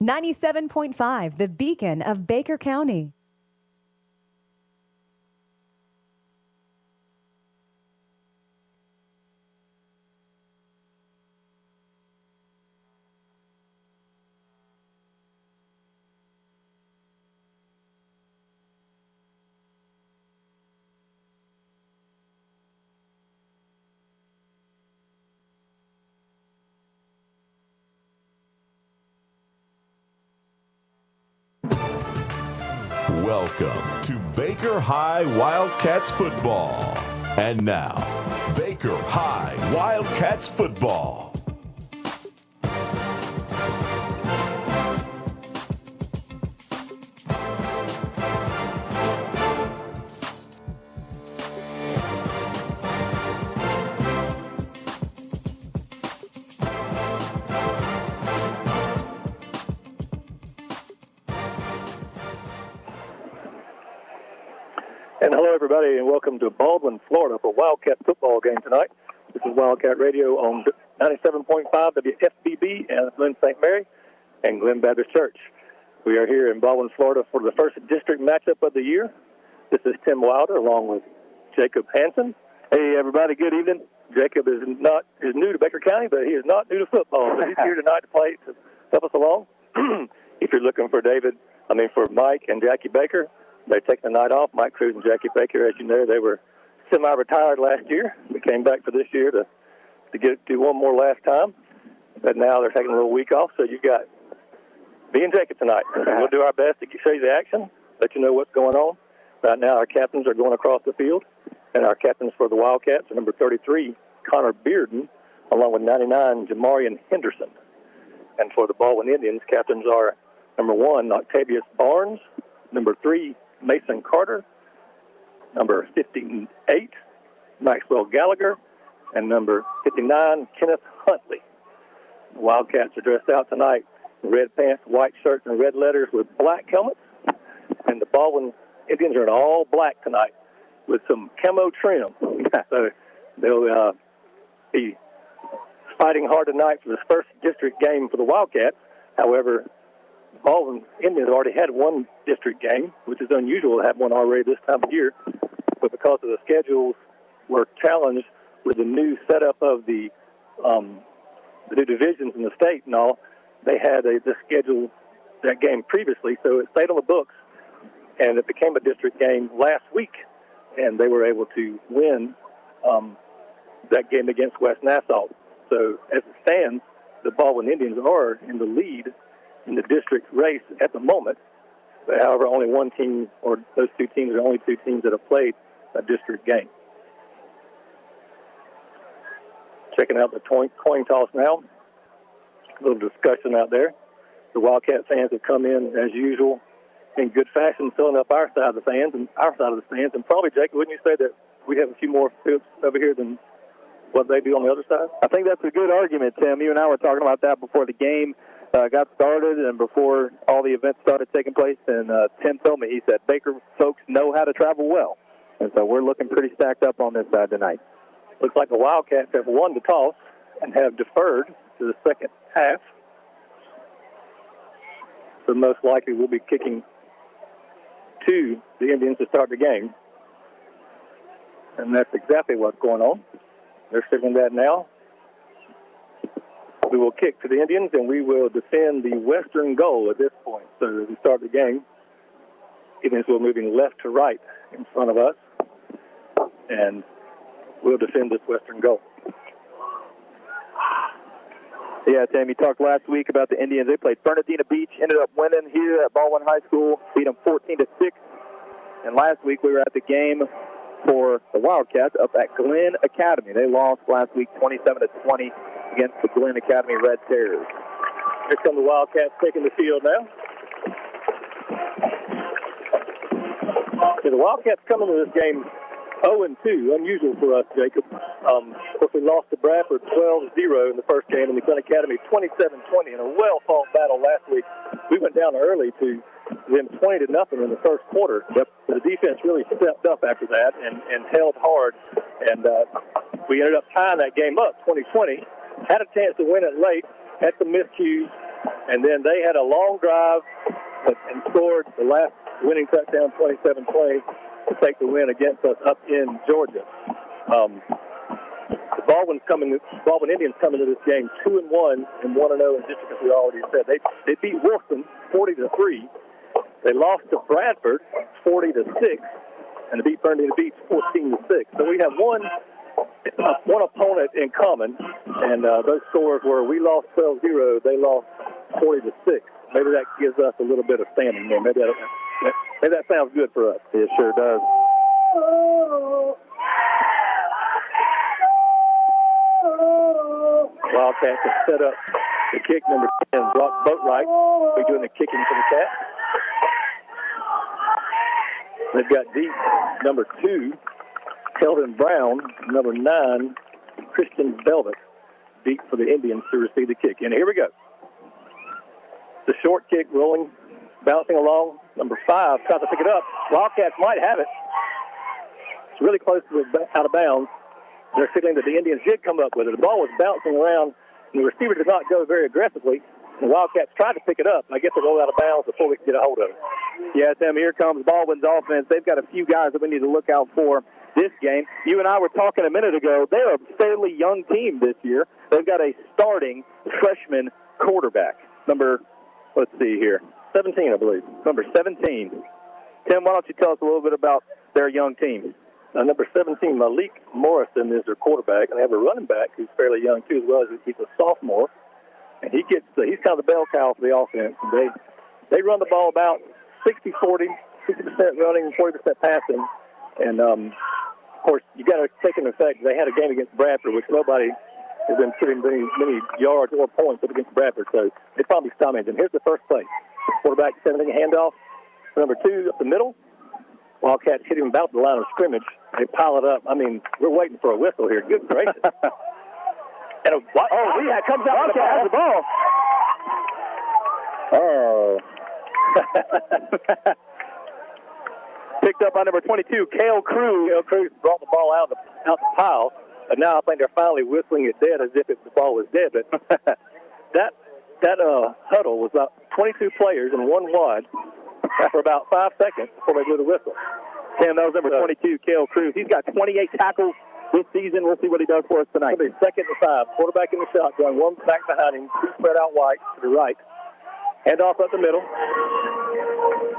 97.5, the beacon of Baker County. Welcome to Baker High Wildcats football. And now, Baker High Wildcats football. And hello, everybody, and welcome to Baldwin, Florida for Wildcat football game tonight. This is Wildcat Radio on 97.5 WFBB and Glen St. Mary and Glen Baptist Church. We are here in Baldwin, Florida for the first district matchup of the year. This is Tim Wilder along with Jacob Hansen. Hey, everybody, good evening. Jacob is new to Baker County, but he is not new to football. So he's here tonight to help us along. If you're looking for for Mike and Jackie Baker, they've taken the night off. Mike Cruz and Jackie Baker, as you know, they were semi-retired last year. They came back for this year to do one more last time. But now they're taking a little week off, so you've got me and Jacob tonight. We'll do our best to show you the action, let you know what's going on. Right now our captains are going across the field, and our captains for the Wildcats are number 33, Connor Bearden, along with 99, Jamarian Henderson. And for the Baldwin Indians, captains are number 1, Octavius Barnes, number 3, Mason Carter, number 58, Maxwell Gallagher, and number 59, Kenneth Huntley. The Wildcats are dressed out tonight in red pants, white shirts, and red letters with black helmets. And the Baldwin Indians are in all black tonight with some camo trim. So they'll be fighting hard tonight for this first district game for the Wildcats. However, Baldwin Indians already had one district game, which is unusual to have one already this time of year. But because of the schedules were challenged with the new setup of the new divisions in the state and all, they had to schedule that game previously, so it stayed on the books, and it became a district game last week, and they were able to win that game against West Nassau. So as it stands, the Baldwin Indians are in the lead in the district race at the moment. But however, only one team, or those two teams, are only two teams that have played a district game. Checking out the coin toss now. A little discussion out there. The Wildcat fans have come in, as usual, in good fashion, filling up our side of the stands, and probably, Jake, wouldn't you say that we have a few more fields over here than what they do on the other side? I think that's a good argument, Tim. You and I were talking about that before the game got started and before all the events started taking place, and Tim told me, he said, Baker folks know how to travel well. And so we're looking pretty stacked up on this side tonight. Looks like the Wildcats have won the toss and have deferred to the second half. So most likely we'll be kicking to the Indians to start the game. And that's exactly what's going on. They're signaling that now. We will kick to the Indians, and we will defend the western goal at this point. So as we start the game, Indians will be moving left to right in front of us, and we'll defend this western goal. Yeah, Tim, you talked last week about the Indians. They played Bernardino Beach, ended up winning here at Baldwin High School, beat them 14-6. And last week we were at the game for the Wildcats up at Glen Academy. They lost last week 27-20 against the Glen Academy Red Terriers. Here come the Wildcats taking the field now. So the Wildcats coming to this game 0-2, unusual for us, Jacob. Of course, we lost to Bradford 12-0 in the first game, and the Glen Academy 27-20 in a well-fought battle last week. We went down early to them 20-0 in the first quarter. Yep. The defense really stepped up after that and held hard, and we ended up tying that game up 20-20. Had a chance to win it late, had some miscues, And then they had a long drive and scored the last winning touchdown, 27-20, to take the win against us up in Georgia. The Baldwin Indians coming to this game 2-1 and 1-0 in district, as we already said. They beat Wilson 40-3. They lost to Bradford 40-6, and they beat Bernardino Beach 14-6. So we have one opponent in common, and those scores were we lost 12-0, they lost 40-6. Maybe that gives us a little bit of standing there. Maybe that sounds good for us. It sure does. Wildcats have set up the kick, number 10, Brock Boatwright. We're doing the kicking for the Cats. They've got deep, number 2, Kelvin Brown, number 9, Christian Velvet, deep for the Indians to receive the kick. And here we go. The short kick rolling, bouncing along. Number 5 tries to pick it up. Wildcats might have it. It's really close to out of bounds. They're signaling that the Indians did come up with it. The ball was bouncing around, and the receiver did not go very aggressively. The Wildcats tried to pick it up, and I guess it rolled out of bounds before we could get a hold of it. Yeah, Tim, here comes Baldwin's offense. They've got a few guys that we need to look out for this game. You and I were talking a minute ago. They're a fairly young team this year. They've got a starting freshman quarterback. Let's see here. 17, I believe. Number 17. Tim, why don't you tell us a little bit about their young team? Number 17, Malik Morrison, is their quarterback, and they have a running back who's fairly young, too, as well. He's a sophomore, and he's kind of the bell cow for the offense. They run the ball about 60-40, 60% running, 40% passing. And, of course, you got to take into effect they had a game against Bradford, which nobody has been putting many yards or points up against Bradford, so they probably stomached him. Here's the first play. Quarterback 17 handoff. Number 2 up the middle. Wildcats hit him about the line of scrimmage. They pile it up. I mean, we're waiting for a whistle here. Good gracious. And comes out with the ball. Oh. Picked up by number 22, Cale Cruz. Cale Cruz brought the ball out the pile, but now I think they're finally whistling it dead as if the ball was dead. But that huddle was about 22 players and one wide for about 5 seconds before they blew the whistle. Tim, that was number 22, Cale Cruz. He's got 28 tackles this season. We'll see what he does for us tonight. It'll be 2nd and 5. Quarterback in the shotgun, one back behind him, 2 spread out wide to the right. Handoff up the middle.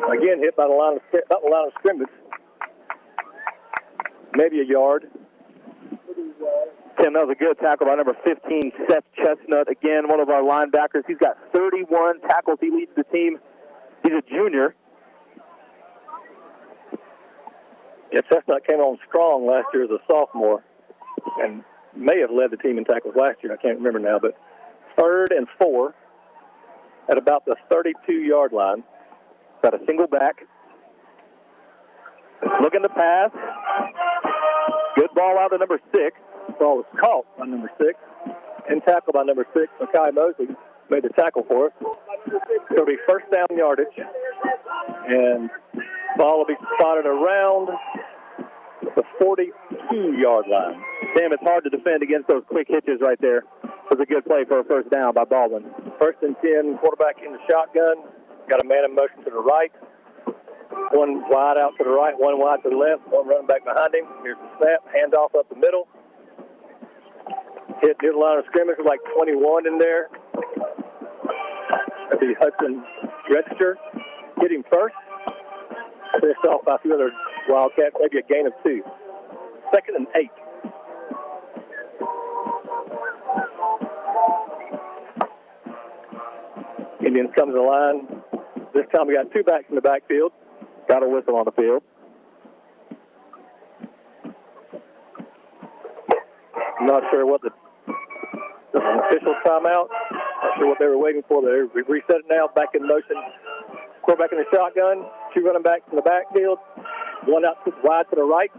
Again, hit by the line of scrimmage. Maybe a yard. Tim, that was a good tackle by number 15, Seth Chestnut. Again, one of our linebackers. He's got 31 tackles. He leads the team. He's a junior. Yeah, Chestnut came on strong last year as a sophomore and may have led the team in tackles last year. I can't remember now, but 3rd and 4 at about the 32-yard line. Got a single back. Looking to pass. Good ball out to number 6. The ball was caught by number 6 and tackled by number 6. Makai Mosley made the tackle for us. It'll be first down yardage, and ball will be spotted around the 42-yard line. Sam, it's hard to defend against those quick hitches right there. It was a good play for a first down by Baldwin. 1st and 10, quarterback in the shotgun. Got a man in motion to the right. One wide out to the right, one wide to the left, one running back behind him. Here's the snap, handoff up the middle. Hit near the line of scrimmage with like 21 in there. That'd be Hudson Register. Hit him first. Finished off by a few other Wildcats, maybe a gain of 2. 2nd and 8. Indians come to the line. This time we got 2 backs in the backfield. Got a whistle on the field. I'm not sure what the official timeout. Not sure what they were waiting for. We've reset it now. Back in motion. Quarterback in the shotgun. 2 running backs in the backfield. One out wide to the right.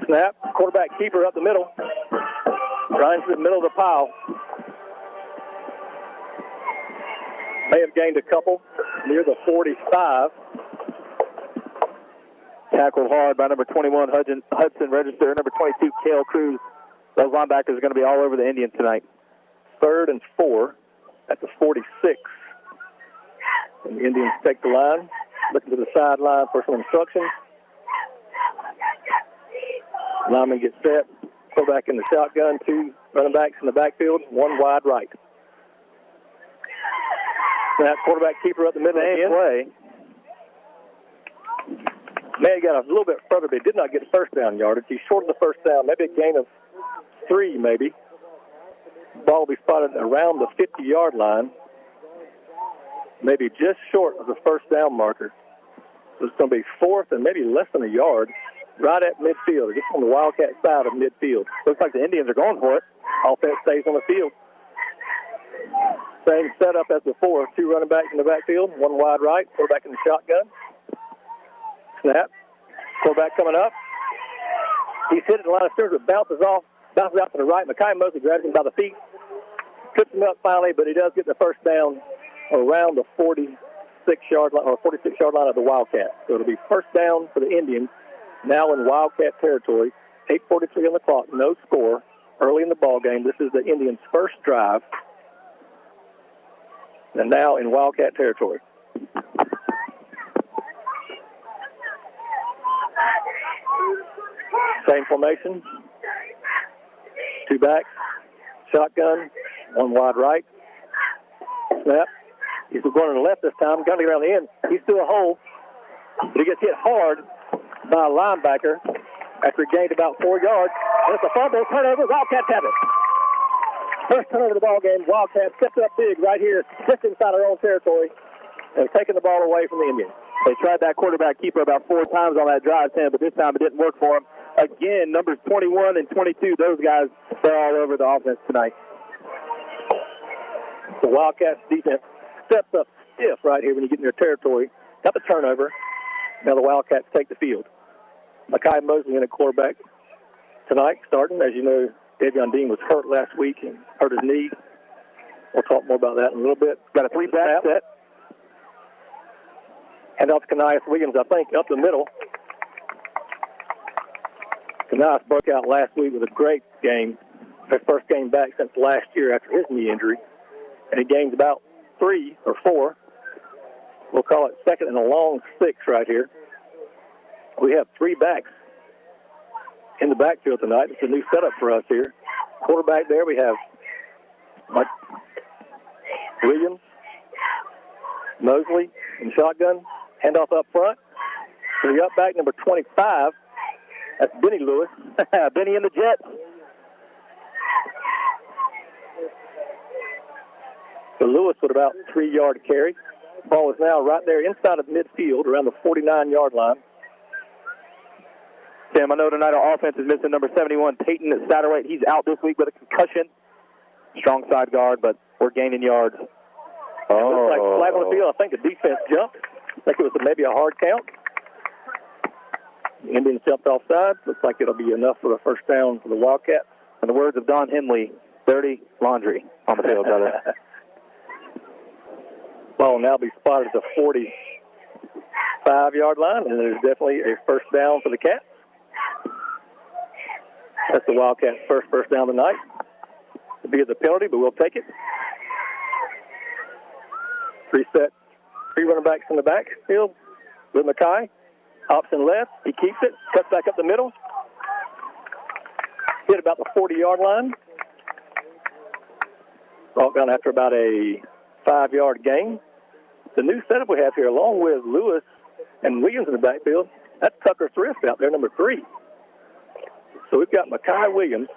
Snap. Quarterback keeper up the middle. Ryan's in the middle of the pile. May have gained a couple near the 45. Tackled hard by number 21, Hudson Register. Number 22, Cale Cruz. Those linebackers are going to be all over the Indians tonight. 3rd and 4 at the 46. And the Indians take the line, looking to the sideline for some instructions. Lineman gets set, go back in the shotgun, 2 running backs in the backfield, 1 wide right. Snap, quarterback keeper up the middle again. Play. May have got a little bit further, but he did not get first down yardage. He's short of the first down, maybe a gain of 3, maybe. Ball will be spotted around the 50-yard line, maybe just short of the first down marker. So it's going to be 4th and maybe less than a yard, right at midfield, just on the Wildcat side of midfield. Looks like the Indians are going for it. Offense stays on the field. Same setup as before. 2 running backs in the backfield, 1 wide right, quarterback in the shotgun. Snap. Quarterback coming up. He's hit at the line of scrimmage, but bounces out to the right. Mekhi Mosley grabs him by the feet, trips him up finally, but he does get the first down around the 46-yard line, or 46-yard line of the Wildcats. So it'll be first down for the Indians, now in Wildcat territory. 8:43 on the clock, no score. Early in the ball game, this is the Indians' first drive, and now in Wildcat territory. Same formation. 2 backs, shotgun, 1 wide right. Snap. He's going to the left this time, gunning around the end. He's through a hole, but he gets hit hard by a linebacker after he gained about 4 yards. And it's a fumble, turnover, Wildcats have it. First turnover of the ball game, Wildcats stepped up big right here, just inside our own territory, and taking the ball away from the Indians. They tried that quarterback keeper about 4 times on that drive, Tim, but this time it didn't work for him. Again, numbers 21 and 22, those guys, they're all over the offense tonight. The Wildcats defense steps up stiff right here when you get in their territory. Got the turnover. Now the Wildcats take the field. Mekhi Mosley in a quarterback tonight, starting. As you know, Davion Dean was hurt last week and hurt his knee. We'll talk more about that in a little bit. Got a 3-back set. Hand off to Kanias Williams, I think, up the middle. Kanias broke out last week with a great game. His first game back since last year after his knee injury. And he gains about 3 or 4. We'll call it second and a long 6 right here. We have 3 backs in the backfield tonight. It's a new setup for us here. Quarterback there, we have Mike Williams, Mosley in shotgun. Handoff up front. To the up back, number 25. That's Benny Lewis. Benny in the jet. So Lewis with about 3-yard carry. Ball is now right there inside of midfield, around the 49-yard line. Sam, I know tonight our offense is missing number 71, Peyton Satterwhite. He's out this week with a concussion. Strong side guard, but we're gaining yards. It looks like flag on the field. I think the defense jumped. I think it was maybe a hard count. The Indians jumped offside. Looks like it'll be enough for a first down for the Wildcats. In the words of Don Henley, dirty laundry on the field, brother. Ball will now be spotted at the 45-yard line, and there's definitely a first down for the Cats. That's the Wildcats' first down tonight. It'll be as a penalty, but we'll take it. 3 running backs in the backfield with Mekhi. Option left. He keeps it. Cuts back up the middle. Hit about the 40-yard line. Brought down after about a 5-yard gain. The new setup we have here, along with Lewis and Williams in the backfield, that's Tucker Thrift out there, number 3. So we've got Mekhi Williams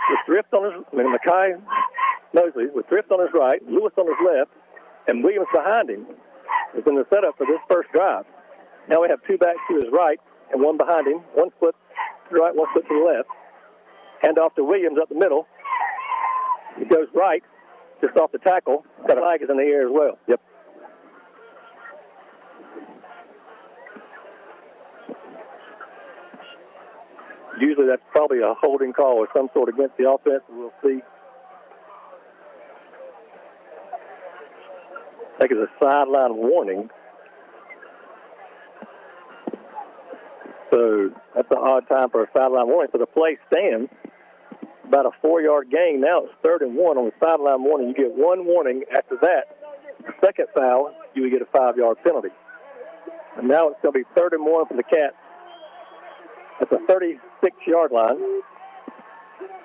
with Thrift on his, Mekhi Mosley with Thrift on his right, Lewis on his left, and Williams behind him is in the setup for this first drive. Now we have 2 backs to his right and 1 behind him, 1 foot to the right, 1 foot to the left. Hand off to Williams up the middle. He goes right, just off the tackle. That flag is in the air as well. Yep. Usually that's probably a holding call or some sort against the offense. We'll see. I think it's a sideline warning. So that's an odd time for a sideline warning. So the play stands. about a 4-yard gain. Now it's 3rd and 1 on the sideline warning. You get one warning. After that, the second foul, you would get a 5-yard penalty. And now it's going to be 3rd and 1 for the Cats at the 36-yard line.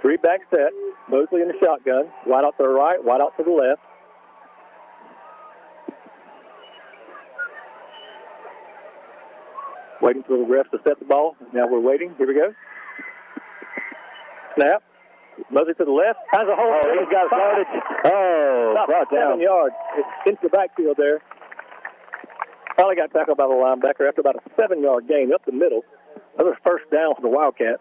3-back set. Mosley in the shotgun. Wide out to the right, wide out to the left. Waiting for the refs to set the ball. Now we're waiting. Here we go. Snap. Mosley to the left. Has a hold. He's got started. Brought down. 7 yards. It's into the backfield there. Finally got tackled by the linebacker after about a 7-yard gain up the middle. Another first down for the Wildcats.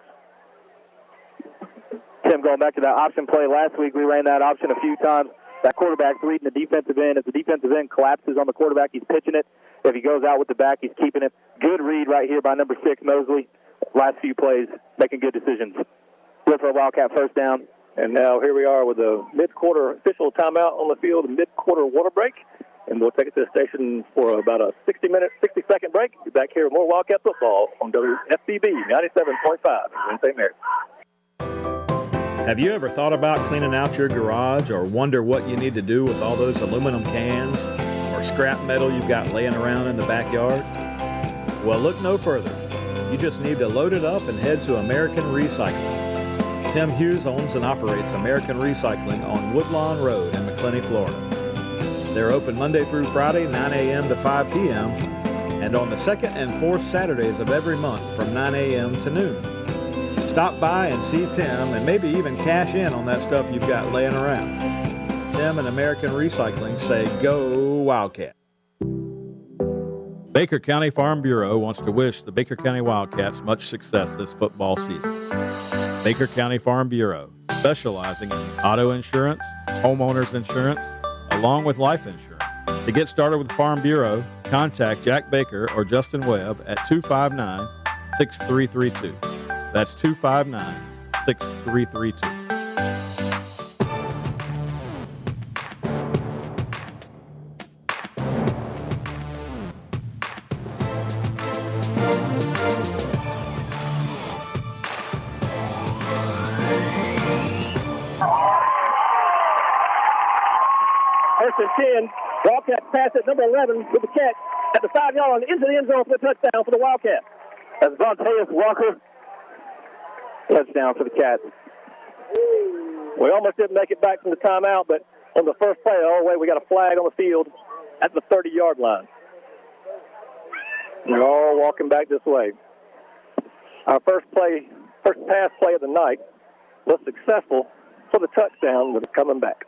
Tim, going back to that option play last week, we ran that option a few times. That quarterback's reading the defensive end. If the defensive end collapses on the quarterback, he's pitching it. If he goes out with the back, he's keeping it. Good read right here by number 6, Mosley. Last few plays, making good decisions. Good for a Wildcat first down. And now here we are with a mid-quarter official timeout on the field, a mid-quarter water break. And we'll take it to the station for about a 60-second break. Be back here with more Wildcat football on WFBB 97.5 in St. Mary. Have you ever thought about cleaning out your garage or wonder what you need to do with all those aluminum cans or scrap metal you've got laying around in the backyard? Well, look no further. You just need to load it up and head to American Recycling. Tim Hughes owns and operates American Recycling on Woodlawn Road in McClenny, Florida. They're open Monday through Friday, 9 a.m. to 5 p.m., and on the second and fourth Saturdays of every month from 9 a.m. to noon. Stop by and see Tim and maybe even cash in on that stuff you've got laying around. Tim and American Recycling say, go Wildcat. Baker County Farm Bureau wants to wish the Baker County Wildcats much success this football season. Baker County Farm Bureau, specializing in auto insurance, homeowners insurance, along with life insurance. To get started with Farm Bureau, contact Jack Baker or Justin Webb at 259-6332. That's 259-6332. First and 10. Wildcats pass at number 11 with the catch at the 5-yard line into the end zone for the touchdown for the Wildcats. That's Vontaeus Walker. Touchdown for the Cats. We almost didn't make it back from the timeout, but on the first play, all the way, we got a flag on the field at the 30-yard line. They're all walking back this way. Our first pass play of the night was successful for the touchdown, but it's coming back.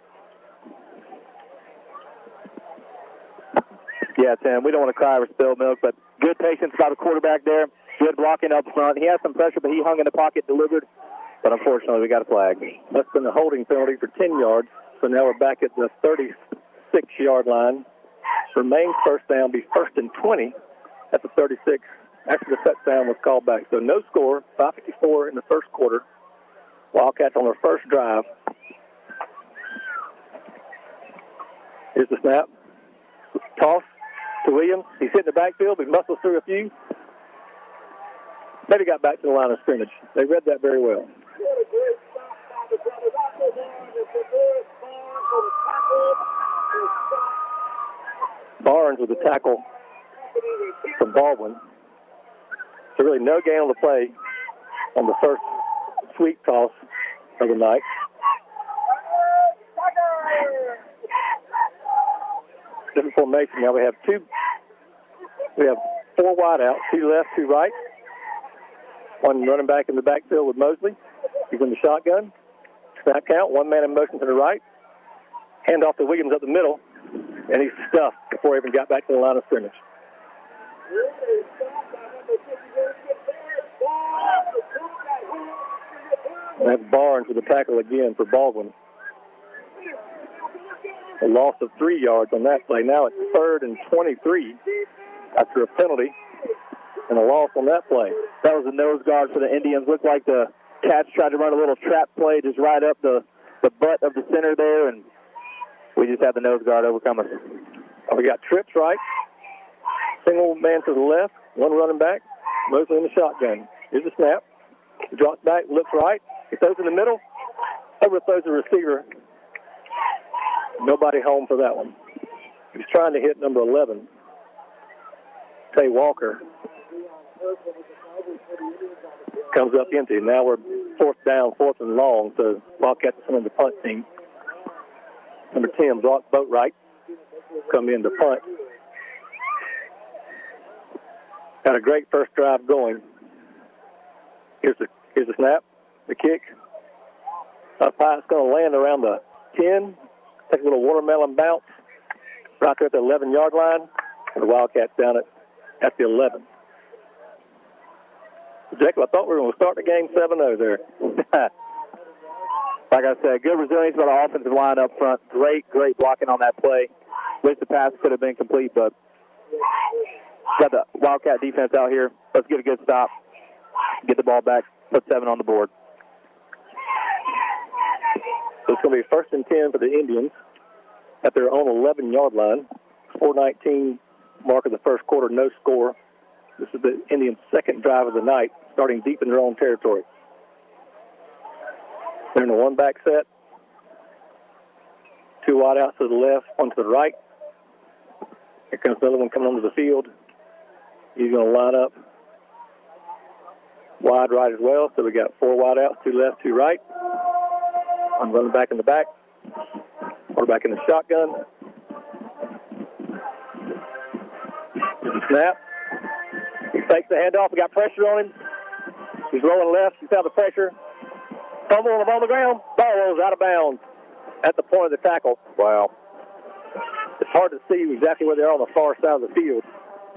Yeah, Tim, we don't want to cry over spilled milk, but good patience by the quarterback there. Good blocking up front. He had some pressure, but he hung in the pocket, delivered. But unfortunately, we got a flag. That's been a holding penalty for 10 yards. So now we're back at the 36-yard line. Remains first down, be 1st and 20 at the 36 after the touchdown was called back. So no score, 5:54 in the first quarter. Wildcats on their first drive. Here's the snap. Toss to Williams. He's hitting the backfield. He muscles through a few. Maybe got back to the line of scrimmage. They read that very well. Barnes with the tackle from Baldwin. So really no gain on the play on the first sweep toss of the night. Different formation now. We have 4 wide out, 2 left, 2 right. One running back in the backfield with Mosley. He's in the shotgun. Snap count, 1 man in motion to the right. Hand off to Williams up the middle, and he's stuffed before he even got back to the line of scrimmage. That's Barnes with the tackle again for Baldwin. A loss of 3 yards on that play. Now it's 3rd and 23 after a penalty and a loss on that play. That was a nose guard for the Indians. Looked like the Cats tried to run a little trap play just right up the butt of the center there, and we just had the nose guard overcome us. We got trips right. Single man to the left, 1 running back, Mosley in the shotgun. Here's the snap. He drops back, looks right. He throws in the middle. Overthrows the receiver. Nobody home for that one. He was trying to hit number 11, Tay Walker. Comes up empty. Now we're fourth down, fourth and long, so Wildcats are the punt team. Number 10, Brock Boatwright, come in to punt. Got a great first drive going. Here's the snap, the kick. Up high, it's going to land around the 10. Take a little watermelon bounce. Right there at the 11-yard line. And the Wildcats down at the 11. Jacob, I thought we were going to start the game 7-0 there. Like I said, good resilience by the offensive line up front. Great blocking on that play. Wish the pass could have been complete, but got the Wildcat defense out here. Let's get a good stop. Get the ball back. Put 7 on the board. So it's going to be first and 10 for the Indians at their own 11-yard line. 4:19 mark of the first quarter, no score. This is the Indians' second drive of the night, starting deep in their own territory. They're in a one-back set. 2 wide outs to the left, 1 to the right. Here comes another one coming onto the field. He's going to line up wide right as well. So we got 4 wide outs, 2 left, 2 right. I'm running back in the back. Quarterback in the shotgun. Here's the snap. He takes the handoff. We got pressure on him. He's rolling left. He's out of pressure. Fumble on the ground. Ball rolls out of bounds at the point of the tackle. Wow. It's hard to see exactly where they are on the far side of the field,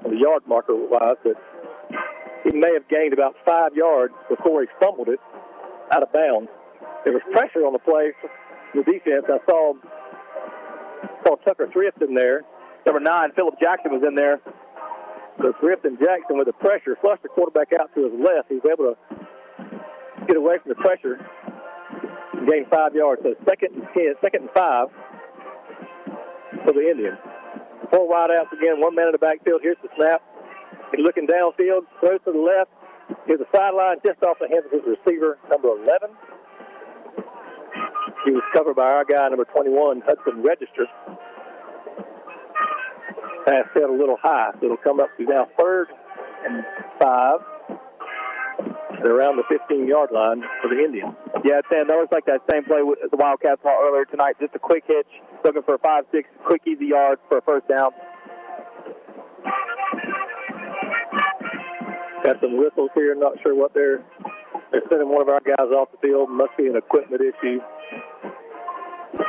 on the yard marker wise, but he may have gained about 5 yards before he fumbled it out of bounds. There was pressure on the play from the defense. I saw Tucker Thrift in there. Number 9, Philip Jackson was in there. So Thrift and Jackson with the pressure flushed the quarterback out to his left. He was able to get away from the pressure and gain 5 yards. So second and 5 for the Indians. 4 wide outs again, 1 man in the backfield. Here's the snap. He's looking downfield, throws to the left. Here's the sideline just off the hands of his receiver, number 11. He was covered by our guy, number 21, Hudson Register. Pass set a little high, so it'll come up to now 3rd and 5. They're around the 15-yard line for the Indians. Yeah, Sam, that was like that same play the Wildcats saw earlier tonight. Just a quick hitch, looking for 5-6 quick, easy yards for a first down. Got some whistles here. Not sure what they're sending one of our guys off the field. Must be an equipment issue.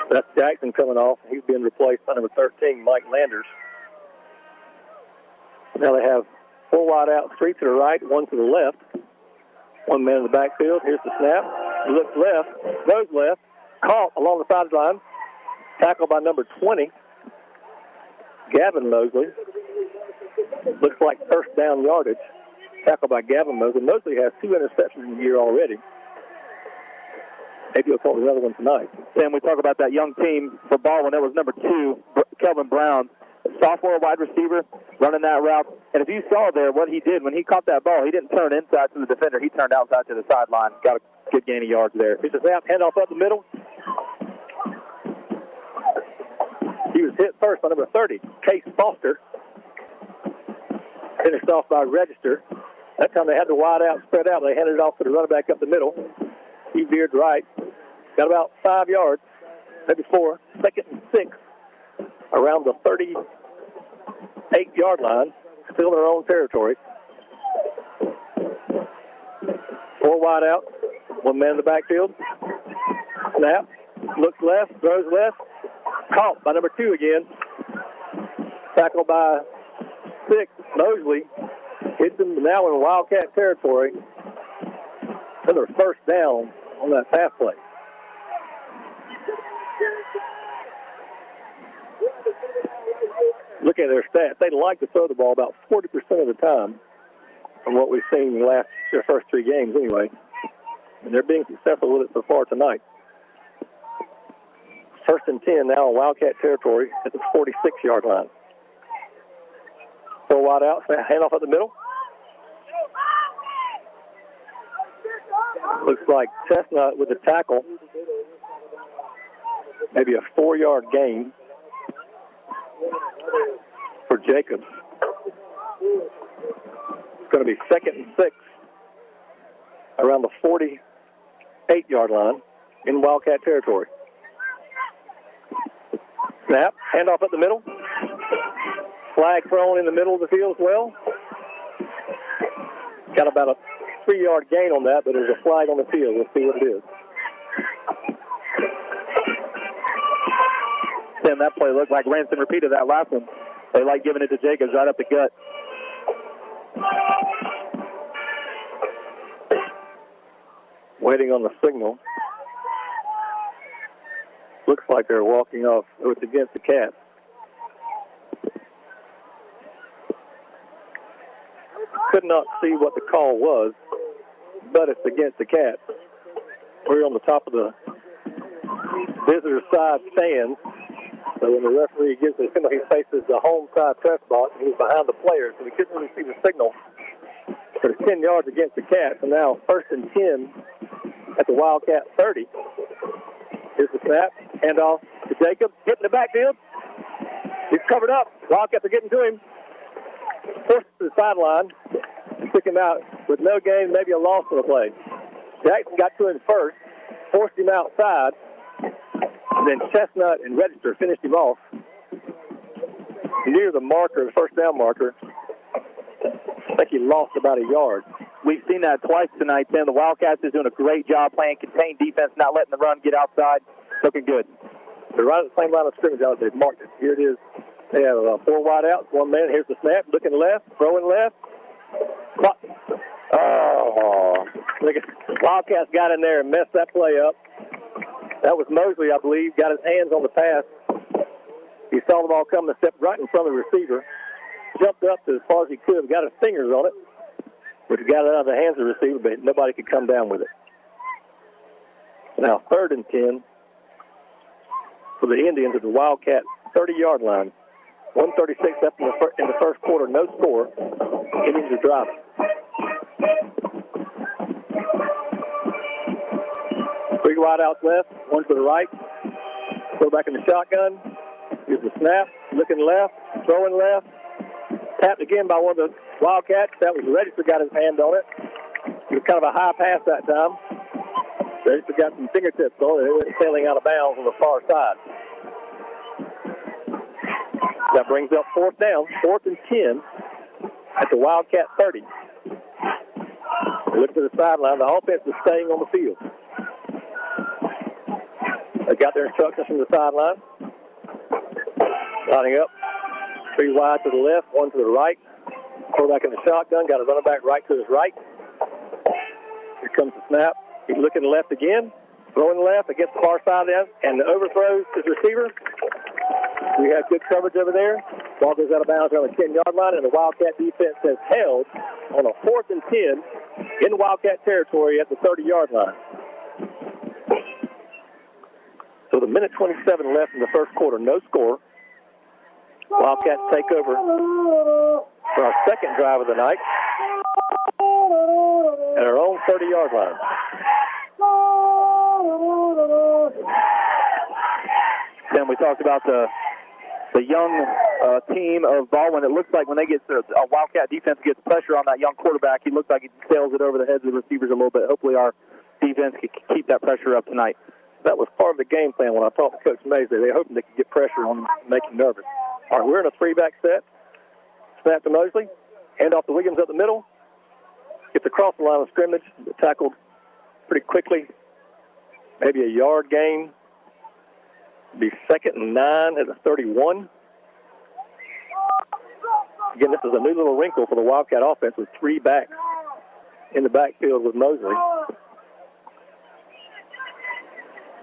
That's Jackson coming off. He's being replaced by number 13, Mike Landers. Now they have 4 wide outs, 3 to the right, 1 to the left. 1 man in the backfield. Here's the snap. He looks left, goes left, caught along the sideline. Tackled by number 20, Gavin Mosley. Looks like first down yardage. Tackled by Gavin Mosley. Mosley has 2 interceptions in the year already. Maybe he'll call another one tonight. Sam, we talk about that young team for Baldwin. That was number 2, Kelvin Brown. Sophomore wide receiver running that route. And if you saw there what he did when he caught that ball, he didn't turn inside to the defender. He turned outside to the sideline. Got a good gain of yards there. Here's a snap, handoff up the middle. He was hit first by number 30, Case Foster. Finished off by Register. That time they had the wide out spread out. They handed it off to the running back up the middle. He veered right. Got about 5 yards, maybe 4. 2nd and 6. Around the 38-yard line, still in their own territory. 4 wide out, 1 man in the backfield. Snap, looks left, throws left. Caught by number 2 again. Tackled by 6, Mosley. Hits him now in Wildcat territory. Another first down on that pass play. Look at their stats. They like to throw the ball about 40% of the time from what we've seen in their first 3 games anyway. And they're being successful with it so far tonight. First and 10 now in Wildcat territory at the 46-yard line. 4 wide out, handoff up the middle. Looks like Chestnut with the tackle maybe a 4-yard gain for Jacobs. It's going to be 2nd and 6 around the 48-yard line in Wildcat territory. Snap, handoff up the middle. Flag thrown in the middle of the field as well. Got about a 3-yard gain on that, but there's a flag on the field. We'll see what it is. Tim, that play looked like rinse and repeat of that last one. They like giving it to Jacobs right up the gut. Waiting on the signal. Looks like they're walking off. It's against the Cats. Could not see what the call was, but it's against the Cats. We're on the top of the visitor side stands. So when the referee gives the signal, he faces the home side press box, and he's behind the players, so we couldn't really see the signal. But it's 10 yards against the Cats, and now 1st and 10 at the Wildcat 30. Here's the snap, handoff to Jacobs, getting the backfield. He's covered up. Wildcats are getting to him. Forced to the sideline, took him out with no gain, maybe a loss on the play. Jackson got to him first, forced him outside, and then Chestnut and Register finished him off near the marker, the first down marker. I think he lost about a yard. We've seen that twice tonight, Tim. The Wildcats is doing a great job playing contained defense, not letting the run get outside. Looking good. They're right at the same line of scrimmage out. They've marked it. Here it is. They have 4 wide outs, 1 man. Here's the snap. Looking left, throwing left. Oh, look at Wildcats got in there and messed that play up. That was Mosley, I believe, got his hands on the pass. He saw the ball coming and stepped right in front of the receiver. Jumped up as far as he could, got his fingers on it, which got it out of the hands of the receiver, but nobody could come down with it. Now 3rd and 10 for the Indians at the Wildcat 30-yard line. 1:36 left in the first quarter, no score. Indians are driving. Three wide outs left, one to the right. Throw back in the shotgun. Here's the snap, looking left, throwing left. Tapped again by one of the Wildcats. That was Register, got his hand on it. It was kind of a high pass that time. Register got some fingertips on it. It went sailing out of bounds on the far side. That brings up 4th down, 4th and 10 at the Wildcat 30. Look to the sideline. The offense is staying on the field. They got their instructions from the sideline. Lining up. 3 wide to the left, 1 to the right. Quarterback in the shotgun. Got a running back right to his right. Here comes the snap. He's looking left again. Throwing left against the far side there. And the overthrows to the receiver. We have good coverage over there. Ball goes out of bounds around the 10-yard line, and the Wildcat defense has held on a 4th and 10 in Wildcat territory at the 30-yard line. So the minute 27 left in the first quarter, no score. Wildcats take over for our second drive of the night at our own 30-yard line. Then we talked about the young team of Baldwin. It looks like when they get a Wildcat defense gets pressure on that young quarterback, he looks like he sails it over the heads of the receivers a little bit. Hopefully our defense can keep that pressure up tonight. That was part of the game plan when I talked to Coach Mays. They hoping they could get pressure on him, make him nervous. All right, we're in a 3-back set. Snap to Mosley. Hand off to Williams up the middle. Gets across the line of scrimmage. Tackled pretty quickly. Maybe a yard gain. Be 2nd and 9 at the 31. Again, this is a new little wrinkle for the Wildcat offense with 3 backs in the backfield with Mosley.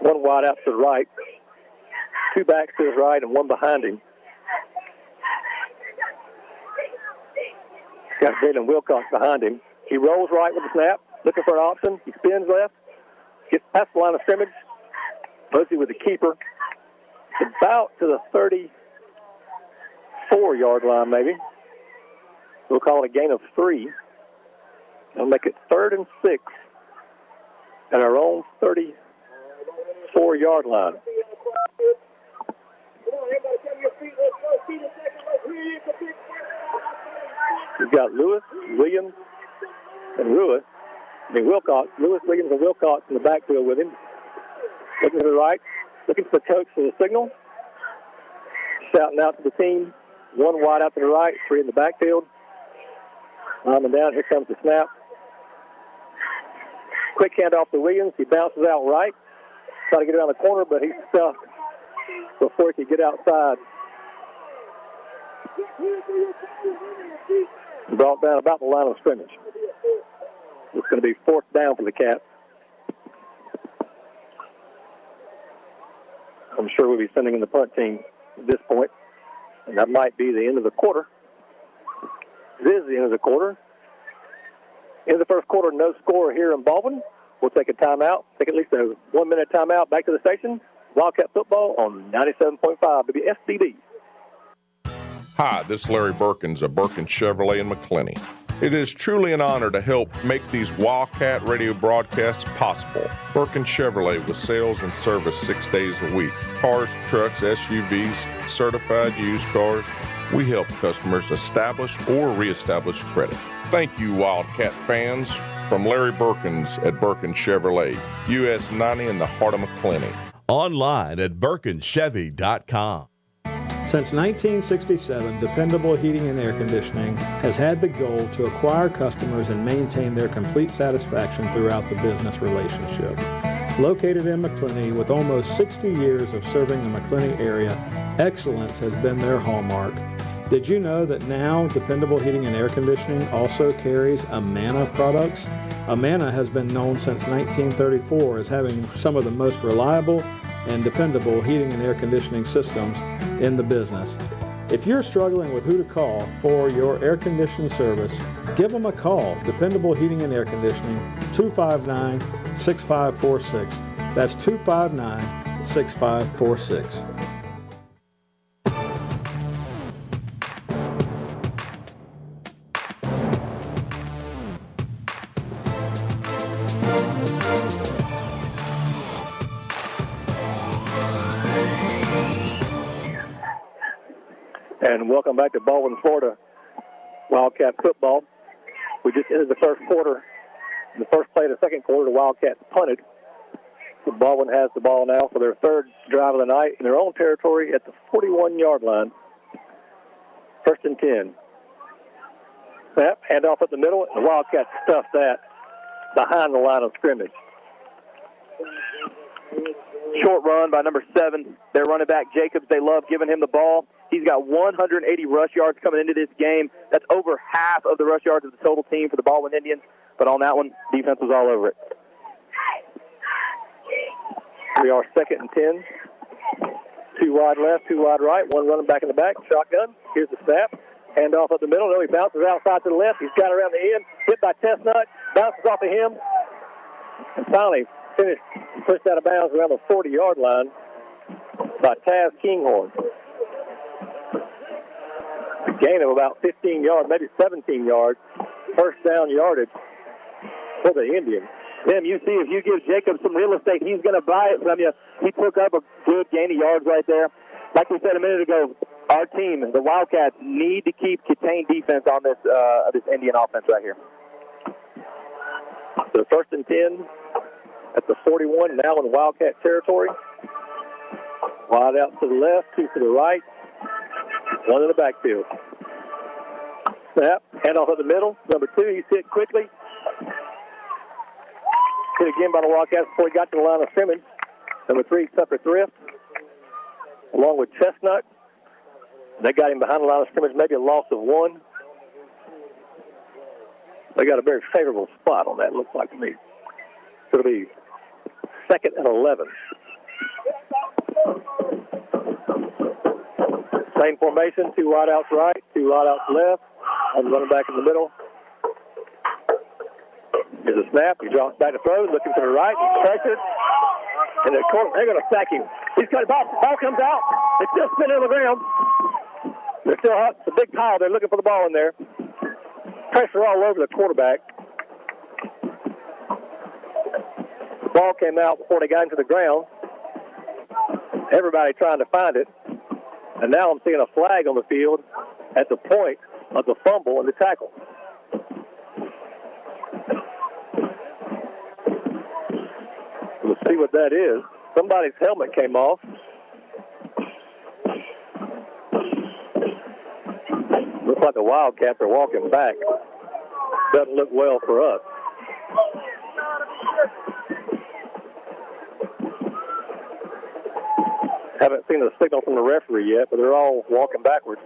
1 wide out to the right. 2 backs to his right and 1 behind him. Got Jalen Wilcox behind him. He rolls right with the snap, looking for an option. He spins left, gets past the line of scrimmage. Mosley with the keeper. About to the 34-yard line, maybe. We'll call it a gain of 3. We'll make it 3rd and 6 at our own 34-yard line. We've got Lewis, Williams, and Wilcox. Lewis, Williams, and Wilcox in the backfield with him. Looking to the right, looking for the coach for the signal. Shouting out to the team. One wide out to the right, three in the backfield. Lineman down, here comes the snap. Quick handoff to Williams. He bounces out right. Try to get around the corner, but he's stuck before he could get outside. Brought down about the line of scrimmage. It's going to be fourth down for the Cats. I'm sure we'll be sending in the punt team at this point, and that might be the end of the quarter. It is the end of the quarter. In the first quarter, no score here in Baldwin. We'll take a timeout, take at least a 1 minute timeout. Back to the station. Wildcat football on 97.5 WFBB. Hi, this is Larry Birkins of Birkins Chevrolet in McClenny. It is truly an honor to help make these Wildcat radio broadcasts possible. Birkins Chevrolet with sales and service 6 days a week. Cars, trucks, SUVs, certified used cars. We help customers establish or reestablish credit. Thank you, Wildcat fans. From Larry Birkins at Birkins Chevrolet, US 90 in the heart of McClenny. Online at BirkinsChevy.com. Since 1967, Dependable Heating and Air Conditioning has had the goal to acquire customers and maintain their complete satisfaction throughout the business relationship. Located in McClenny with almost 60 years of serving the McClenny area, excellence has been their hallmark. Did you know that now Dependable Heating and Air Conditioning also carries Amana products? Amana has been known since 1934 as having some of the most reliable and dependable heating and air conditioning systems in the business. If you're struggling with who to call for your air conditioning service, give them a call. Dependable Heating and Air Conditioning, 259-6546. That's 259-6546. And welcome back to Baldwin, Florida, Wildcat football. We just ended the first quarter. In the first play of the second quarter, the Wildcats punted. So Baldwin has the ball now for their third drive of the night in their own territory at the 41-yard line. First and 10. Snap, handoff up the middle, and the Wildcats stuff that behind the line of scrimmage. Short run by number 7. Their running back, Jacobs, they love giving him the ball. He's got 180 rush yards coming into this game. That's over half of the rush yards of the total team for the Baldwin Indians. But on that one, defense was all over it. We are second and 10. 2 wide left, 2 wide right. One running back in the back. Shotgun. Here's the snap. Handoff up the middle. No, he bounces outside to the left. He's got around the end. Hit by Chestnut. Bounces off of him. And finally finished and pushed out of bounds around the 40-yard line by Taz Kinghorn. A gain of about 15 yards, maybe 17 yards. First down yardage for the Indians. Tim, you see, if you give Jacob some real estate, he's going to buy it from you. He took up a good gain of yards right there. Like we said a minute ago, our team, the Wildcats, need to keep contained defense on this Indian offense right here. So first and 10 at the 41, now in Wildcat territory. Wide out to the left, 2 to the right, 1 in the backfield. Snap, handoff up the middle. Number 2, he's hit quickly. Hit again by the Wildcats before he got to the line of scrimmage. Number 3, Tucker Thrift, along with Chestnut. They got him behind the line of scrimmage, maybe a loss of 1. They got a very favorable spot on that, looks like to me. So it'll be second and 11. Same formation, 2 wide outs right, 2 wide outs left. One running back in the middle. Here's a snap. He drops back to throw, looking to the right. He's pressured. And they're going to sack him. He's got a ball. Ball comes out. It's still spinning on the ground. They're still up. It's a big pile. They're looking for the ball in there. Pressure all over the quarterback. The ball came out before they got into the ground. Everybody trying to find it. And now I'm seeing a flag on the field at the point of the fumble and the tackle. We'll see what that is. Somebody's helmet came off. Looks like the Wildcats are walking back. Doesn't look well for us. Haven't seen a signal from the referee yet, but they're all walking backwards.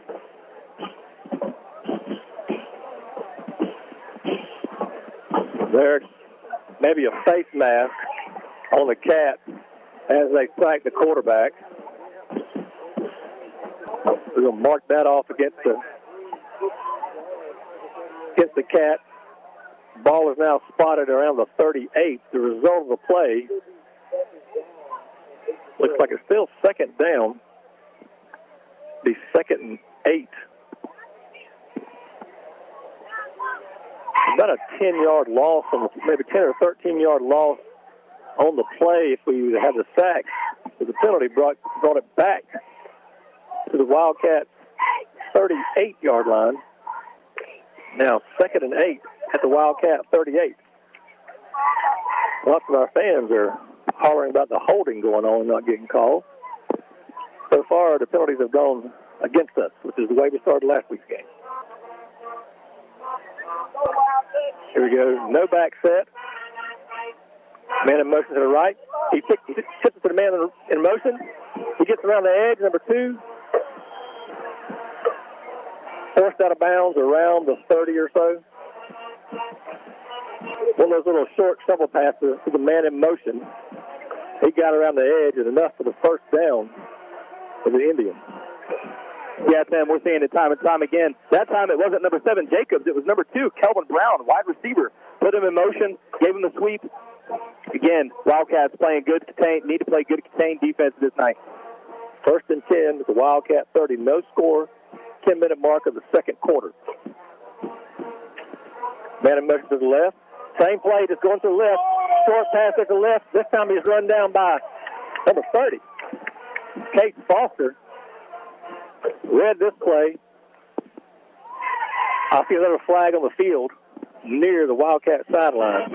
There's maybe a face mask on the Cat as they sack the quarterback. We're going to mark that off against the Cat. Ball is now spotted around the 38. The result of the play looks like it's still second down. Be 2nd and 8. About a 10-yard loss, maybe 10 or 13-yard loss on the play if we had the sack. But the penalty brought it back to the Wildcats' 38-yard line. Now 2nd and 8 at the Wildcat 38. Lots of our fans are hollering about the holding going on and not getting called. So far, the penalties have gone against us, which is the way we started last week's game. Here we go. No back set. Man in motion to the right. He tips it to the man in motion. He gets around the edge, number 2. Forced out of bounds around the 30 or so. One of those little short shovel passes to the man in motion. He got around the edge and enough for the first down for the Indians. Yeah, Tim, we're seeing it time and time again. That time it wasn't number 7, Jacobs. It was number 2, Kelvin Brown, wide receiver. Put him in motion, gave him the sweep. Again, Wildcats playing good contain, need to play good contained defense this night. 1st and 10 with the Wildcat 30. No score, 10-minute mark of the second quarter. Man in motion to the left. Same play, just going to the left. Short pass at the left. This time he's run down by number 30. Case Foster read this play. I see another flag on the field near the Wildcat sideline.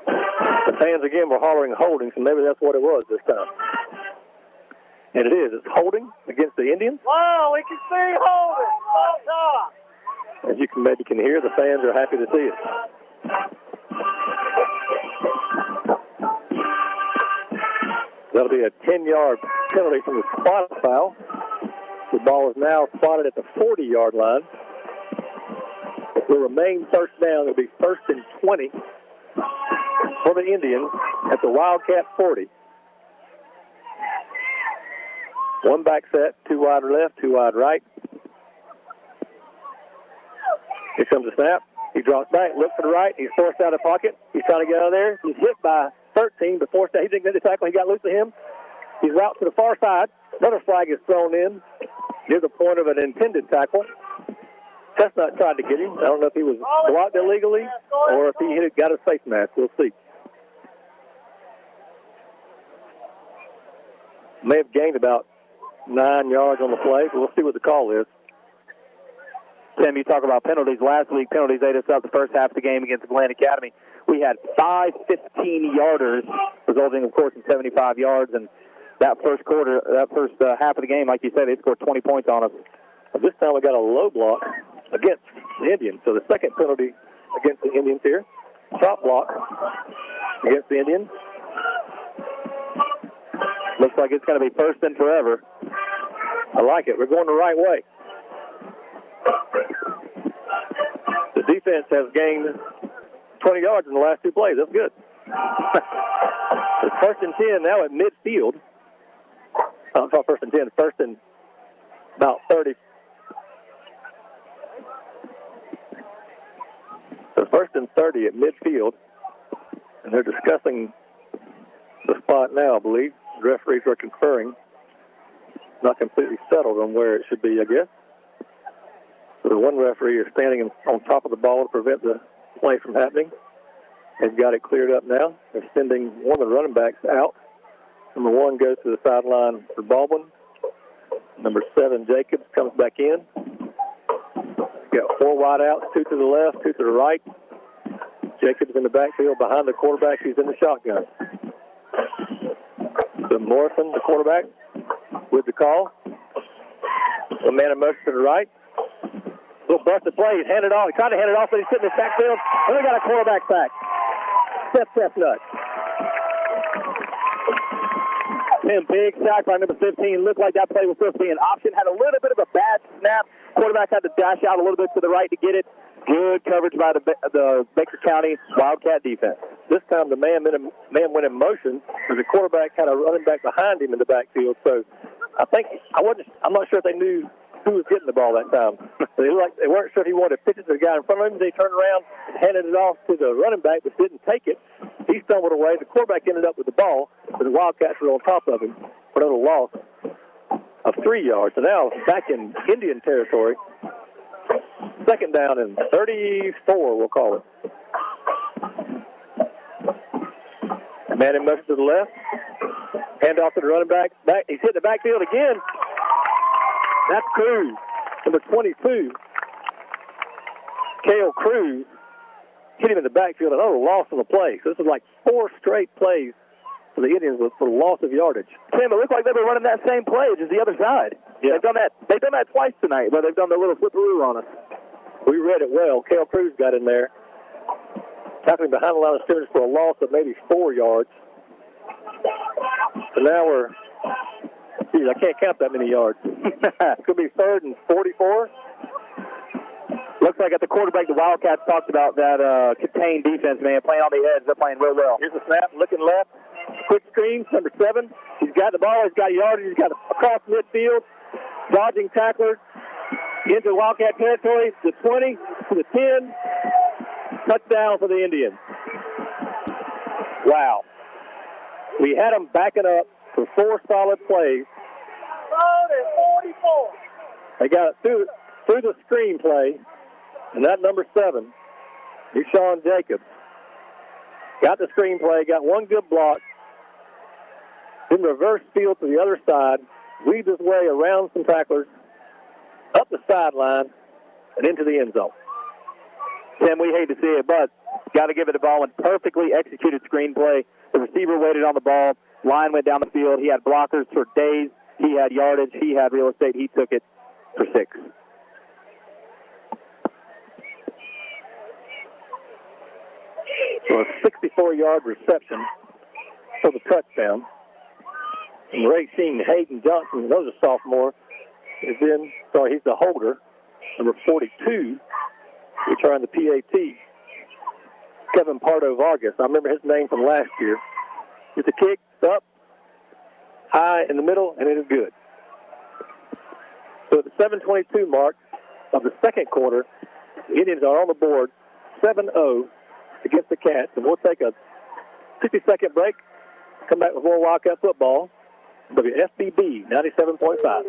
The fans again were hollering holding, so maybe that's what it was this time. And it is. It's holding against the Indians. Wow, we can see holding. As you can maybe hear, the fans are happy to see it. That'll be a 10-yard penalty from the spot foul. The ball is now spotted at the 40-yard line. It will remain first down. It'll be 1st and 20 for the Indians at the Wildcat 40. One back set, 2 wide left, 2 wide right. Here comes the snap. He drops back, looks to the right. He's forced out of the pocket. He's trying to get out of there. He's hit by 13, but forced out. He didn't get the tackle. He got loose to him. He's out to the far side. Another flag is thrown in near the point of an intended tackle. Chestnut tried to get him. I don't know if he was blocked illegally or if he got a face mask. We'll see. May have gained about 9 yards on the play, but we'll see what the call is. Tim, you talk about penalties. Last week, penalties ate us up the first half of the game against Glen Academy. We had 5 15-yarders, resulting, of course, in 75 yards. And that first half of the game, like you said, they scored 20 points on us. But this time we got a low block against the Indians. So the second penalty against the Indians here. Top block against the Indians. Looks like it's going to be 1st and forever. I like it. We're going the right way. The defense has gained 20 yards in the last 2 plays. That's good. It's 1st and 10 now at midfield. I'm sorry, 1st and 10. 1st and about 30. So 1st and 30 at midfield. And they're discussing the spot now, I believe. The referees are conferring. Not completely settled on where it should be, I guess. So the one referee is standing on top of the ball to prevent the play from happening. They've got it cleared up now. They're sending one of the running backs out. Number 1 goes to the sideline for Baldwin. Number 7, Jacobs, comes back in. Got 4 wide outs, 2 to the left, 2 to the right. Jacobs in the backfield behind the quarterback. He's in the shotgun. So Morrison, the quarterback, with the call. The man in motion to the right. Little busted play. He's handed off. He tried to hand it off, but he's sitting in the backfield. And we got a quarterback sack. Step nuts. Tim, big sack by number 15. Looked like that play was supposed to be an option. Had a little bit of a bad snap. Quarterback had to dash out a little bit to the right to get it. Good coverage by the Baker County Wildcat defense. This time the man went in motion, but the quarterback had a running back behind him in the backfield. So I'm not sure if they knew who was getting the ball that time. They weren't sure if he wanted to pitch it to the guy in front of him. They turned around and handed it off to the running back, but didn't take it. He stumbled away. The quarterback ended up with the ball, but the Wildcats were on top of him for a little loss of 3 yards. So now back in Indian territory. Second down and 34, we'll call it. Man in motion to the left. Hand off to the running back. He's hit the backfield again. That's Cruz, number 22. Cale Cruz hit him in the backfield. Another loss on the play. So this is like 4 straight plays for the Indians for loss of yardage. Tim, it looked like they were running that same play, just the other side. Yeah. They've done that twice tonight, but they've done the little flipperoo on us. We read it well. Cale Cruz got in there, tackling behind the line of scrimmage for a loss of maybe 4 yards. So now I can't count that many yards. It's going to be 3rd and 44. Looks like at the quarterback, the Wildcats talked about that contained defense, man, playing on the edge. They're playing real well. Here's the snap, looking left. Quick screen, number 7. He's got the ball. He's got yardage. He's got across midfield. Dodging tacklers. Into Wildcat territory. The 20 to the 10. Touchdown for the Indians. Wow. We had them backing up for 4 solid plays. 44. They got it through the screenplay. And that number 7, Deshaun Jacobs, got the screenplay, got one good block, then reverse field to the other side, weaved his way around some tacklers, up the sideline, and into the end zone. Tim, we hate to see it, but got to give it to Baldwin. Perfectly executed screenplay. The receiver waited on the ball. Line went down the field. He had blockers for days. He had yardage. He had real estate. He took it for 6. So a 64-yard reception for the touchdown. And Racine Hayden Johnson, another sophomore, he's the holder, number 42, returned the PAT. Kevin Pardo Vargas, I remember his name from last year. Gets a kick, up, high in the middle, and it is good. So at the 7:22 mark of the second quarter, the Indians are on the board, 7-0 against the Cats, and we'll take a 50-second break, come back with more Wildcat football. WFBB 97.5.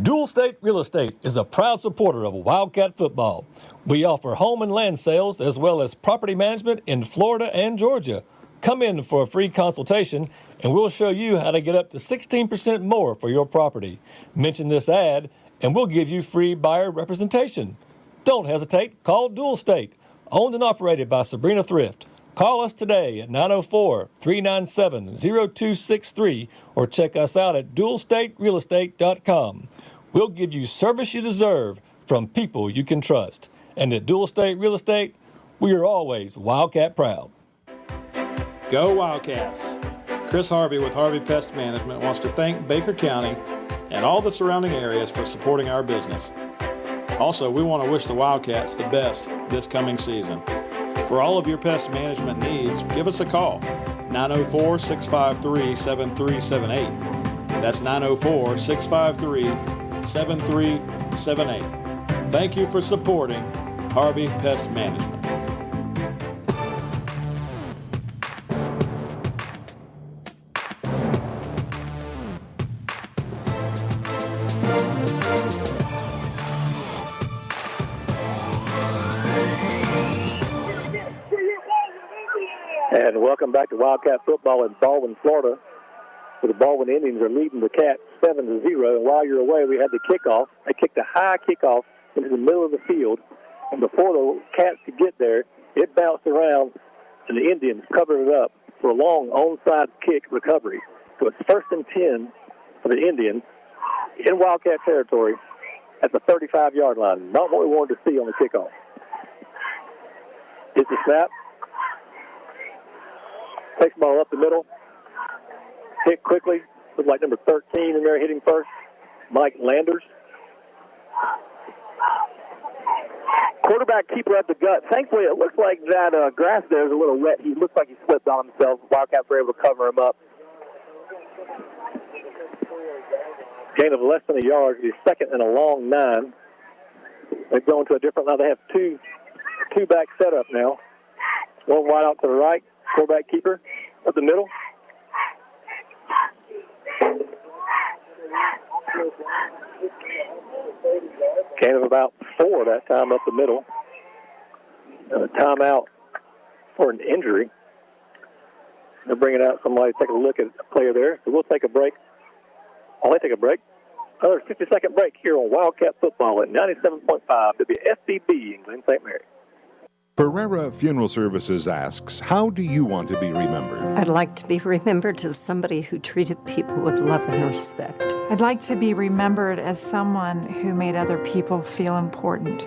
Dual State Real Estate is a proud supporter of Wildcat football. We offer home and land sales as well as property management in Florida and Georgia. Come in for a free consultation and we'll show you how to get up to 16% more for your property. Mention this ad and we'll give you free buyer representation. Don't hesitate, call Dual State, owned and operated by Sabrina Thrift. Call us today at 904-397-0263 or check us out at dualstaterealestate.com. We'll give you service you deserve from people you can trust. And at Dual State Real Estate, we are always Wildcat proud. Go Wildcats! Chris Harvey with Harvey Pest Management wants to thank Baker County and all the surrounding areas for supporting our business. Also, we want to wish the Wildcats the best this coming season. For all of your pest management needs, give us a call, 904-653-7378. That's 904-653-7378. Thank you for supporting Harvey Pest Management. And welcome back to Wildcat football in Baldwin, Florida, where the Baldwin Indians are leading the Cats 7-0. And while you're away, we had the kickoff. They kicked a high kickoff into the middle of the field. And before the Cats could get there, it bounced around, and the Indians covered it up for a long onside kick recovery. So it's 1st and 10 for the Indians in Wildcat territory at the 35-yard line. Not what we wanted to see on the kickoff. Gets the snap. Takes the ball up the middle. Hit quickly. Looks like number 13 in there hitting first. Mike Landers. Quarterback keeper up the gut. Thankfully, it looks like that grass there is a little wet. He looks like he slipped on himself. Wildcats were able to cover him up. Gain of less than a yard. He's second and a long 9. They've gone to a different line. They have two-back setup now. One wide out to the right. Quarterback keeper up the middle. Gain of about 4 that time up the middle. And a timeout for an injury. They're bringing out somebody to take a look at a player there. So we'll take a break. Only take a break. Another 50-second break here on Wildcat Football at 97.5 WFBB in Glen St. Mary. Pereira Funeral Services asks, how do you want to be remembered? I'd like to be remembered as somebody who treated people with love and respect. I'd like to be remembered as someone who made other people feel important.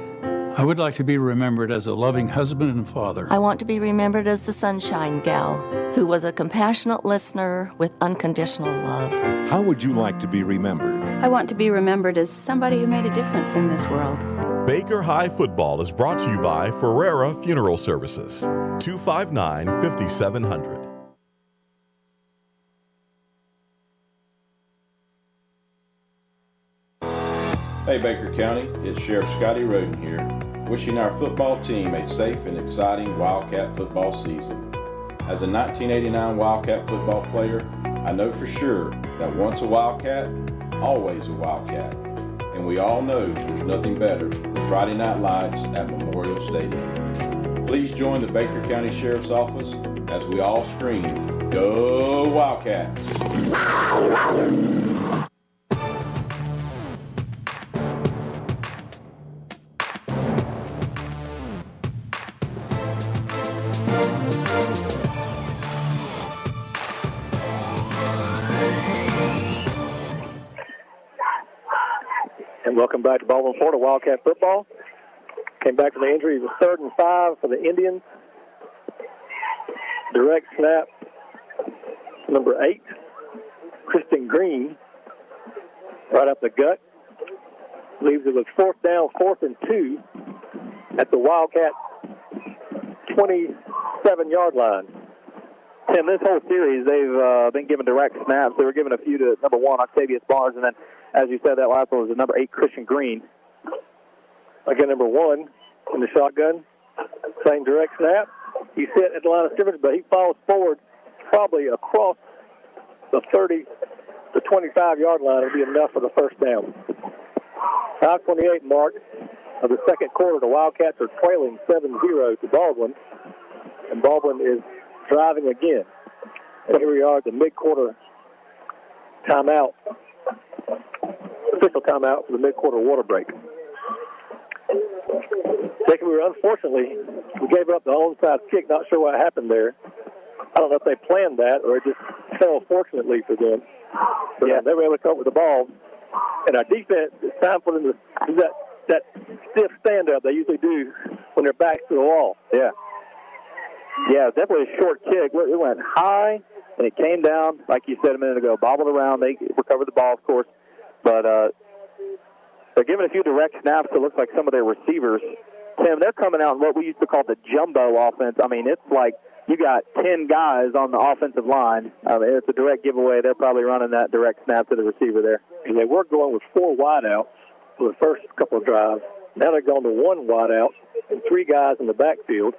I would like to be remembered as a loving husband and father. I want to be remembered as the Sunshine Gal, who was a compassionate listener with unconditional love. How would you like to be remembered? I want to be remembered as somebody who made a difference in this world. Baker High Football is brought to you by Ferreira Funeral Services, 259-5700. Hey Baker County, it's Sheriff Scotty Roden here, wishing our football team a safe and exciting Wildcat football season. As a 1989 Wildcat football player, I know for sure that once a Wildcat, always a Wildcat. And we all know there's nothing better than Friday Night Lights at Memorial Stadium. Please join the Baker County Sheriff's Office as we all scream, "Go Wildcats!" And welcome back to Baldwin, Florida, Wildcat football. Came back from the injury. It was 3rd and 5 for the Indians. Direct snap, number 8, Kristen Green, right up the gut. Leaves it with 4th down, 4th and 2 at the Wildcat 27-yard line. Tim, this whole series, they've been given direct snaps. They were given a few to number 1, Octavius Barnes, and then, as you said, that last one was the number 8, Christian Green. Again, number 1 in the shotgun. Same direct snap. He's hit at the line of scrimmage, but he falls forward probably across the 30 to 25-yard line. It'll be enough for the first down. 5:28 mark of the second quarter. The Wildcats are trailing 7-0 to Baldwin, and Baldwin is driving again. And here we are at the mid-quarter timeout. Official timeout for the mid-quarter water break. Unfortunately, we gave up the onside kick. Not sure what happened there. I don't know if they planned that or it just fell fortunately for them. But yeah, they were able to come up with the ball. And our defense, it's time for them to do that stiff stand-up they usually do when they're back to the wall. Yeah. Yeah, definitely a short kick. It went high, and it came down, like you said a minute ago, bobbled around. They recovered the ball, of course. But they're giving a few direct snaps to look like some of their receivers. Tim, they're coming out in what we used to call the jumbo offense. I mean, it's like you got 10 guys on the offensive line. It's a direct giveaway. They're probably running that direct snap to the receiver there. And they were going with 4 wideouts for the first couple of drives. Now they're going to 1 wideout and 3 guys in the backfield.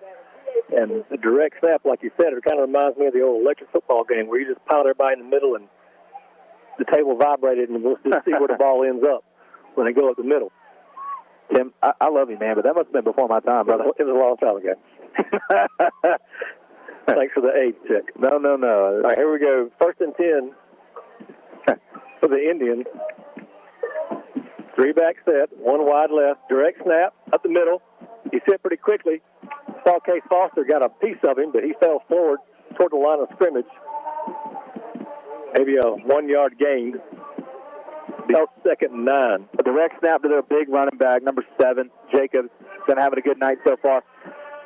And the direct snap, like you said, it kind of reminds me of the old electric football game where you just pound everybody in the middle and the table vibrated and we'll just see where the ball ends up when they go up the middle. Tim, I love you, man, but that must have been before my time, brother. It was a long time ago. Thanks for the age check. No. All right, here we go. 1st and 10 for the Indians. 3-back set, 1 wide left, direct snap up the middle. He set pretty quickly. Saw Case Foster got a piece of him, but he fell forward toward the line of scrimmage. Maybe a 1-yard gain. Second and 9. A direct snap to their big running back, number 7, Jacobs. Been having a good night so far.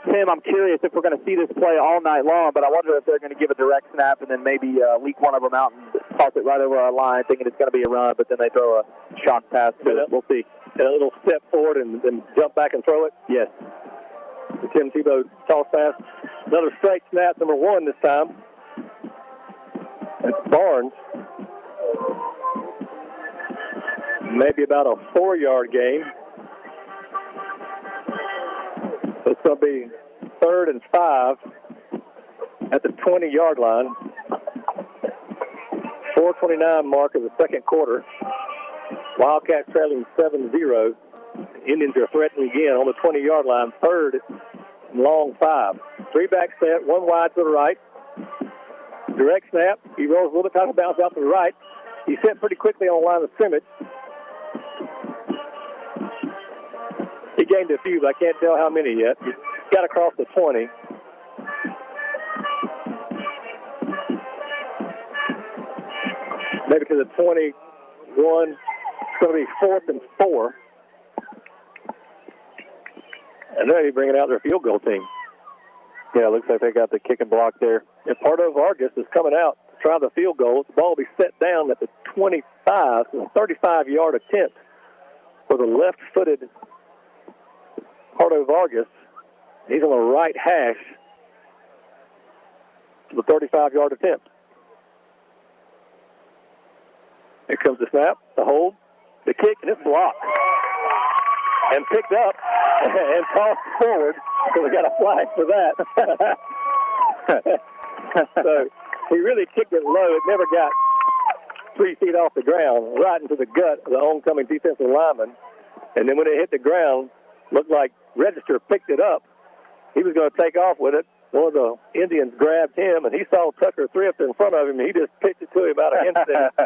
Tim, I'm curious if we're going to see this play all night long, but I wonder if they're going to give a direct snap and then maybe leak one of them out and toss it right over our line, thinking it's going to be a run, but then they throw a shot pass to it. We'll see. A little step forward and then jump back and throw it. Yes. The Tim Tebow toss pass. Another straight snap, number 1 this time. It's Barnes. Maybe about a 4-yard gain. It's going to be 3rd and 5 at the 20-yard line. 4:29 mark of the second quarter. Wildcats trailing 7-0. Indians are threatening again on the 20-yard line. 3rd and long 5. 3-back set, 1 wide to the right. Direct snap. He rolls a little bit, tries to bounce out to the right. He set pretty quickly on the line of scrimmage. He gained a few, but I can't tell how many yet. He got across the 20. Maybe to the 21. It's going to be 4th and 4. And they're bringing out their field goal team. Yeah, it looks like they got the kick and block there. And Pardo Vargas is coming out to try the field goal. The ball will be set down at the 25, so a 35-yard attempt for the left-footed Pardo Vargas. He's on the right hash to the 35-yard attempt. Here comes the snap, the hold, the kick, and it's blocked. And picked up and tossed forward, so we got a flag for that. So he really kicked it low. It never got 3 feet off the ground, right into the gut of the oncoming defensive lineman. And then when it hit the ground, looked like Register picked it up. He was going to take off with it. One of the Indians grabbed him, and he saw Tucker Thrift in front of him, and he just pitched it to him out of instinct.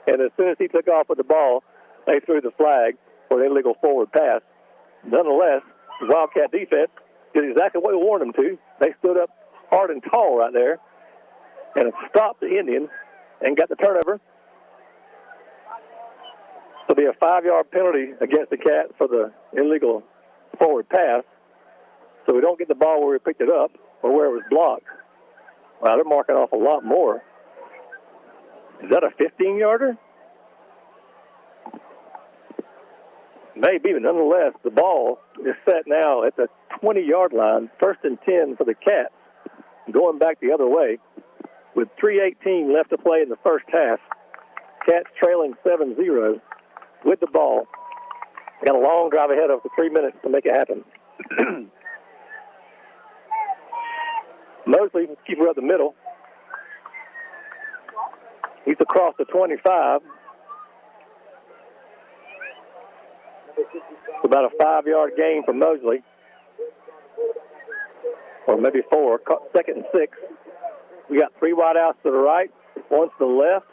And as soon as he took off with the ball, they threw the flag for an illegal forward pass. Nonetheless, the Wildcat defense did exactly what we warned them to. They stood up hard and tall right there and stopped the Indians and got the turnover. There'll be a 5-yard penalty against the Cats for the illegal forward pass, so we don't get the ball where we picked it up or where it was blocked. Wow, they're marking off a lot more. Is that a 15-yarder? Maybe, but nonetheless, the ball is set now at the 20-yard line, 1st and 10 for the Cats, going back the other way with 3:18 left to play in the first half. Cats trailing 7-0 with the ball. Got a long drive ahead of the 3 minutes to make it happen. Mosley, keeper up the middle. He's across the 25. It's about a 5-yard gain for Mosley. Or maybe 4. 2nd and 6. We got 3 wide outs to the right, 1 to the left.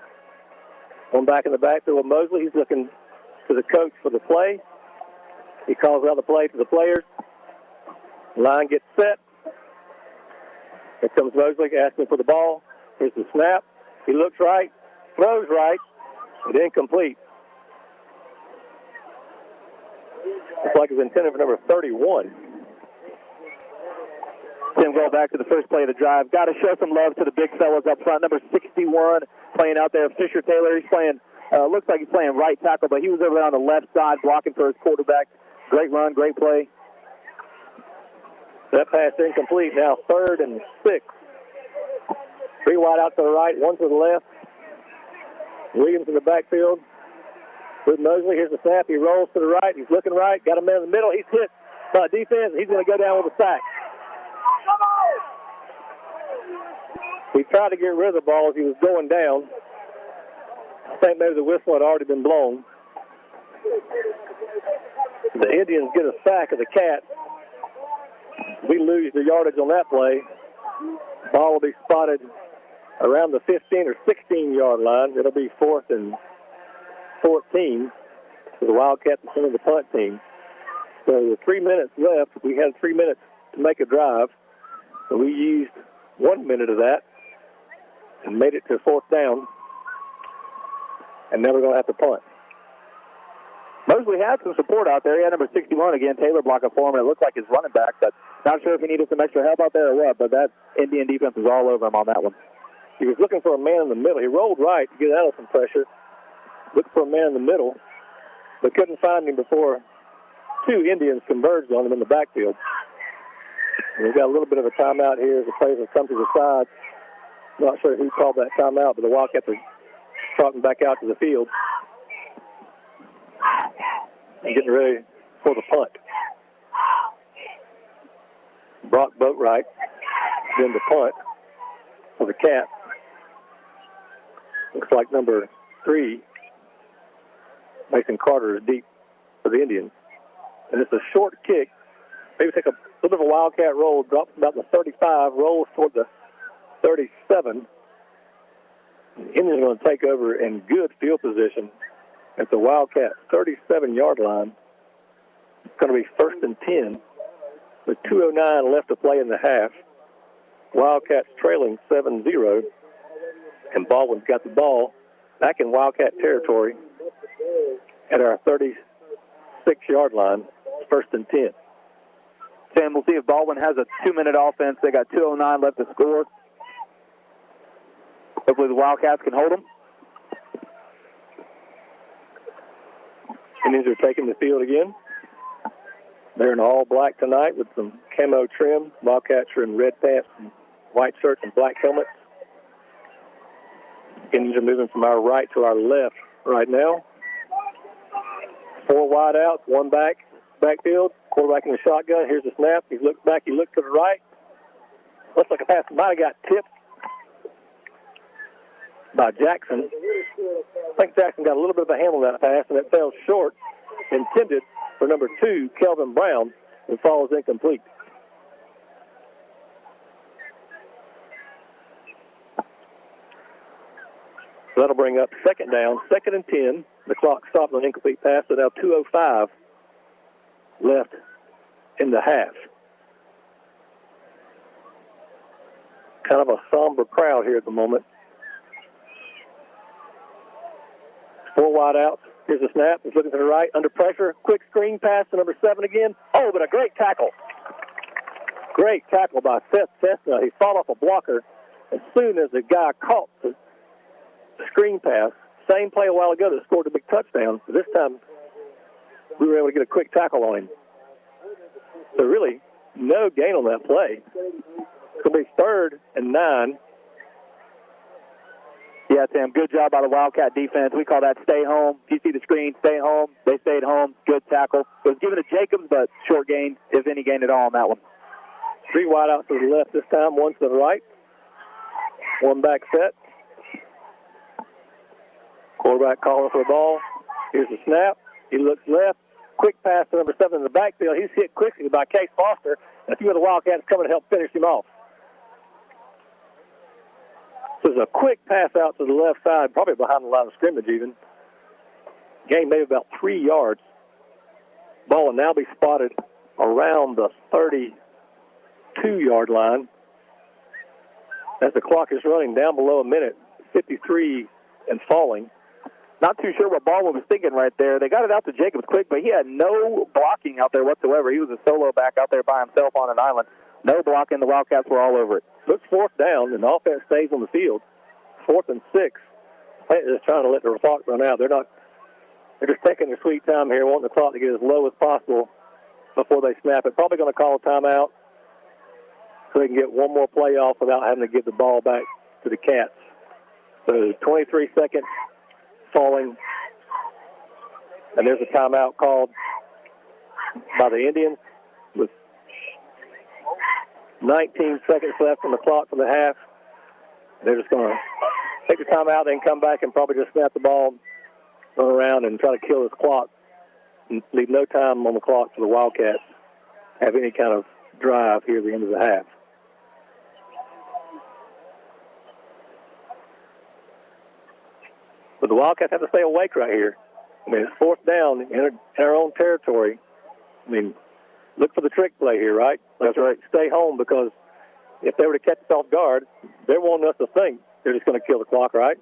One back in the backfield with Mosley. He's looking to the coach for the play. He calls out the play to the players. Line gets set. Here comes Mosley asking for the ball. Here's the snap. He looks right, throws right, and incomplete. Looks like it's intended for number 31. Tim, go back to the first play of the drive. Got to show some love to the big fellas up front. Number 61 playing out there, Fisher Taylor. He's playing, looks like he's playing right tackle, but he was over there on the left side blocking for his quarterback. Great run, great play. That pass incomplete. Now 3rd and 6. 3 wide out to the right, 1 to the left. Williams in the backfield with Mosley. Here's the snap. He rolls to the right. He's looking right. Got a man in the middle. He's hit by defense. He's going to go down with a sack. He tried to get rid of the ball as he was going down. I think maybe the whistle had already been blown. The Indians get a sack of the Cats. We lose the yardage on that play. Ball will be spotted around the 15 or 16-yard line. It'll be 4th and 14. So the Wildcats are sending the punt team. So with 3 minutes left, we had 3 minutes to make a drive. So we used 1 minute of that and made it to fourth down. And now we're going to have to punt. Mosley had some support out there. He had number 61 again, Taylor blocking for him, and it looked like his running back. But not sure if he needed some extra help out there or what, but that Indian defense was all over him on that one. He was looking for a man in the middle. He rolled right to get out of some pressure. Looked for a man in the middle, but couldn't find him before two Indians converged on him in the backfield. And we've got a little bit of a timeout here as the players have come to the side. Not sure who called that timeout, but the Wildcats are trotting back out to the field and getting ready for the punt. Brock Boatwright then the punt for the Cats. Looks like number 3, Mason Carter, is deep for the Indians. And it's a short kick. Maybe take a little bit of a Wildcat roll, drops about the 35, rolls toward the 37. The Indians are going to take over in good field position at the Wildcat 37-yard line. It's going to be 1st and 10 with 2:09 left to play in the half. Wildcats trailing 7-0. And Baldwin's got the ball back in Wildcat territory at our 36-yard line. 1st and 10. Sam, we'll see if Baldwin has a 2-minute offense. They got 2:09 left to score. Hopefully the Wildcats can hold them. Indians are taking the field again. They're in all black tonight with some camo trim. Wildcats are in red pants and white shirts and black helmets. Indians are moving from our right to our left right now. 4 wide outs, 1 backfield. Quarterback in the shotgun. Here's the snap. He looks back. He looks to the right. Looks like a pass might have got tipped by Jackson. I think Jackson got a little bit of a handle on that pass, and it fell short, intended for number 2, Kelvin Brown, and falls incomplete. So that'll bring up 2nd down, 2nd and 10. The clock stopped on an incomplete pass, so now 2:05 left in the half. Kind of a somber crowd here at the moment. 4 wide outs. Here's the snap. He's looking to the right. Under pressure. Quick screen pass to number 7 again. Oh, but a great tackle. Great tackle by Seth Chestnut. He fought off a blocker as soon as the guy caught the screen pass. Same play a while ago that scored a big touchdown. But this time, we were able to get a quick tackle on him. So really, no gain on that play. It's going to be 3rd and 9. Yeah, Sam, good job by the Wildcat defense. We call that stay home. If you see the screen, stay home. They stayed home. Good tackle. It was given to Jacobs, but short gain, if any gain at all on that one. 3 wide outs to the left this time, 1 to the right. 1 back set. Quarterback calling for the ball. Here's the snap. He looks left. Quick pass to number 7 in the backfield. He's hit quickly by Case Foster. And a few of the Wildcats coming to help finish him off. So there's a quick pass out to the left side, probably behind the line of scrimmage even. Gain maybe about 3 yards. Ball will now be spotted around the 32-yard line. As the clock is running down below a minute, 53 and falling. Not too sure what Baldwin was thinking right there. They got it out to Jacobs quick, but he had no blocking out there whatsoever. He was a solo back out there by himself on an island. No blocking. The Wildcats were all over it. Looks 4th down, and the offense stays on the field. 4th and 6. They're just trying to let the clock run out. They're just taking their sweet time here, wanting the clock to get as low as possible before they snap it. Probably going to call a timeout so they can get one more play off without having to give the ball back to the Cats. So 23 seconds falling, and there's a timeout called by the Indians with 19 seconds left on the clock for the half. They're just going to take the timeout, then come back and probably just snap the ball, run around, and try to kill this clock and leave no time on the clock for the Wildcats to have any kind of drive here at the end of the half. But the Wildcats have to stay awake right here. I mean, it's fourth down in our own territory. I mean, look for the trick play here, right? That's right. Stay home, because if they were to catch us off guard, they're wanting us to think they're just going to kill the clock, right?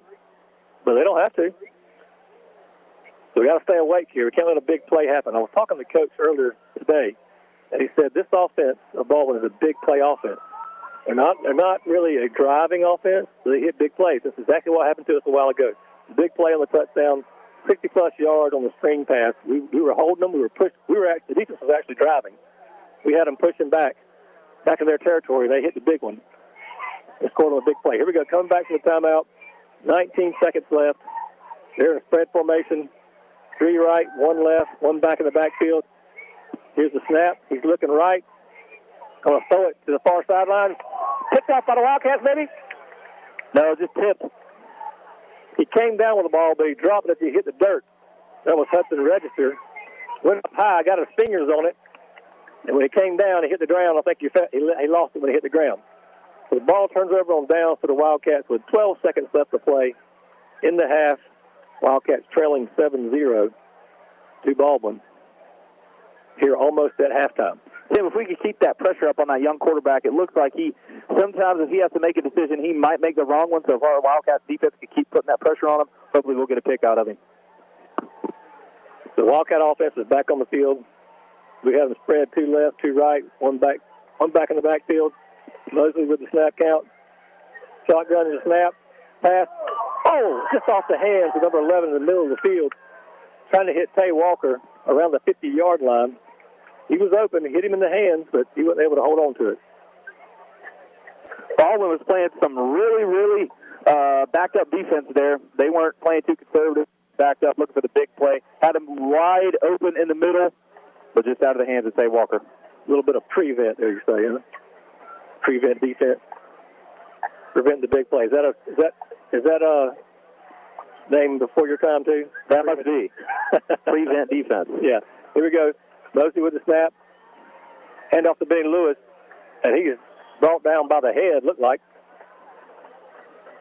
But they don't have to. So we got to stay awake here. We can't let a big play happen. I was talking to Coach earlier today, and he said this offense of Baldwin is a big play offense. They're not really a driving offense. They hit big plays. That's exactly what happened to us a while ago. Big play on the touchdown, 60-plus yards on the screen pass. We were holding them. We were pushed. The defense was actually driving. We had them pushing back in their territory. They hit the big one. They scored on a big play. Here we go. Coming back from the timeout. 19 seconds left. They're in a spread formation. 3 right, 1 left, 1 back in the backfield. Here's the snap. He's looking right. Going to throw it to the far sideline. Picked off by the Wildcats, maybe? No, just tipped. He came down with the ball, but he dropped it as he hit the dirt. That was Hudson Register. Went up high, got his fingers on it. And when he came down, he hit the ground. I think he lost it when he hit the ground. So the ball turns over on downs for the Wildcats with 12 seconds left to play in the half. Wildcats trailing 7-0 to Baldwin here almost at halftime. Tim, if we could keep that pressure up on that young quarterback, it looks like sometimes if he has to make a decision, he might make the wrong one. So if our Wildcats defense could keep putting that pressure on him, hopefully we'll get a pick out of him. The Wildcat offense is back on the field. We have them spread 2 left, 2 right, 1 back in the backfield. Mosley with the snap count. Shotgun in the snap. Pass. Oh, just off the hands of number 11 in the middle of the field. Trying to hit Tay Walker around the 50-yard line. He was open, hit him in the hands, but he wasn't able to hold on to it. Baldwin was playing some really backed up defense there. They weren't playing too conservative. Backed up, looking for the big play. Had him wide open in the middle, but just out of the hands of Tay Walker. A little bit of prevent there, you say, huh? Prevent defense. Prevent the big play. Is that a name before your time, too? That must be. Prevent defense. Yeah. Here we go. Mosley with the snap. Hand off to Benny Lewis. And he is brought down by the head, looked like.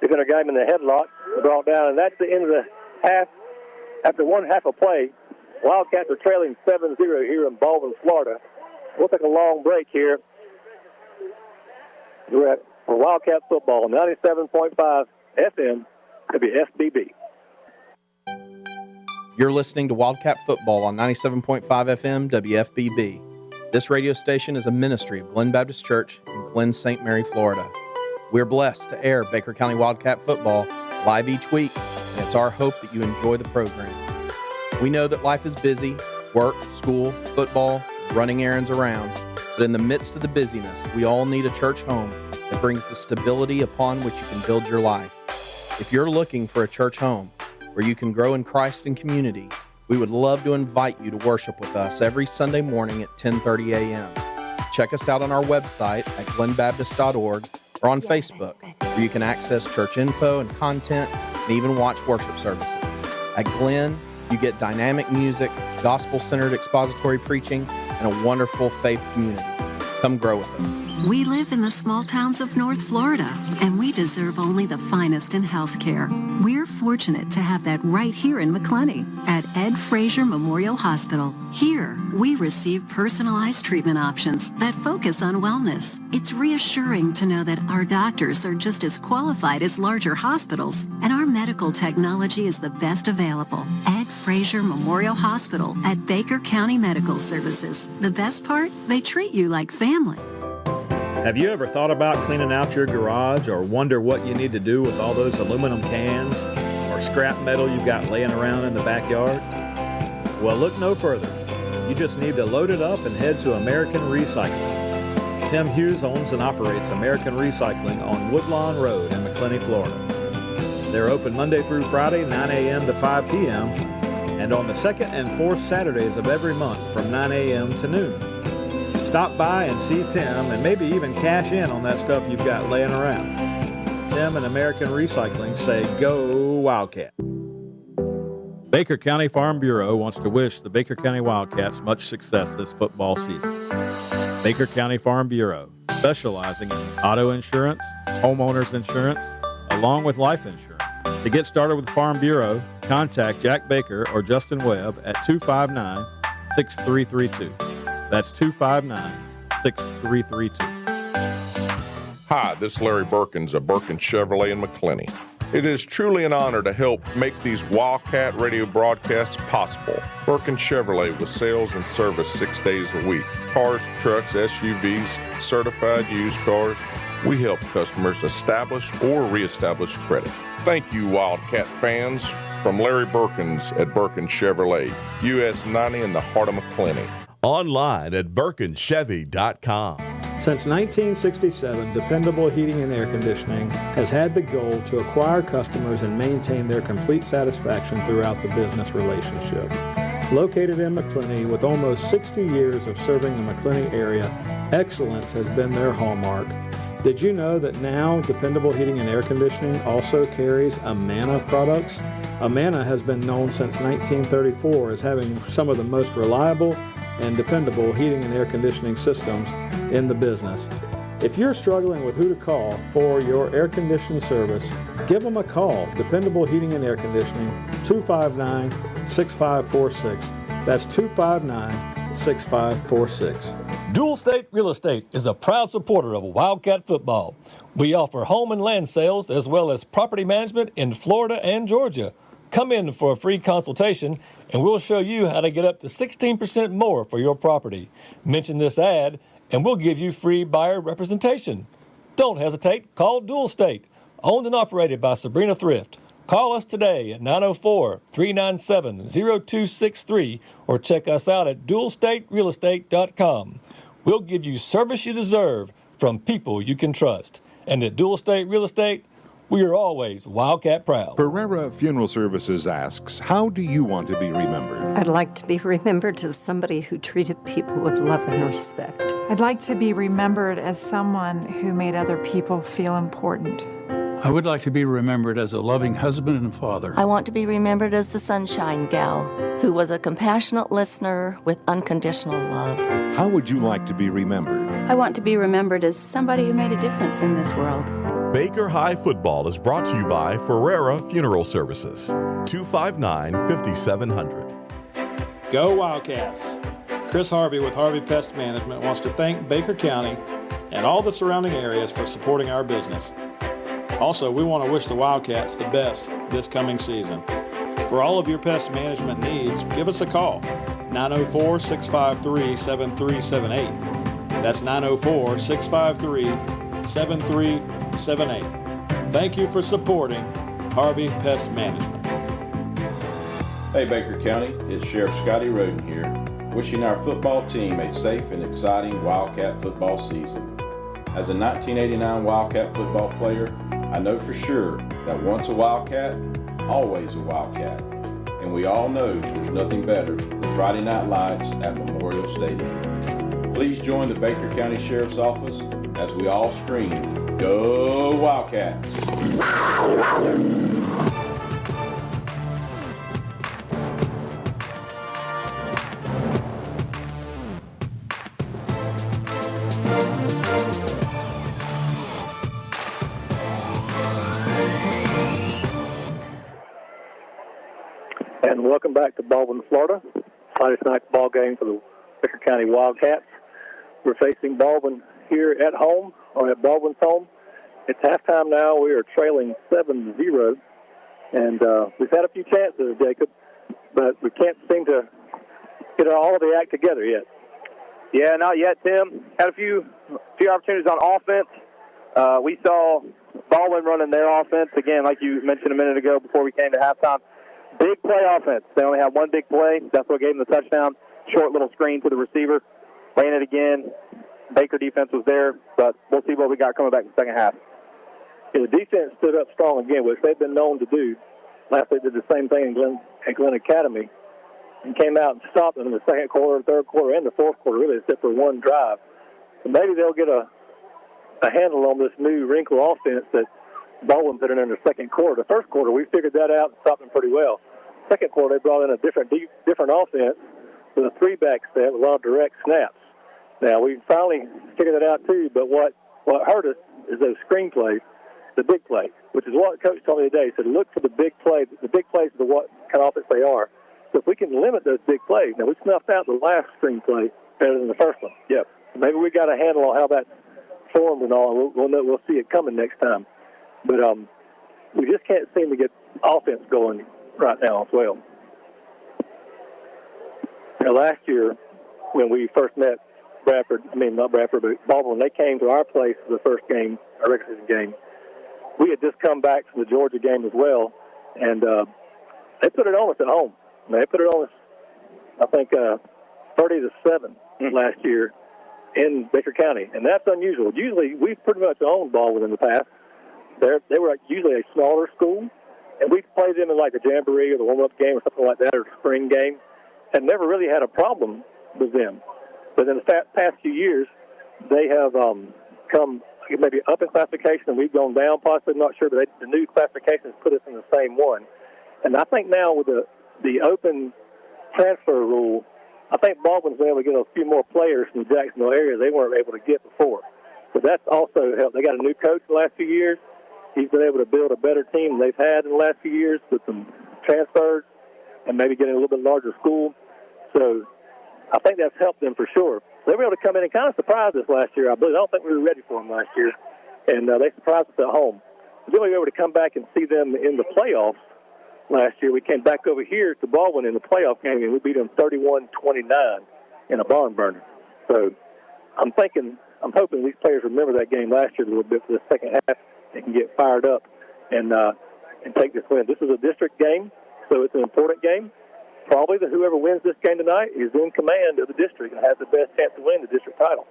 Defender got him in the headlock. Brought down. And that's the end of the half. After one half of play, Wildcats are trailing 7-0 here in Baldwin, Florida. We'll take a long break here. We're at Wildcat football, 97.5 FM, WFBB. You're listening to Wildcat Football on 97.5 FM WFBB. This radio station is a ministry of Glen Baptist Church in Glen St. Mary, Florida. We're blessed to air Baker County Wildcat Football live each week, and it's our hope that you enjoy the program. We know that life is busy, work, school, football, running errands around, but in the midst of the busyness, we all need a church home that brings the stability upon which you can build your life. If you're looking for a church home where you can grow in Christ and community, we would love to invite you to worship with us every Sunday morning at 10:30 a.m. Check us out on our website at glenbaptist.org or on Facebook, where you can access church info and content and even watch worship services. At Glen, you get dynamic music, gospel-centered expository preaching, and a wonderful faith community. Come grow with us. We live in the small towns of North Florida, and we deserve only the finest in healthcare. We're fortunate to have that right here in McClenny at Ed Frazier Memorial Hospital. Here, we receive personalized treatment options that focus on wellness. It's reassuring to know that our doctors are just as qualified as larger hospitals, and our medical technology is the best available. Ed Frazier Memorial Hospital at Baker County Medical Services. The best part? They treat you like family. Have you ever thought about cleaning out your garage or wonder what you need to do with all those aluminum cans or scrap metal you've got laying around in the backyard? Well, look no further. You just need to load it up and head to American Recycling. Tim Hughes owns and operates American Recycling on Woodlawn Road in McClenny, Florida. They're open Monday through Friday, 9 a.m. to 5 p.m., and on the second and fourth Saturdays of every month from 9 a.m. to noon. Stop by and see Tim and maybe even cash in on that stuff you've got laying around. Tim and American Recycling say, go Wildcat. Baker County Farm Bureau wants to wish the Baker County Wildcats much success this football season. Baker County Farm Bureau, specializing in auto insurance, homeowners insurance, along with life insurance. To get started with the Farm Bureau, contact Jack Baker or Justin Webb at 259-6332. That's 259-6332. Hi, this is Larry Birkins of Birkins Chevrolet in McClenny. It is truly an honor to help make these Wildcat radio broadcasts possible. Birkins Chevrolet with sales and service 6 days a week. Cars, trucks, SUVs, certified used cars. We help customers establish or reestablish credit. Thank you, Wildcat fans. From Larry Birkins at Birkins Chevrolet, US 90 in the heart of McClenny. Online at BirkinsChevy.com. Since 1967, Dependable Heating and Air Conditioning has had the goal to acquire customers and maintain their complete satisfaction throughout the business relationship. Located in McClenny with almost 60 years of serving the McClenny area, excellence has been their hallmark. Did you know that now Dependable Heating and Air Conditioning also carries Amana products? Amana has been known since 1934 as having some of the most reliable and dependable heating and air conditioning systems in the business. If you're struggling with who to call for your air conditioning service, give them a call. Dependable Heating and Air Conditioning, 259-6546. That's 259-6546. Dual State Real Estate is a proud supporter of Wildcat football. We offer home and land sales as well as property management in Florida and Georgia. Come in for a free consultation and we'll show you how to get up to 16% more for your property. Mention this ad and we'll give you free buyer representation. Don't hesitate, call Dual State, owned and operated by Sabrina Thrift. Call us today at 904-397-0263 or check us out at dualstaterealestate.com. We'll give you service you deserve from people you can trust. And at Dual State Real Estate, we are always Wildcat proud. Pereira Funeral Services asks, how do you want to be remembered? I'd like to be remembered as somebody who treated people with love and respect. I'd like to be remembered as someone who made other people feel important. I would like to be remembered as a loving husband and father. I want to be remembered as the Sunshine Gal, who was a compassionate listener with unconditional love. How would you like to be remembered? I want to be remembered as somebody who made a difference in this world. Baker High Football is brought to you by Ferreira Funeral Services, 259-5700. Go Wildcats! Chris Harvey with Harvey Pest Management wants to thank Baker County and all the surrounding areas for supporting our business. Also, we want to wish the Wildcats the best this coming season. For all of your pest management needs, give us a call, 904-653-7378. That's 904-653-7378. Thank you for supporting Harvey Pest Management. Hey Baker County, it's Sheriff Scotty Roden here, wishing our football team a safe and exciting Wildcat football season. As a 1989 Wildcat football player, I know for sure that once a Wildcat, always a Wildcat. And we all know there's nothing better than Friday Night Lights at Memorial Stadium. Please join the Baker County Sheriff's Office as we all scream, "Go Wildcats!" And welcome back to Baldwin, Florida. Friday night ball game for the Baker County Wildcats. We're facing Baldwin here at home, or at Baldwin's home. It's halftime now. We are trailing 7-0. And we've had a few chances, Jacob, but we can't seem to get all of the act together yet. Yeah, not yet, Tim. Had a few opportunities on offense. We saw Baldwin running their offense, again, like you mentioned a minute ago before we came to halftime. Big play offense. They only had one big play. That's what gave them the touchdown. Short little screen to the receiver. Ran it again. Baker defense was there, but we'll see what we got coming back in the second half. Yeah, the defense stood up strong again, which they've been known to do. Last week did the same thing at Glen Academy and came out and stopped them in the second quarter, third quarter, and the fourth quarter, really, except for one drive. So maybe they'll get a handle on this new wrinkle offense that Baldwin put in the second quarter. The first quarter, we figured that out and stopped them pretty well. Second quarter, they brought in a different offense with a three-back set with a lot of direct snaps. Now, we finally figured it out, too, but what hurt us is those screenplays. the big play, which is what Coach told me today. He said, look for the big play. The big plays are what kind of offense they are. So if we can limit those big plays, now we snuffed out the last screenplay better than the first one. Yep. Maybe we got a handle on how that formed and all. We'll see it coming next time. But we just can't seem to get offense going right now as well. Now, last year when we first met not Bradford, but Baldwin, they came to our place for the first game, our regular season game. We had just come back from the Georgia game as well, and they put it on us at home. They put it on us, I think, 30-7 last year in Baker County, and that's unusual. Usually, we've pretty much owned Baldwin in the past. They were usually a smaller school, and we played them in like a jamboree or the warm-up game or something like that, or a spring game, and never really had a problem with them. But in the past few years, they have come maybe up in classification, and we've gone down possibly. I'm not sure, but the new classifications put us in the same one. And I think now with the open transfer rule, I think Baldwin's been able to get a few more players from the Jacksonville area they weren't able to get before. So that's also helped. They got a new coach the last few years. He's been able to build a better team than they've had in the last few years with some transfers and maybe getting a little bit larger school. So I think that's helped them for sure. They were able to come in and kind of surprise us last year, I believe. I don't think we were ready for them last year, and they surprised us at home. Then we were able to come back and see them in the playoffs last year. We came back over here to Baldwin in the playoff game, and we beat them 31-29 in a barn burner. So I'm hoping these players remember that game last year a little bit for the second half. They can get fired up and take this win. This is a district game, so it's an important game. Probably whoever wins this game tonight is in command of the district and has the best chance to win the district title.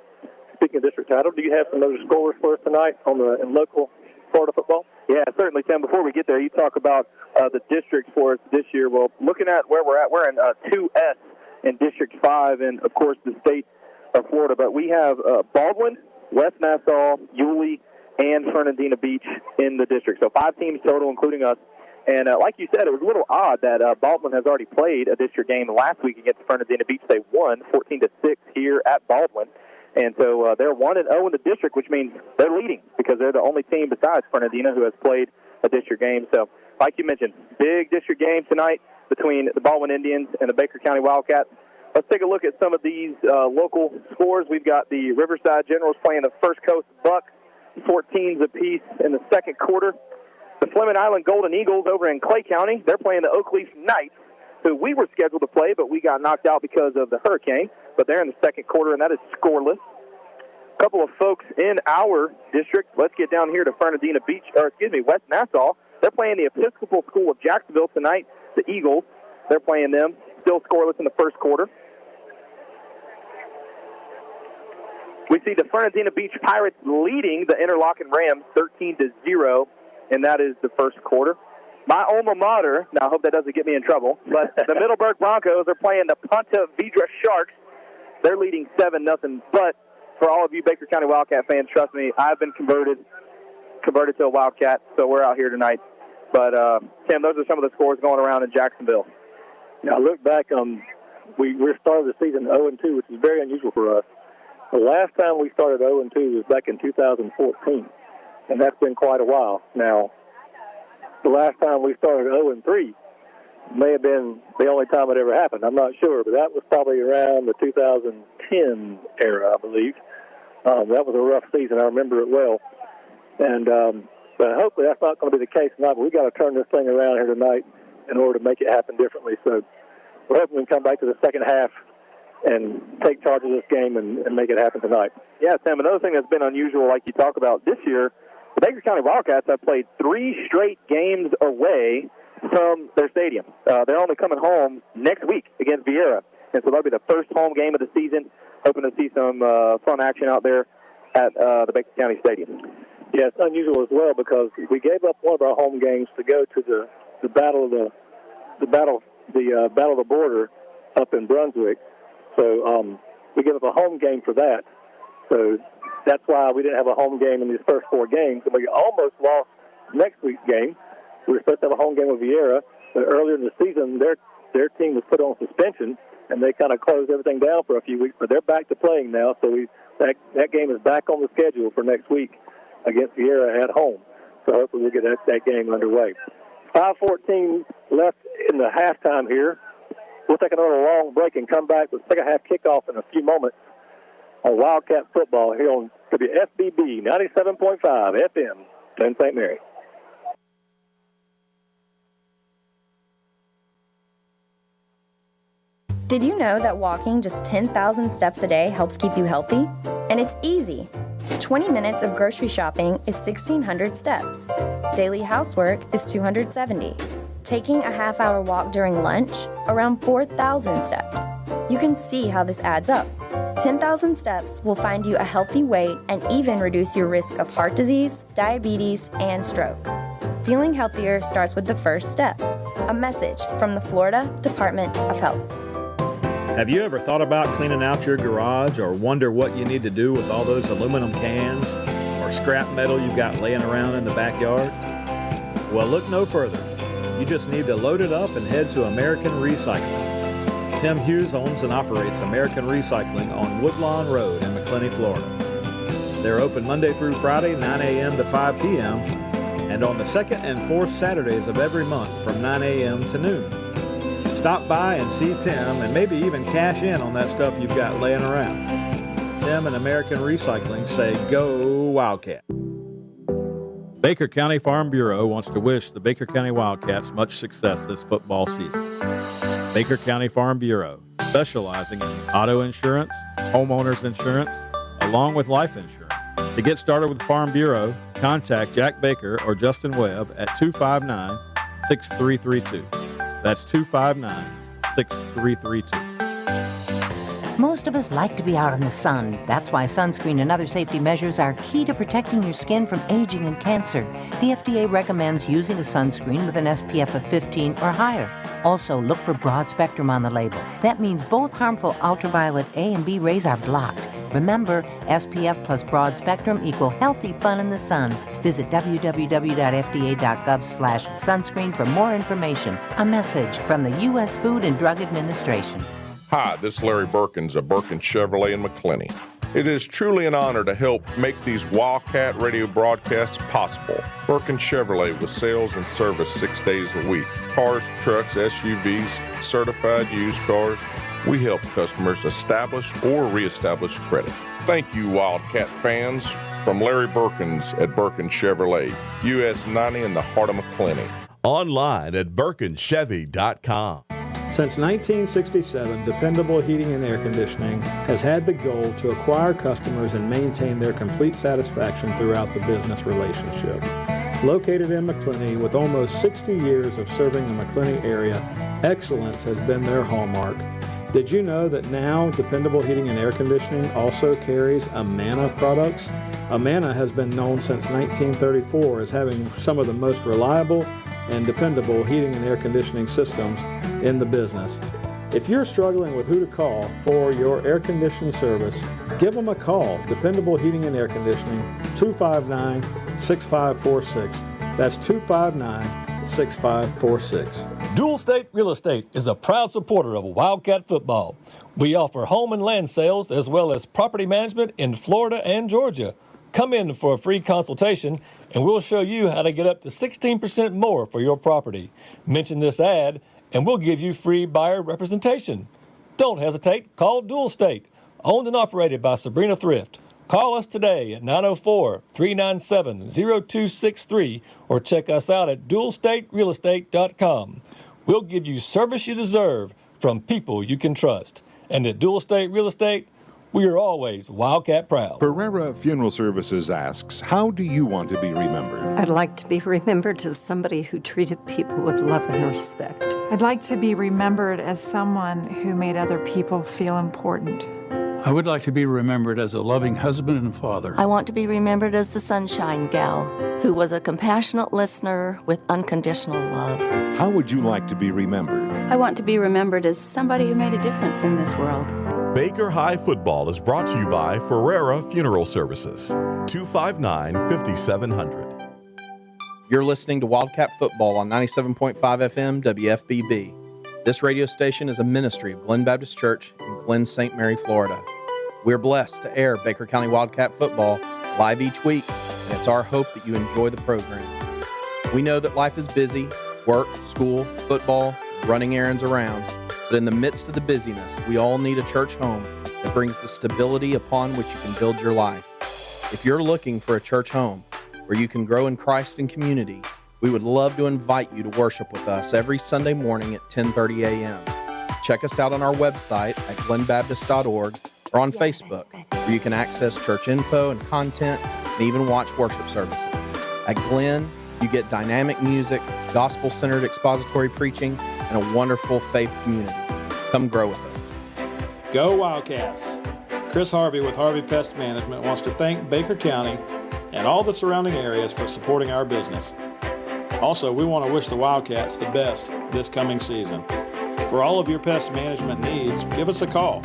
Speaking of district title, do you have some other scores for us tonight in local Florida football? Yeah, certainly, Tim. Before we get there, you talk about the district for us this year. Well, looking at where we're at, we're in 2S in District 5 and, of course, the state of Florida. But we have Baldwin, West Nassau, Yulee, and Fernandina Beach in the district. So 5 teams total, including us. And like you said, it was a little odd that Baldwin has already played a district game last week against Fernandina Beach. They won 14-6 here at Baldwin. And so they're 1-0 in the district, which means they're leading because they're the only team besides Fernandina who has played a district game. So, like you mentioned, big district game tonight between the Baldwin Indians and the Baker County Wildcats. Let's take a look at some of these local scores. We've got the Riverside Generals playing the First Coast Bucks, 14s apiece in the second quarter. The Fleming Island Golden Eagles over in Clay County, they're playing the Oakleaf Knights, who we were scheduled to play, but we got knocked out because of the hurricane. But they're in the second quarter, and that is scoreless. A couple of folks in our district. Let's get down here to West Nassau. They're playing the Episcopal School of Jacksonville tonight, the Eagles. They're playing them, still scoreless in the first quarter. We see the Fernandina Beach Pirates leading the Interlochen Rams 13-0, and that is the first quarter. My alma mater, now I hope that doesn't get me in trouble, but the Middleburg Broncos are playing the Ponta Vedra Sharks. They're leading 7-0. But for all of you Baker County Wildcat fans, trust me, I've been converted to a Wildcat, so we're out here tonight. But, Tim, those are some of the scores going around in Jacksonville. Now, look back, we started the season 0-2, which is very unusual for us. The last time we started 0-2 was back in 2014, and that's been quite a while. Now, the last time we started 0-3 may have been the only time it ever happened. I'm not sure, but that was probably around the 2010 era, I believe. That was a rough season. I remember it well. And but hopefully that's not going to be the case tonight, but we've got to turn this thing around here tonight in order to make it happen differently. So we're hoping we can come back to the second half and take charge of this game and make it happen tonight. Yeah, Tim, another thing that's been unusual, like you talk about this year, the Baker County Wildcats have played 3 straight games away from their stadium. They're only coming home next week against Vieira, and so that'll be the first home game of the season. Hoping to see some fun action out there at the Baker County Stadium. Yeah, it's unusual as well because we gave up one of our home games to go to the battle of the border up in Brunswick. So we gave up a home game for that. So that's why we didn't have a home game in these first 4 games. And we almost lost next week's game. We were supposed to have a home game with Vieira, but earlier in the season, their team was put on suspension, and they kind of closed everything down for a few weeks. But they're back to playing now, so that game is back on the schedule for next week against Vieira at home. So hopefully we'll get that game underway. 5:14 left in the halftime here. We'll take another long break and come back with second half kickoff in a few moments on Wildcat football here on WFBB 97.5 FM in St. Mary. Did you know that walking just 10,000 steps a day helps keep you healthy? And it's easy. 20 minutes of grocery shopping is 1,600 steps. Daily housework is 270. Taking a half-hour walk during lunch, around 4,000 steps. You can see how this adds up. 10,000 steps will find you a healthy weight and even reduce your risk of heart disease, diabetes, and stroke. Feeling healthier starts with the first step. A message from the Florida Department of Health. Have you ever thought about cleaning out your garage or wonder what you need to do with all those aluminum cans or scrap metal you've got laying around in the backyard? Well, look no further. You just need to load it up and head to American Recycling. Tim Hughes owns and operates American Recycling on Woodlawn Road in McClenny, Florida. They're open Monday through Friday, 9 a.m. to 5 p.m., and on the second and fourth Saturdays of every month from 9 a.m. to noon. Stop by and see Tim and maybe even cash in on that stuff you've got laying around. Tim and American Recycling say, go Wildcat. Baker County Farm Bureau wants to wish the Baker County Wildcats much success this football season. Baker County Farm Bureau, specializing in auto insurance, homeowners insurance, along with life insurance. To get started with Farm Bureau, contact Jack Baker or Justin Webb at 259-6332. That's 259-6332. Most of us like to be out in the sun. That's why sunscreen and other safety measures are key to protecting your skin from aging and cancer. The FDA recommends using a sunscreen with an SPF of 15 or higher. Also, look for broad spectrum on the label. That means both harmful ultraviolet A and B rays are blocked. Remember, SPF plus broad spectrum equal healthy fun in the sun. Visit www.fda.gov/sunscreen for more information. A message from the U.S. Food and Drug Administration. Hi, this is Larry Birkins of Birkin Chevrolet in McClenny. It is truly an honor to help make these Wildcat radio broadcasts possible. Birkin Chevrolet with sales and service 6 days a week. Cars, trucks, SUVs, certified used cars. We help customers establish or reestablish credit. Thank you, Wildcat fans. From Larry Birkins at Birkin Chevrolet, US 90 in the heart of McClenny. Online at BirkinChevy.com. Since 1967, Dependable Heating and Air Conditioning has had the goal to acquire customers and maintain their complete satisfaction throughout the business relationship. Located in McClenny with almost 60 years of serving the McClenny area, excellence has been their hallmark. Did you know that now Dependable Heating and Air Conditioning also carries Amana products? Amana has been known since 1934 as having some of the most reliable and dependable heating and air conditioning systems in the business. If you're struggling with who to call for your air conditioning service, give them a call. Dependable Heating and Air Conditioning, 259-6546. That's 259-6546. Dual State Real Estate is a proud supporter of Wildcat football. We offer home and land sales as well as property management in Florida and Georgia. Come in for a free consultation and we'll show you how to get up to 16% more for your property. Mention this ad and we'll give you free buyer representation. Don't hesitate, call Dual State, owned and operated by Sabrina Thrift. Call us today at 904-397-0263 or check us out at dualstaterealestate.com. We'll give you service you deserve from people you can trust. And at Dual State Real Estate, we are always Wildcat proud. Pereira Funeral Services asks, how do you want to be remembered? I'd like to be remembered as somebody who treated people with love and respect. I'd like to be remembered as someone who made other people feel important. I would like to be remembered as a loving husband and father. I want to be remembered as the Sunshine Gal, who was a compassionate listener with unconditional love. How would you like to be remembered? I want to be remembered as somebody who made a difference in this world. Baker High Football is brought to you by Ferreira Funeral Services, 259-5700. You're listening to Wildcat Football on 97.5 FM WFBB. This radio station is a ministry of Glen Baptist Church in Glen, St. Mary, Florida. We're blessed to air Baker County Wildcat Football live each week, and It's our hope that you enjoy the program. We know that life is busy, work, school, football, running errands around, but in the midst of the busyness, we all need a church home that brings the stability upon which you can build your life. If you're looking for a church home where you can grow in Christ and community, we would love to invite you to worship with us every Sunday morning at 10:30 a.m. Check us out on our website at glenbaptist.org or on Facebook, where you can access church info and content and even watch worship services. At Glen, you get dynamic music, gospel-centered expository preaching, and a wonderful faith community. Come grow with us. Go Wildcats! Chris Harvey with Harvey Pest Management wants to thank Baker County and all the surrounding areas for supporting our business. Also, we want to wish the Wildcats the best this coming season. For all of your pest management needs, give us a call,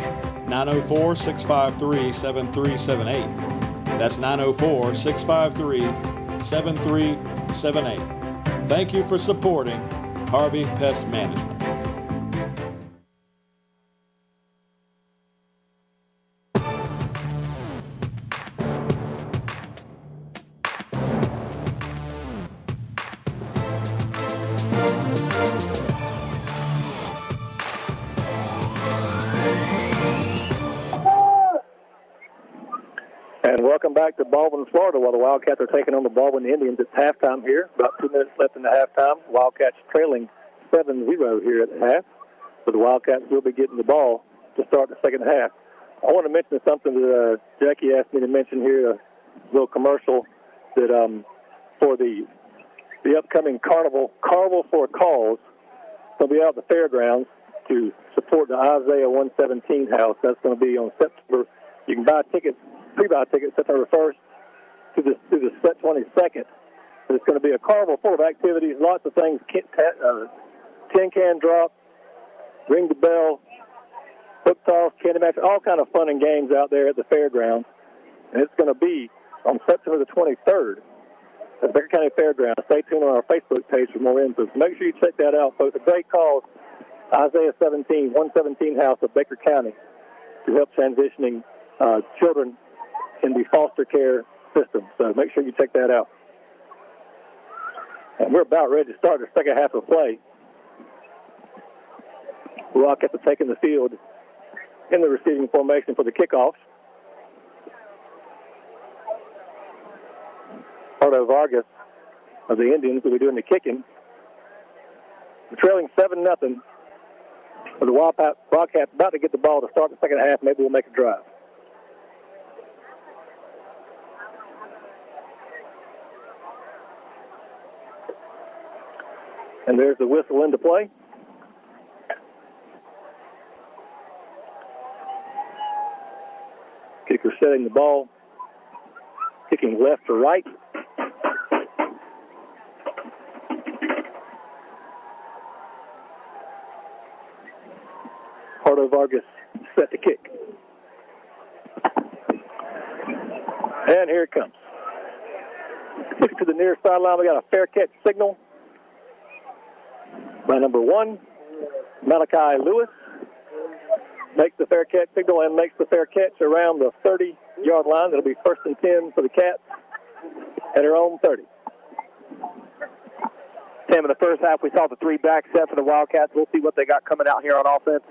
904-653-7378. That's 904-653-7378. Thank you for supporting Harvey Pest Management. And welcome back to Baldwin, Florida, while the Wildcats are taking on the Baldwin Indians at halftime here. About 2 minutes left in the halftime. Wildcats trailing 7-0 here at the half. So the Wildcats will be getting the ball to start the second half. I want to mention something that Jackie asked me to mention here, a little commercial that for the upcoming Carnival for a Cause. They'll be out at the fairgrounds to support the Isaiah 117 house. That's going to be on September. You can buy tickets, pre-buy tickets September 1st to the 22nd. It's going to be a carnival full of activities, lots of things, tin can drop, ring the bell, hook toss, candy match, all kind of fun and games out there at the fairgrounds. And it's going to be on September the 23rd at the Baker County Fairgrounds. Stay tuned on our Facebook page for more info. So make sure you check that out, folks. A great cause, Isaiah 117 house of Baker County, to help transitioning children in the foster care system. So make sure you check that out. And we're about ready to start the second half of play. The Wildcats are taking the field in the receiving formation for the kickoff. Pardo Vargas of the Indians will be doing the kicking. We're trailing 7-0. So the Wildcats about to get the ball to start the second half. Maybe we'll make a drive. And there's the whistle into play. Kicker setting the ball, kicking left to right. Pardo Vargas set to kick. And here it comes. Kick to the near sideline. We got a fair catch signal by number 1, Malachi Lewis. Makes the fair catch signal and makes the fair catch around the 30-yard line. It'll be 1st and 10 for the Cats at their own 30. Tim, in the first half, we saw the 3-back set for the Wildcats. We'll see what they got coming out here on offense.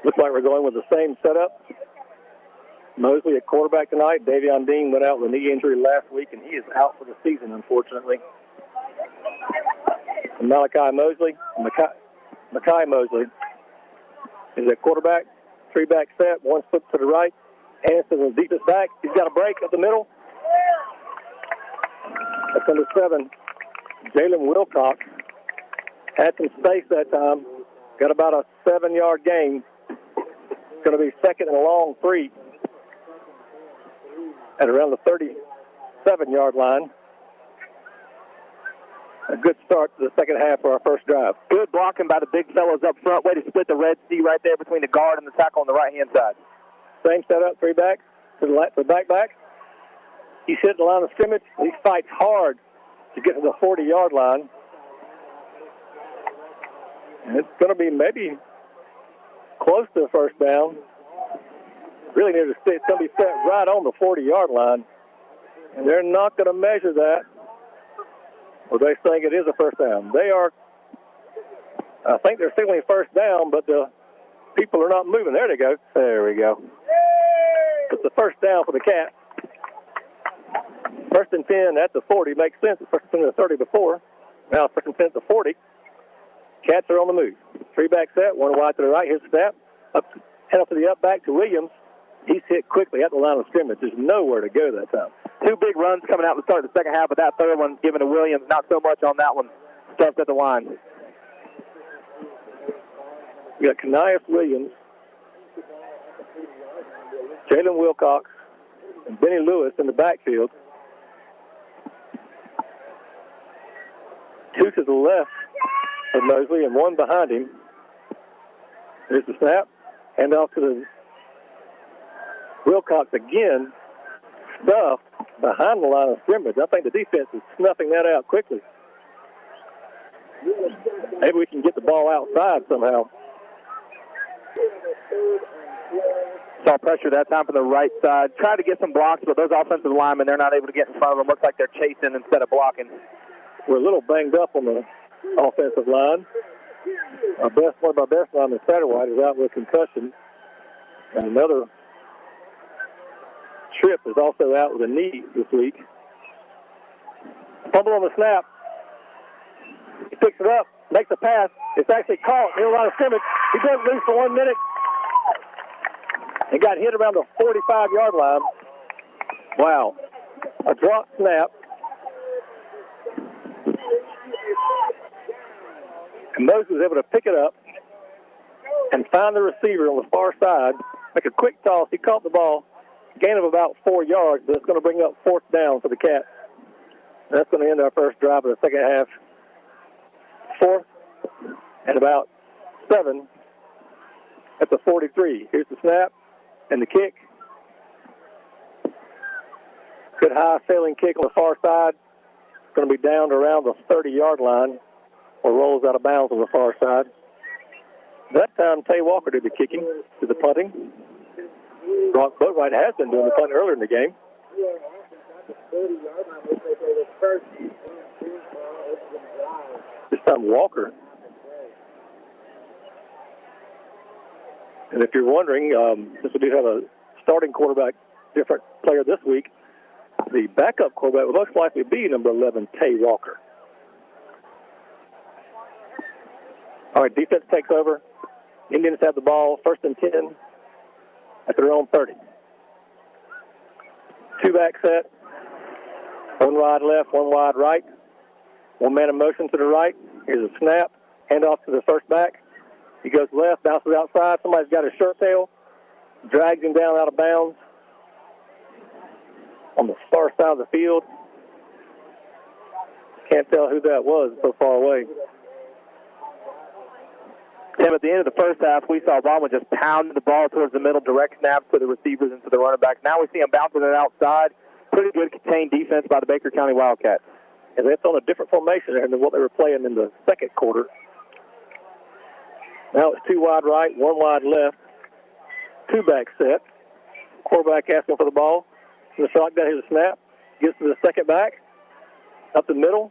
Looks like we're going with the same setup. Mosley at quarterback tonight. Davion Dean went out with a knee injury last week, and he is out for the season, unfortunately. And Makai Mosley is at quarterback. 3-back set, 1 foot to the right. Anderson is the deepest back. He's got a break up the middle. That's number 7, Jalen Wilcox. Had some space that time. Got about a 7-yard gain. It's going to be 2nd and a long 3 at around the 37-yard line. A good start to the second half for our first drive. Good blocking by the big fellows up front. Way to split the Red Sea right there between the guard and the tackle on the right-hand side. Same setup, 3-back to the back. He's hitting the line of scrimmage. He fights hard to get to the 40-yard line. And it's going to be maybe close to a first down. really near the stick. It's going to be set right on the 40-yard line, and they're not going to measure that. Or they think it is a first down. I think they're signaling first down, but the people are not moving. There they go. There we go. It's the first down for the Cats. First and 10 at the 40 makes sense. First and 10 at the 30 before. Now first and 10 at the 40. Cats are on the move. 3-back set, one wide to the right. Here's the snap. Head up to the up back to Williams. He's hit quickly at the line of scrimmage. There's nowhere to go that time. Two big runs coming out to start the second half, but that third one given to Williams. Not so much on that one. Stuffed at the line. We got Kanias Williams, Jalen Wilcox, and Benny Lewis in the backfield. Two to the left of Mosley and one behind him. There's the snap. Hand off to the Wilcox again. Stuffed behind the line of scrimmage. I think the defense is snuffing that out quickly. Maybe we can get the ball outside somehow. Saw pressure that time from the right side. Tried to get some blocks, but those offensive linemen, they're not able to get in front of them. Looks like they're chasing instead of blocking. We're a little banged up on the offensive line. One of our best linemen, Satterwhite, is out with concussion. And another Tripp is also out with a knee this week. Fumble on the snap. He picks it up, makes a pass. It's actually caught near the line of scrimmage. He doesn't lose for 1 minute. He got hit around the 45-yard line. Wow. A drop snap. And Moses was able to pick it up and find the receiver on the far side, make a quick toss. He caught the ball, gain of about 4 yards, but it's going to bring up fourth down for the Cats. And that's going to end our first drive of the second half. 4th and about 7 at the 43. Here's the snap and the kick. Good high sailing kick on the far side. It's going to be down to around the 30-yard line or rolls out of bounds on the far side. That time, Tay Walker did the kicking, did the punting. Brock Boatwright has been doing the punt earlier in the game. This time, Walker. And if you're wondering, since we do have a starting quarterback, different player this week, the backup quarterback will most likely be number 11, Tay Walker. All right, defense takes over. Indians have the ball, first and 10 at their own 30. 2-back set. One wide left, one wide right. One man in motion to the right. Here's a snap. Hand off to the first back. He goes left, bounces outside. Somebody's got his shirt tail. Drags him down out of bounds on the far side of the field. Can't tell who that was so far away. Tim, at the end of the first half, we saw Baldwin just pound the ball towards the middle, direct snaps to the receivers and to the running backs. Now we see him bouncing it outside. Pretty good contained defense by the Baker County Wildcats. And that's on a different formation there than what they were playing in the second quarter. Now it's 2 wide right, 1 wide left. 2-back set. Quarterback asking for the ball. In the shotgun, here's a snap. Gets to the second back. Up the middle.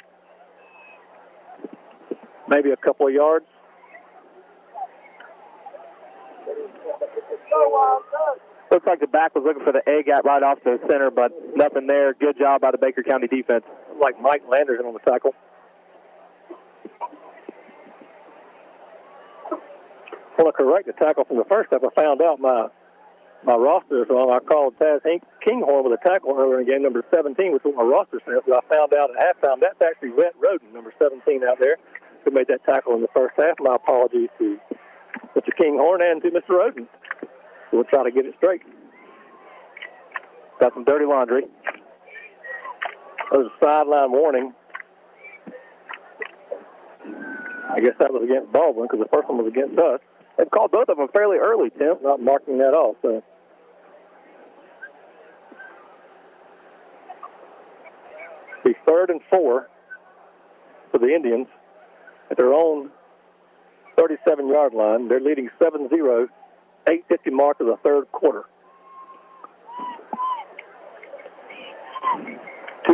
Maybe a couple of yards. Looks like the back was looking for the A gap right off the center, but nothing there. Good job by the Baker County defense. Like Mike Landerson on the tackle. I want to correct the tackle from the first half. I found out my roster is wrong. I called Taz Kinghorn with a tackle earlier in game, number 17, which was my roster says. But I found out at halftime that's actually Rhett Roden, number 17 out there, who made that tackle in the first half. My apologies to Mr. Kinghorn and to Mr. Roden. We'll try to get it straight. Got some dirty laundry. There's a sideline warning. I guess that was against Baldwin because the first one was against us. They've called both of them fairly early, Tim. Not marking that off. So. Be 3rd and 4 for the Indians at their own 37-yard line. They're leading 7-0, 8:50 mark of the third quarter.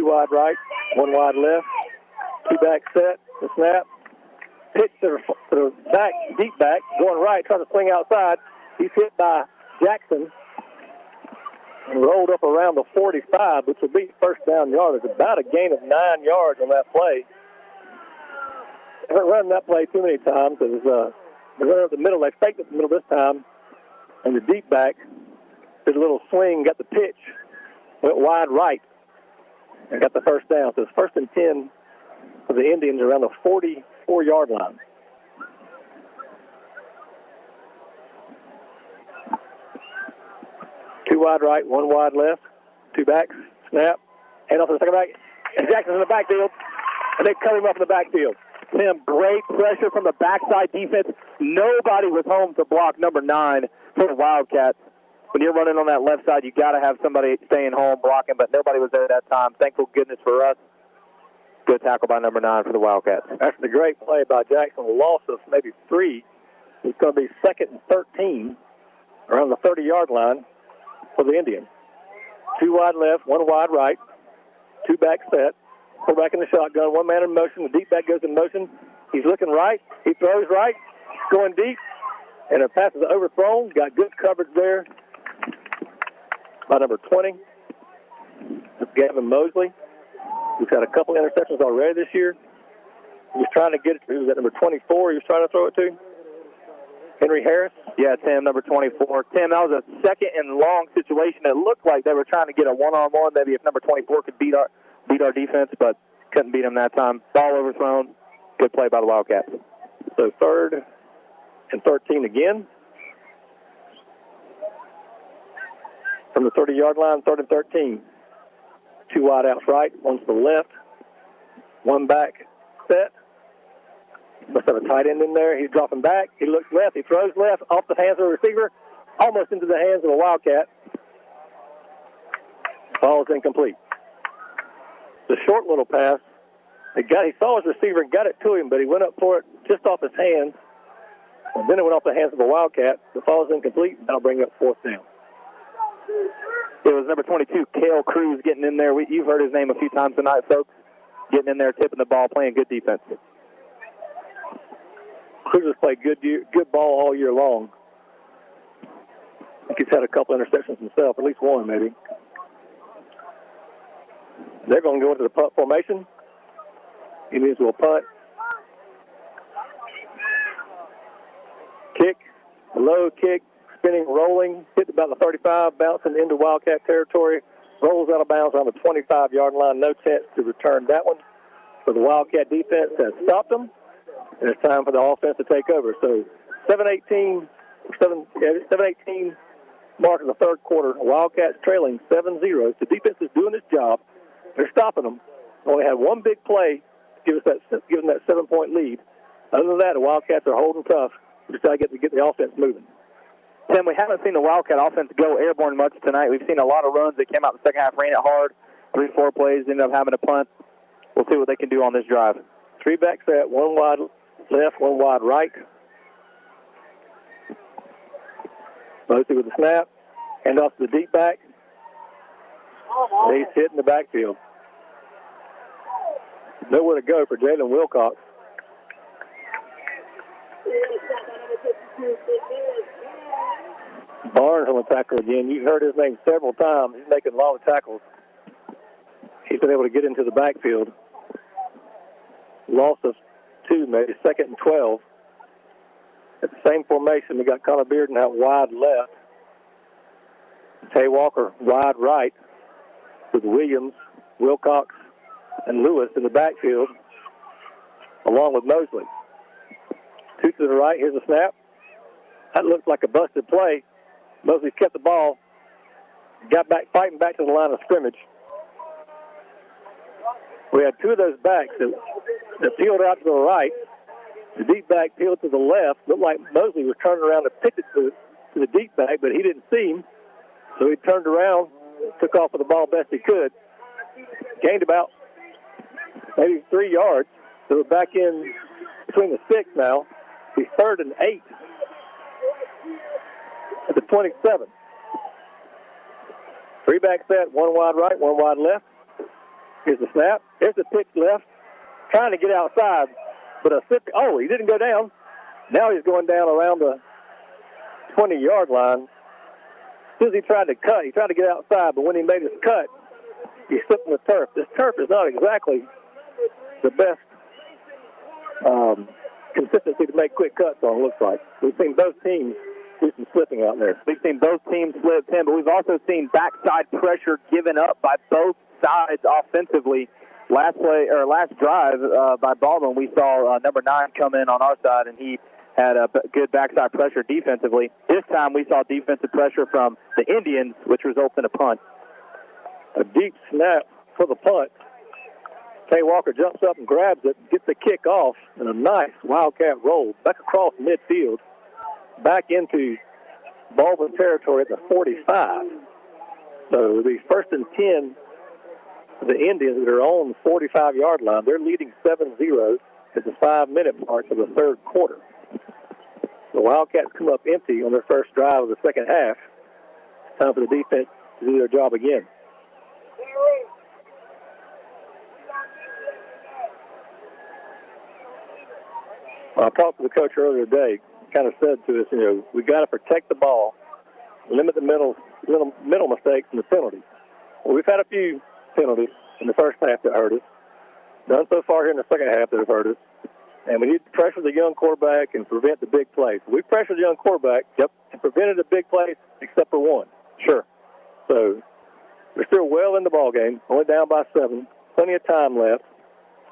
wide right, 1 wide left, 2 back set, the snap. Pitch to the back, deep back, going right, trying to swing outside. He's hit by Jackson and rolled up around the 45, which will be first down yardage. About a gain of 9 yards on that play. They haven't run that play too many times. They run up the middle. They faked it the middle this time. And the deep back did a little swing, got the pitch, went wide right, and got the first down. So it's 1st and 10 for the Indians around the 44-yard line. Two wide right, 1 wide left, 2 backs, snap, hand off to the second back, and Jackson's in the backfield, and they cut him up in the backfield. Tim, great pressure from the backside defense. Nobody was home to block number 9 for the Wildcats. When you're running on that left side, you got to have somebody staying home blocking, but nobody was there at that time. Thankful goodness for us. Good tackle by number 9 for the Wildcats. That's the great play by Jackson. A loss of maybe 3. It's going to be 2nd and 13 around the 30-yard line for the Indians. 2 wide left, 1 wide right, 2 back set. Pull back in the shotgun, 1 man in motion. The deep back goes in motion. He's looking right. He throws right, going deep, and the pass is overthrown. Got good coverage there by number 20, Gavin Mosley. He's had a couple interceptions already this year. He was trying to get it to, who was at number 24 he was trying to throw it to? Henry Harris? Yeah, Tim, number 24. Tim, that was a 2nd and long situation. It looked like they were trying to get a one-on-one, maybe if number 24 could beat our defense, but couldn't beat him that time. Ball overthrown. Good play by the Wildcats. So 3rd and 13 again. From the 30-yard line, 3rd and 13. 2 wide outs right, 1 to the left, 1 back set. Must have a tight end in there. He's dropping back. He looks left. He throws left off the hands of the receiver, almost into the hands of a Wildcat. Ball is incomplete. The short little pass, he saw his receiver and got it to him, but he went up for it just off his hands. And then it went off the hands of a Wildcat. The ball is incomplete, and that'll bring up 4th down. It was number 22, Cale Cruz, getting in there. You've heard his name a few times tonight, folks. Getting in there, tipping the ball, playing good defense. Cruz has played good ball all year long. I think he's had a couple interceptions himself, at least 1 maybe. They're going to go into the punt formation. Indians will punt. Kick, low kick, spinning, rolling, hit about the 35, bouncing into Wildcat territory, rolls out of bounds on the 25-yard line. No chance to return that one. So the Wildcat defense has stopped them, and it's time for the offense to take over. So 7:18 mark in the 3rd quarter. Wildcats trailing 7-0. The defense is doing its job. They're stopping them. Only had 1 big play to give them that 7-point lead. Other than that, the Wildcats are holding tough. Just got to get the offense moving. Tim, we haven't seen the Wildcat offense go airborne much tonight. We've seen a lot of runs that came out in the second half, ran it hard. 3-4 plays, ended up having a punt. We'll see what they can do on this drive. 3 back set, 1 wide left, 1 wide right. Mostly with the snap. Hand off to the deep back. He's hit in the backfield. Nowhere to go for Jalen Wilcox. Barnes on the tackle again. You've heard his name several times. He's making a lot of tackles. He's been able to get into the backfield. Loss of 2, maybe 2nd and 12. At the same formation, we got Connor Bearden out wide left. Tay Walker wide right with Williams, Wilcox, and Lewis in the backfield, along with Mosley. 2 to the right. Here's a snap. That looks like a busted play. Mosley kept the ball, got back, fighting back to the line of scrimmage. We had 2 of those backs that peeled out to the right. The deep back peeled to the left. Looked like Mosley was turning around to pitch it to the deep back, but he didn't see him. So he turned around, took off with the ball best he could. Gained about maybe 3 yards. So we're back in between the 6 now. He's 3rd and 8 at the 27. 3 back set, 1 wide right, 1 wide left. Here's the snap. Here's the pitch left. Trying to get outside. But he didn't go down. Now he's going down around the 20-yard line. As soon as he tried to cut, he tried to get outside. But when he made his cut, he slipped in the turf. This turf is not exactly the best consistency to make quick cuts on, it looks like. We've seen both teams do some slipping out there. We've seen both teams slip, Tim, but we've also seen backside pressure given up by both sides offensively. Last drive by Baldwin, we saw number 9 come in on our side, and he had a good backside pressure defensively. This time we saw defensive pressure from the Indians, which results in a punt. A deep snap for the punt. Tay Walker jumps up and grabs it, gets the kick off, and a nice Wildcat roll back across midfield, back into Baldwin territory at the 45. So the 1st and 10 for the Indians that are on the 45-yard line. They're leading 7-0 at the 5-minute mark of the third quarter. The Wildcats come up empty on their first drive of the second half. Time for the defense to do their job again. I talked to the coach earlier today, kind of said to us, we got to protect the ball, limit the mental mistakes and the penalties. Well, we've had a few penalties in the first half that hurt us. None so far here in the second half that have hurt us. And we need to pressure the young quarterback and prevent the big plays. We pressured the young quarterback and prevented the big plays except for one. Sure. So we're still well in the ball game, only down by 7. Plenty of time left.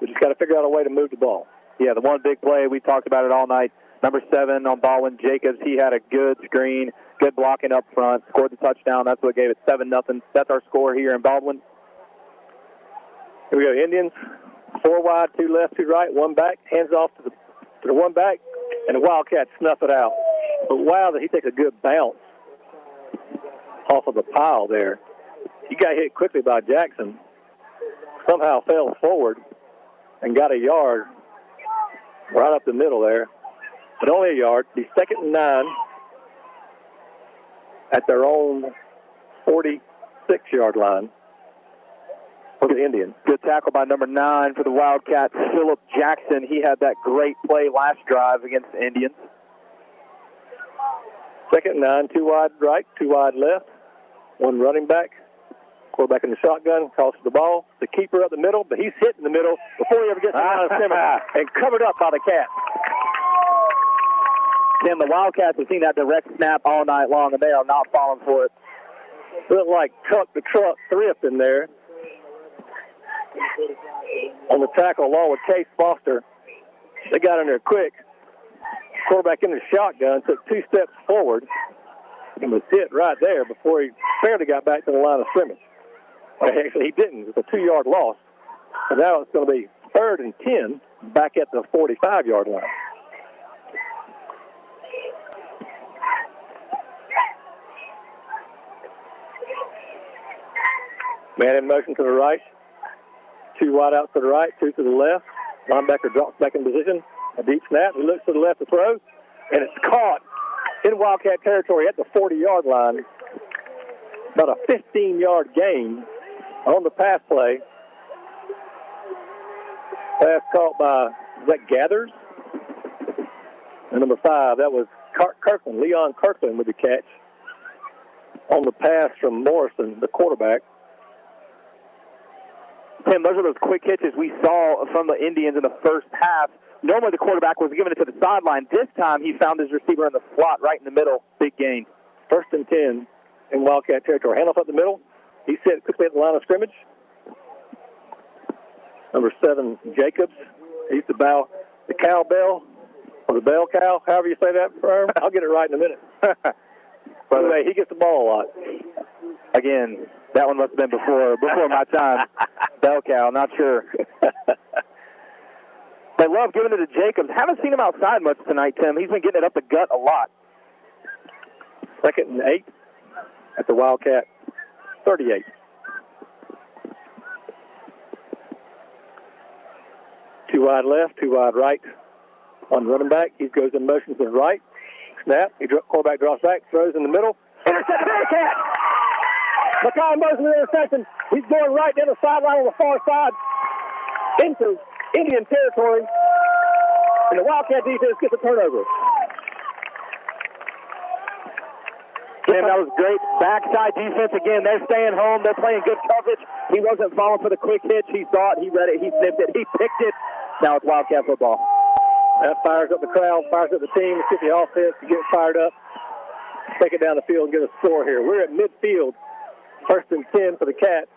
We just got to figure out a way to move the ball. Yeah, the one big play, we talked about it all night. Number 7 on Baldwin, Jacobs, he had a good screen, good blocking up front, scored the touchdown. That's what gave it 7-0. That's our score here in Baldwin. Here we go, Indians. 4 wide, 2 left, 2 right, 1 back. Hands off to the 1 back, and the Wildcats snuff it out. But wow, he takes a good bounce off of the pile there. He got hit quickly by Jackson, somehow fell forward and got a yard right up the middle there, but only a yard. The 2nd and 9 at their own 46-yard line for the Indians. Good tackle by number 9 for the Wildcats, Phillip Jackson. He had that great play last drive against the Indians. 2nd and 9, 2 wide right, 2 wide left, 1 running back. Quarterback in the shotgun, tosses the ball. The keeper up the middle, but he's hit in the middle before he ever gets to the line of scrimmage and covered up by the Cats. Tim, the Wildcats have seen that direct snap all night long, and they are not falling for it. Looked like Truck the Truck thrift in there on the tackle along with Case Foster. They got in there quick. Quarterback in the shotgun took 2 steps forward and was hit right there before he barely got back to the line of scrimmage. Well, actually, he didn't. It was a 2-yard loss. So now it's going to be 3rd and 10 back at the 45-yard line. Man in motion to the right. 2 wide out to the right, 2 to the left. Linebacker drops back in position. A deep snap. He looks to the left to throw. And it's caught in Wildcat territory at the 40-yard line. About a 15-yard gain on the pass play. Pass caught by, is that Gathers? And number 5, that was Kirkland, Leon Kirkland with the catch on the pass from Morrison, the quarterback. Tim, those are those quick hitches we saw from the Indians in the first half. Normally the quarterback was giving it to the sideline. This time he found his receiver in the slot right in the middle. Big gain. 1st and 10 in Wildcat territory. Handoff up the middle. He's set quickly at the line of scrimmage. Number 7, Jacobs. He used to bow the cowbell, or the bell cow, however you say that, Firm. I'll get it right in a minute. By the way, he gets the ball a lot. Again, that one must have been before my time. Bell cow, not sure. They love giving it to Jacobs. Haven't seen him outside much tonight, Tim. He's been getting it up the gut a lot. 2nd and 8 at the Wildcat 38. Two wide left, 2 wide right. On running back, he goes in motion to the right. Snap. Quarterback drops back, throws in the middle. Intercept Bearcat! Makai Mosley interception. He's going right down the sideline on the far side into Indian territory. And the Wildcat defense gets a turnover. Tim, that was great backside defense. Again, they're staying home. They're playing good coverage. He wasn't falling for the quick hitch. He saw it. He read it. He sniffed it. He picked it. Now it's Wildcat football. That fires up the crowd, fires up the team. Let's get the offense to get fired up. Take it down the field and get a score here. We're at midfield. 1st and 10 for the Cats.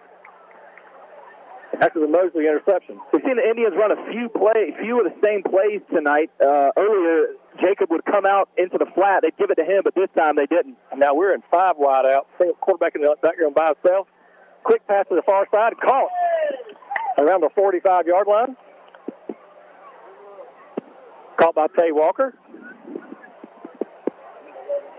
After the Mosley interception. We've seen the Indians run a few of the same plays tonight. Earlier, Jacob would come out into the flat. They'd give it to him, but this time they didn't. Now we're in 5 wide out. Single quarterback in the background by himself. Quick pass to the far side. Caught around the 45-yard line. Caught by Tay Walker.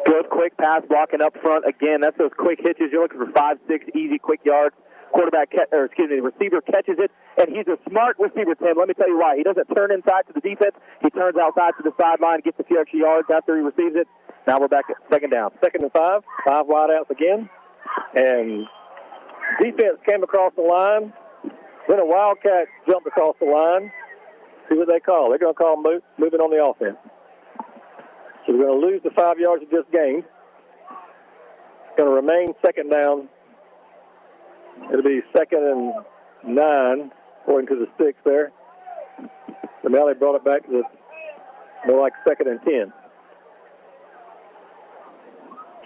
Good quick pass blocking up front. Again, that's those quick hitches. You're looking for 5, 6 easy quick yards. The receiver catches it, and he's a smart receiver, Tim. Let me tell you why. He doesn't turn inside to the defense. He turns outside to the sideline, gets a few extra yards after he receives it. Now we're back at 2nd down. 2nd and 5. 5 wide outs again. And defense came across the line. Then a Wildcat jumped across the line. See what they call. They're going to call moving on the offense. So we're going to lose the 5 yards we just gained. It's going to remain 2nd down. It'll be 2nd and 9, according to the sticks there. So now they brought it back to the more like 2nd and 10.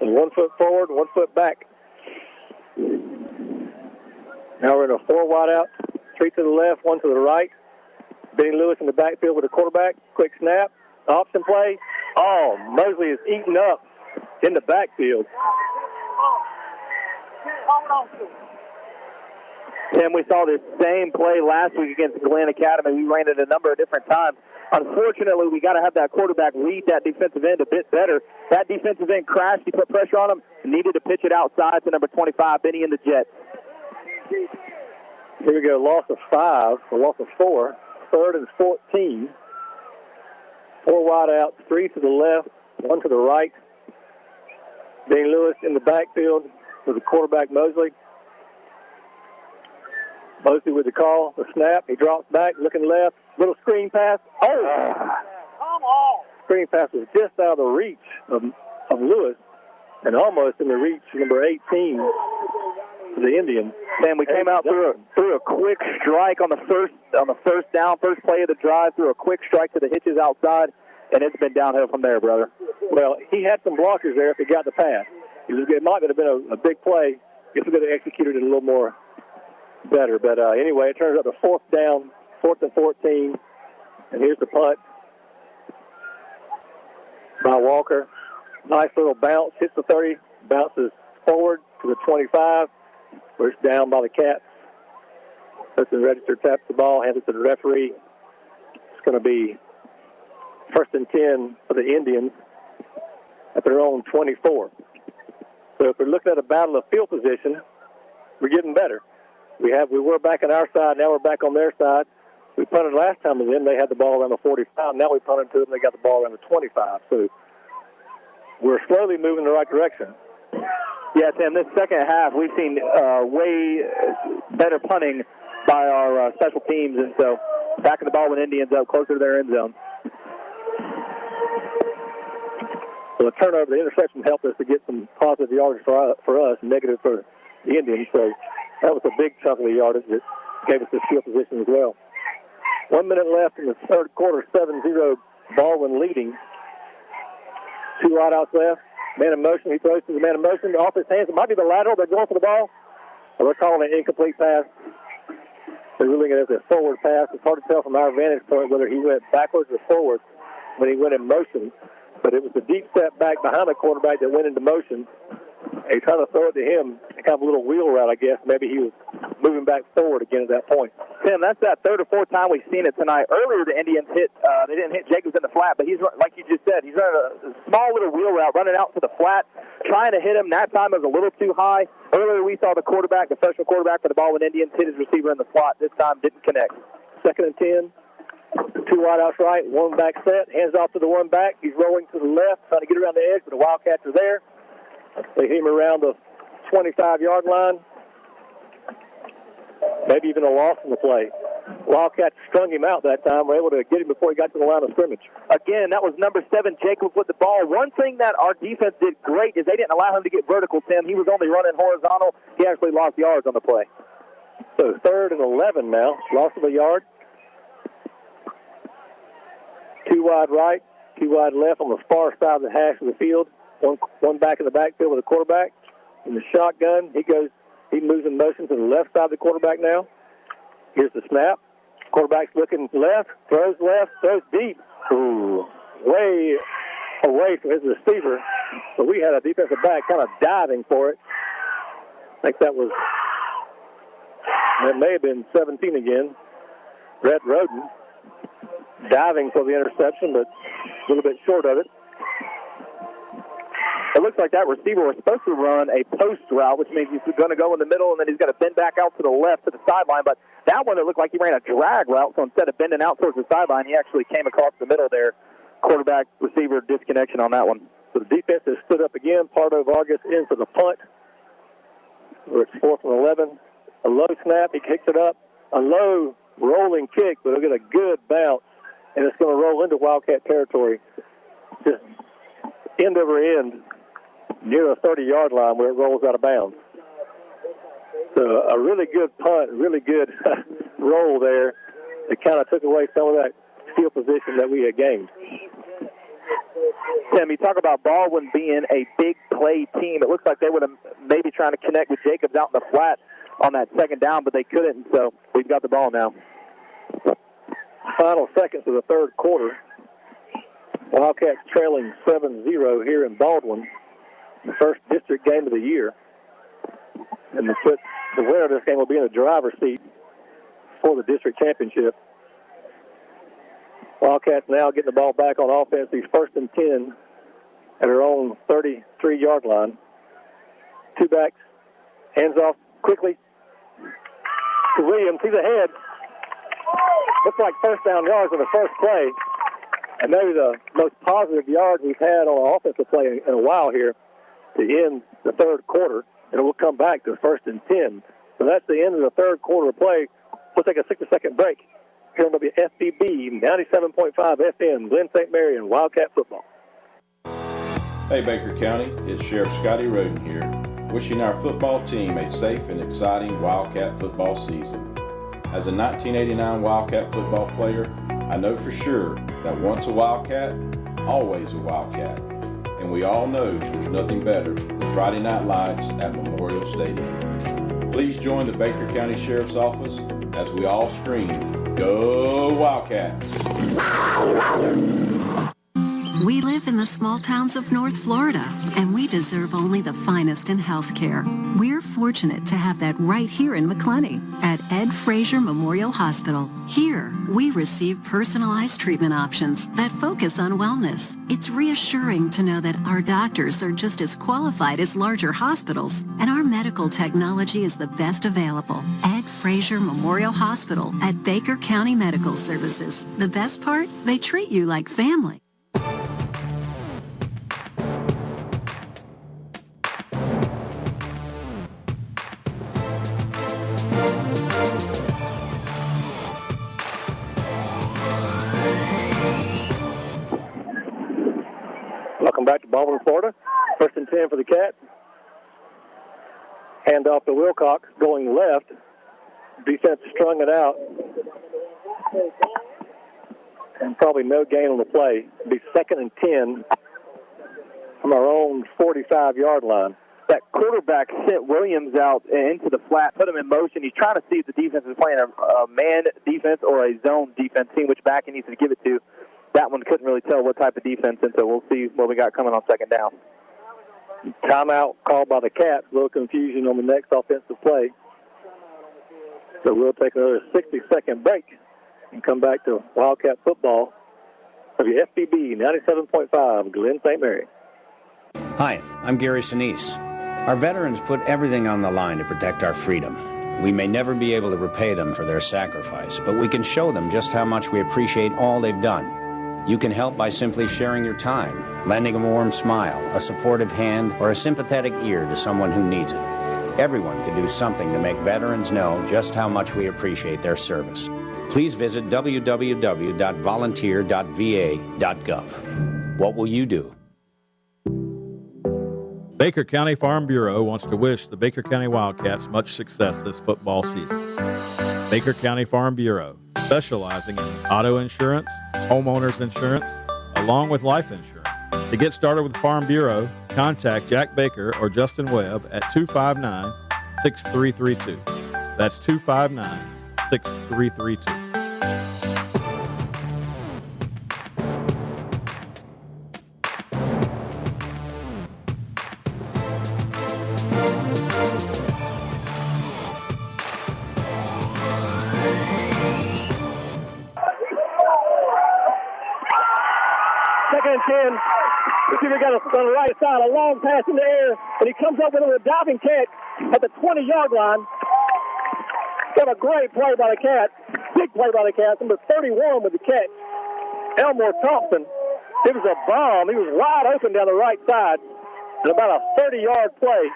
And 1 foot forward, 1 foot back. Now we're in a 4 wide out. 3 to the left, 1 to the right. Benny Lewis in the backfield with the quarterback. Quick snap. Option play. Oh, Mosley is eaten up in the backfield. Tim, we saw this same play last week against Glenn Academy. We ran it a number of different times. Unfortunately, we got to have that quarterback read that defensive end a bit better. That defensive end crashed. He put pressure on him. Needed to pitch it outside to number 25, Benny in the jet. Here we go. Loss of 5, a loss of 4. 3rd and 14. 4 wide out, 3 to the left, 1 to the right. Benny Lewis in the backfield with the quarterback Mosley. Mosley with the call, the snap. He drops back, looking left. Little screen pass. Oh! Come on! Screen pass was just out of the reach of Lewis and almost in the reach of number 18 for the Indians. And we came out through a quick strike on the first down, first play of the drive, through a quick strike to the hitches outside, and it's been downhill from there, brother. Well, he had some blockers there if he got the pass. It might have been a big play if we could have executed it a little more better. But anyway, it turns out the 4th down, 4th and 14, and here's the punt by Walker. Nice little bounce, hits the 30, bounces forward to the 25, where it's down by the Cats. Listen, register, taps the ball, hands it to the referee. It's going to be 1st and 10 for the Indians at their own 24. So if we're looking at a battle of field position, we're getting better. We were back on our side, now we're back on their side. We punted last time with them, they had the ball around the 45. Now we punted to them, they got the ball around the 25. So we're slowly moving in the right direction. Yeah, Tim, this second half, we've seen way better punting by our special teams, and so backing the Baldwin Indians up closer to their end zone. So the turnover, the interception helped us to get some positive yardage for us, negative for the Indians. So that was a big chunk of the yardage that gave us this field position as well. 1 minute left in the 3rd quarter, 7-0, Baldwin leading. 2 wideouts left. Man in motion. He throws to the man in motion. Off his hands. It might be the lateral. They're going for the ball. Or they're calling an incomplete pass. They're ruling it as a forward pass. It's hard to tell from our vantage point whether he went backwards or forward when he went in motion. But it was a deep step back behind the quarterback that went into motion. He tried to throw it to him, kind of a little wheel route, I guess. Maybe he was moving back forward again at that point. Tim, that's that 3rd or 4th time we've seen it tonight. Earlier, the Indians they didn't hit Jacobs in the flat, but he's, like you just said, he's running a small little wheel route, running out to the flat, trying to hit him. That time it was a little too high. Earlier, we saw the quarterback, the freshman quarterback for the Baldwin Indians, hit his receiver in the slot. This time, didn't connect. 2nd and 10. 2 wideouts right, 1 back set, hands off to the 1 back. He's rolling to the left, trying to get around the edge, but the Wildcats are there. They hit him around the 25-yard line. Maybe even a loss in the play. Wildcats strung him out that time. Were able to get him before he got to the line of scrimmage. Again, that was number 7, Jacobs, with the ball. One thing that our defense did great is they didn't allow him to get vertical, Tim. He was only running horizontal. He actually lost yards on the play. So 3rd and 11 now. Loss of a yard. 2 wide right, 2 wide left on the far side of the hash of the field. One back in the backfield with a quarterback. In the shotgun, he moves in motion to the left side of the quarterback now. Here's the snap. Quarterback's looking left, throws deep. Ooh, way away from his receiver. So we had a defensive back kind of diving for it. I think that may have been 17 again. Rhett Roden diving for the interception, but a little bit short of it. It looks like that receiver was supposed to run a post route, which means he's going to go in the middle, and then he's going to bend back out to the left to the sideline. But that one, it looked like he ran a drag route, so instead of bending out towards the sideline, he actually came across the middle there. Quarterback-receiver disconnection on that one. So the defense has stood up again. Pardo Vargas in for the punt. It's 4th and 11. A low snap, he kicks it up. A low rolling kick, but it'll get a good bounce, and it's going to roll into Wildcat territory. Just end over end, near the 30-yard line where it rolls out of bounds. So a really good punt, really good roll there. It kind of took away some of that field position that we had gained. Tim, you talk about Baldwin being a big play team. It looks like they would have maybe trying to connect with Jacobs out in the flat on that second down, but they couldn't, so we've got the ball now. Final seconds of the 3rd quarter. Wildcats trailing 7-0 here in Baldwin. The first district game of the year. And the winner of this game will be in the driver's seat for the district championship. Wildcats now getting the ball back on offense. These 1st and 10 at their own 33-yard line. 2 backs. Hands off quickly to Williams. He's ahead. Looks like first down yards in the first play. And maybe the most positive yards we've had on an offensive play in a while here to end the 3rd quarter. And we'll come back to 1st and 10. So that's the end of the 3rd quarter play. We'll take a 60-second break here on WFBB 97.5 FM, Glen St. Mary and Wildcat football. Hey Baker County, it's Sheriff Scotty Roden here, wishing our football team a safe and exciting Wildcat football season. As a 1989 Wildcat football player, I know for sure that once a Wildcat, always a Wildcat. And we all know there's nothing better than Friday night lights at Memorial Stadium. Please join the Baker County Sheriff's Office as we all scream, "Go Wildcats!" We live in the small towns of North Florida, and we deserve only the finest in healthcare. We're fortunate to have that right here in McClenny at Ed Frazier Memorial Hospital. Here, we receive personalized treatment options that focus on wellness. It's reassuring to know that our doctors are just as qualified as larger hospitals, and our medical technology is the best available. Ed Frazier Memorial Hospital at Baker County Medical Services. The best part? They treat you like family. Welcome back to Baldwin, Florida. 1st and 10 for the Cats. Hand off to Wilcox, going left. Defense strung it out. And probably no gain on the play. It'll be 2nd and 10 from our own 45-yard line. That quarterback sent Williams out into the flat, put him in motion. He's trying to see if the defense is playing a man defense or a zone defense, seeing which back he needs to give it to. That one couldn't really tell what type of defense, and so we'll see what we got coming on 2nd down. Timeout called by the Cats. A little confusion on the next offensive play. So we'll take another 60-second break and come back to Wildcat football. WFBB 97.5, Glen St. Mary. Hi, I'm Gary Sinise. Our veterans put everything on the line to protect our freedom. We may never be able to repay them for their sacrifice, but we can show them just how much we appreciate all they've done. You can help by simply sharing your time, lending a warm smile, a supportive hand, or a sympathetic ear to someone who needs it. Everyone can do something to make veterans know just how much we appreciate their service. Please visit www.volunteer.va.gov. What will you do? Baker County Farm Bureau wants to wish the Baker County Wildcats much success this football season. Baker County Farm Bureau, specializing in auto insurance, homeowners insurance, along with life insurance. To get started with Farm Bureau, contact Jack Baker or Justin Webb at 259-6332. That's 259-6332. Second and 10. Receiver got on the right side, a long pass in the air, and he comes up with a diving catch at the 20-yard line. Got a great play by the Cats. Big play by the Cats. Number 31 with the catch. Elmore Thompson. It was a bomb. He was wide open down the right side. And about a 30-yard play.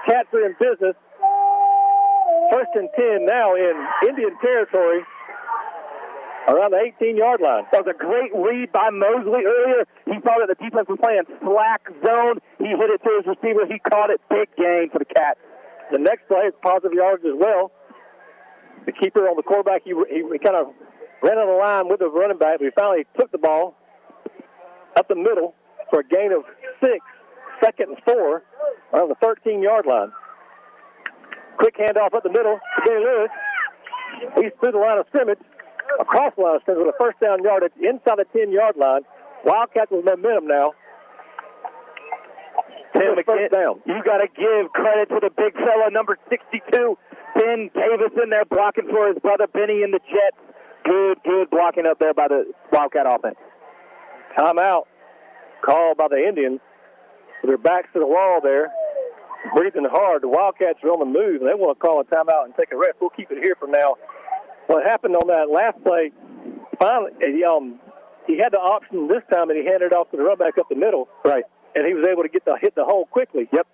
Cats are in business. First and 10 now in Indian territory. Around the 18-yard line. That was a great read by Mosley earlier. He saw that the defense was playing slack zone. He hit it to his receiver. He caught it. Big gain for the Cats. The next play is positive yards as well. The keeper on the quarterback, he kind of ran on the line with the running back, but he finally took the ball up the middle for a gain of 6, second and 4, around the 13-yard line. Quick handoff up the middle to Benny Lewis. He's through the line of scrimmage. Across the line of scrimmage with a first down yardage inside the 10-yard line. Wildcats with momentum now. Tim, first down. You got to give credit to the big fella, number 62, Ben Davis in there blocking for his brother Benny in the Jets. Good blocking up there by the Wildcat offense. Timeout called by the Indians. With their backs to the wall there, breathing hard. The Wildcats are on the move, and they want to call a timeout and take a rest. We'll keep it here for now. What happened on that last play, finally, he had the option this time, and he handed it off to the running back up the middle. Right. And he was able to hit the hole quickly. Yep.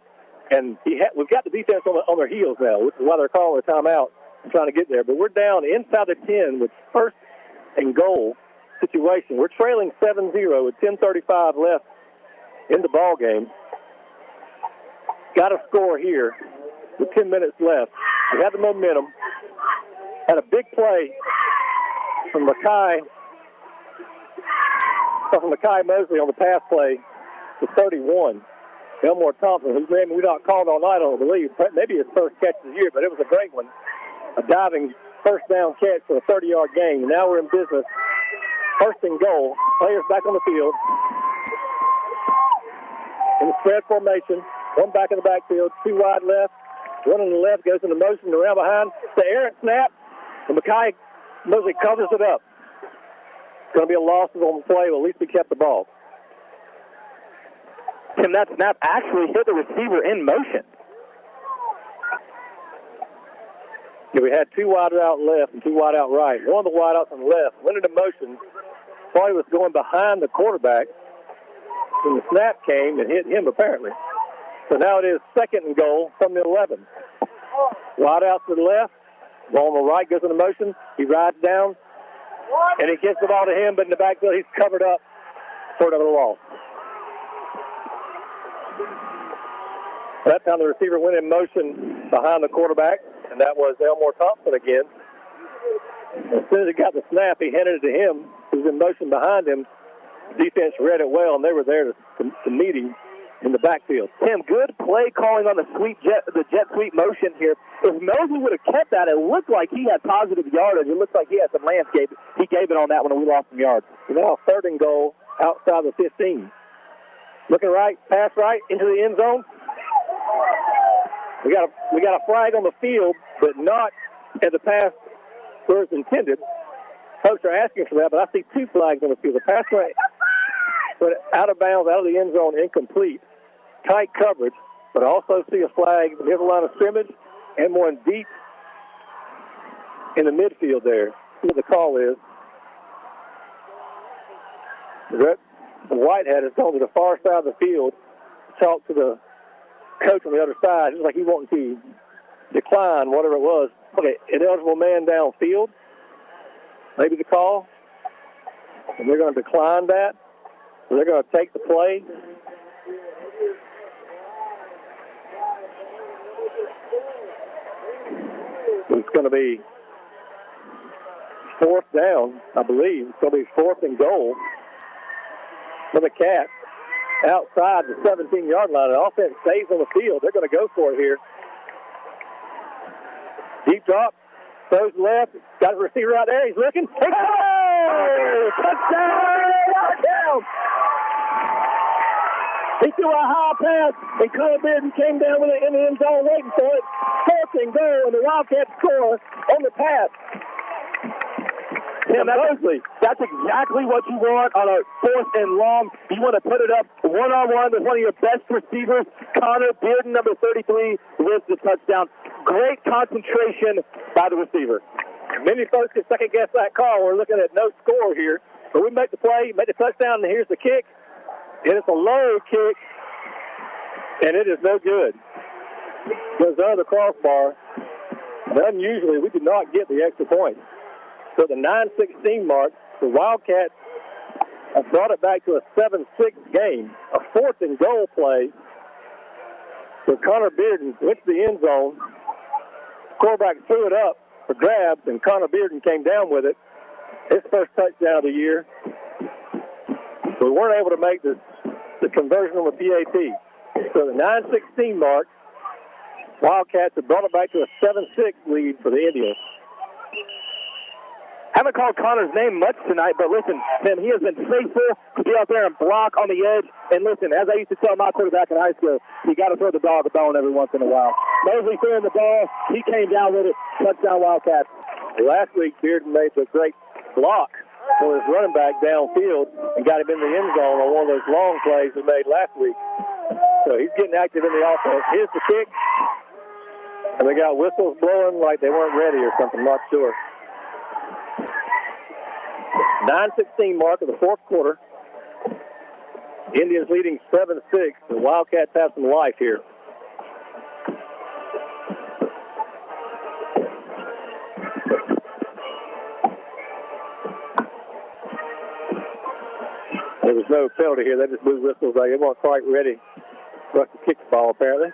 And we've got the defense on their heels now, which is why they're calling a timeout and trying to get there. But we're down inside the 10 with first and goal situation. We're trailing 7-0 with 10:35 left in the ball game. Got to score here with 10 minutes left. We have the momentum. Had a big play from Mackay Mosley on the pass play to 31. Elmore Thompson, whose name we not called all night, I don't believe. Maybe his first catch of the year, but it was a great one. A diving first down catch for a 30-yard gain. Now we're in business. First and goal. Players back on the field. In the spread formation. One back in the backfield. 2 wide left. One on the left goes into motion around behind. The errant snap. And Mackay Mosley covers it up. It's going to be a loss on the play, but at least we kept the ball. Tim, that snap actually hit the receiver in motion. Yeah, we had 2 wide out left and 2 wide out right. One of the wide outs on the left went into motion. Thought he was going behind the quarterback. When the snap came and hit him, apparently. So now it is second and goal from the 11. Wide out to the left. Ball on the right goes into motion. He rides down, and he gets the ball to him, but in the backfield he's covered up for another loss. That time the receiver went in motion behind the quarterback, and that was Elmore Thompson again. As soon as he got the snap, he handed it to him. He was in motion behind him. The defense read it well, and they were there to meet him in the backfield. Tim, good play calling on the jet sweep motion here. If Mosley would have kept that, it looked like he had positive yardage. It looked like he had some landscape. He gave it on that one, and we lost some yards. Now third and goal outside the 15. Looking right, pass right into the end zone. We got a flag on the field, but not at the pass where it's intended. Folks are asking for that, but I see 2 flags on the field. The pass right went out of bounds, out of the end zone, incomplete. Tight coverage, but I also see a flag near the line of scrimmage and one deep in the midfield there. See what the call is. The Whitehead has gone to the far side of the field to talk to the coach on the other side. It's like he wanted to decline whatever it was. Okay, ineligible man downfield. Maybe the call. And they're going to decline that. So they're going to take the play. It's going to be fourth down, I believe. It's going to be fourth and goal for the Cats outside the 17-yard line. The offense stays on the field. They're going to go for it here. Deep drop, throws left, got a receiver out there. He's looking. Hey! Touchdown! He threw a high pass, and Connor Bearden came down with it in the end zone waiting for it. Fourth and goal, and the Wildcats score on the pass. Yeah, that's exactly what you want on a fourth and long. You want to put it up one-on-one with one of your best receivers. Connor Bearden, number 33, wins the touchdown. Great concentration by the receiver. Many folks can second-guess that call. We're looking at no score here. But we make the play, make the touchdown, and here's the kick. And it's a low kick, and it is no good. Goes under the crossbar. And unusually, we did not get the extra point. So the 9-16 mark, the Wildcats have brought it back to a 7-6 game, a fourth and goal play. So Connor Bearden went to the end zone. Quarterback threw it up for grabs, and Connor Bearden came down with it. His first touchdown of the year. So we weren't able to make the conversion on the PAT. So the 9-16 mark, Wildcats have brought it back to a 7-6 lead for the Indians. Haven't called Connor's name much tonight, but listen, Tim, he has been faithful to be out there and block on the edge. And listen, as I used to tell my quarterback in high school, you got to throw the dog a bone every once in a while. Mosley throwing the ball, he came down with it, touchdown Wildcats. Last week, Bearden made the great block for his running back downfield and got him in the end zone on one of those long plays he made last week. So he's getting active in the offense. Here's the kick. And they got whistles blowing like they weren't ready or something, not sure. 9-16 mark of the fourth quarter. Indians leading 7-6. The Wildcats have some life here. There was no penalty here. They just blew whistles like they weren't quite ready for us to kick the ball, apparently.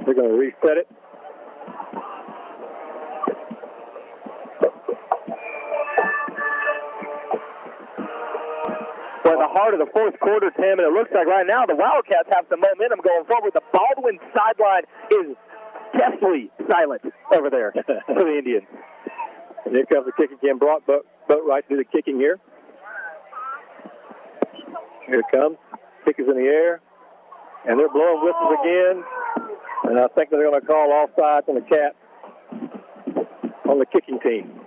They're going to reset it. We're in the heart of the fourth quarter, Tim, and it looks like right now the Wildcats have some momentum going forward. The Baldwin sideline is deathly silent over there for the Indians. And here comes the kick again. Brought boat right through the kicking here. Here it comes. Kick is in the air. And they're blowing whistles again. And I think they're going to call offsides on the Cats on the kicking team.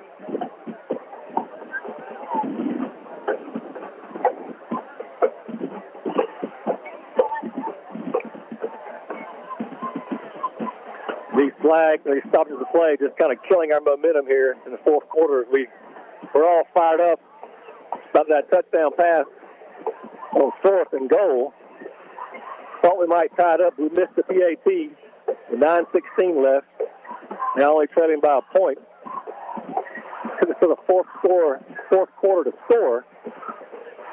These flags, they stopped the play, just kind of killing our momentum here in the fourth quarter. We're all fired up about that touchdown pass on fourth and goal. Thought we might tie it up. We missed the PAT. The 9-16 left. Now only trailing by a point. It's for the fourth quarter to score.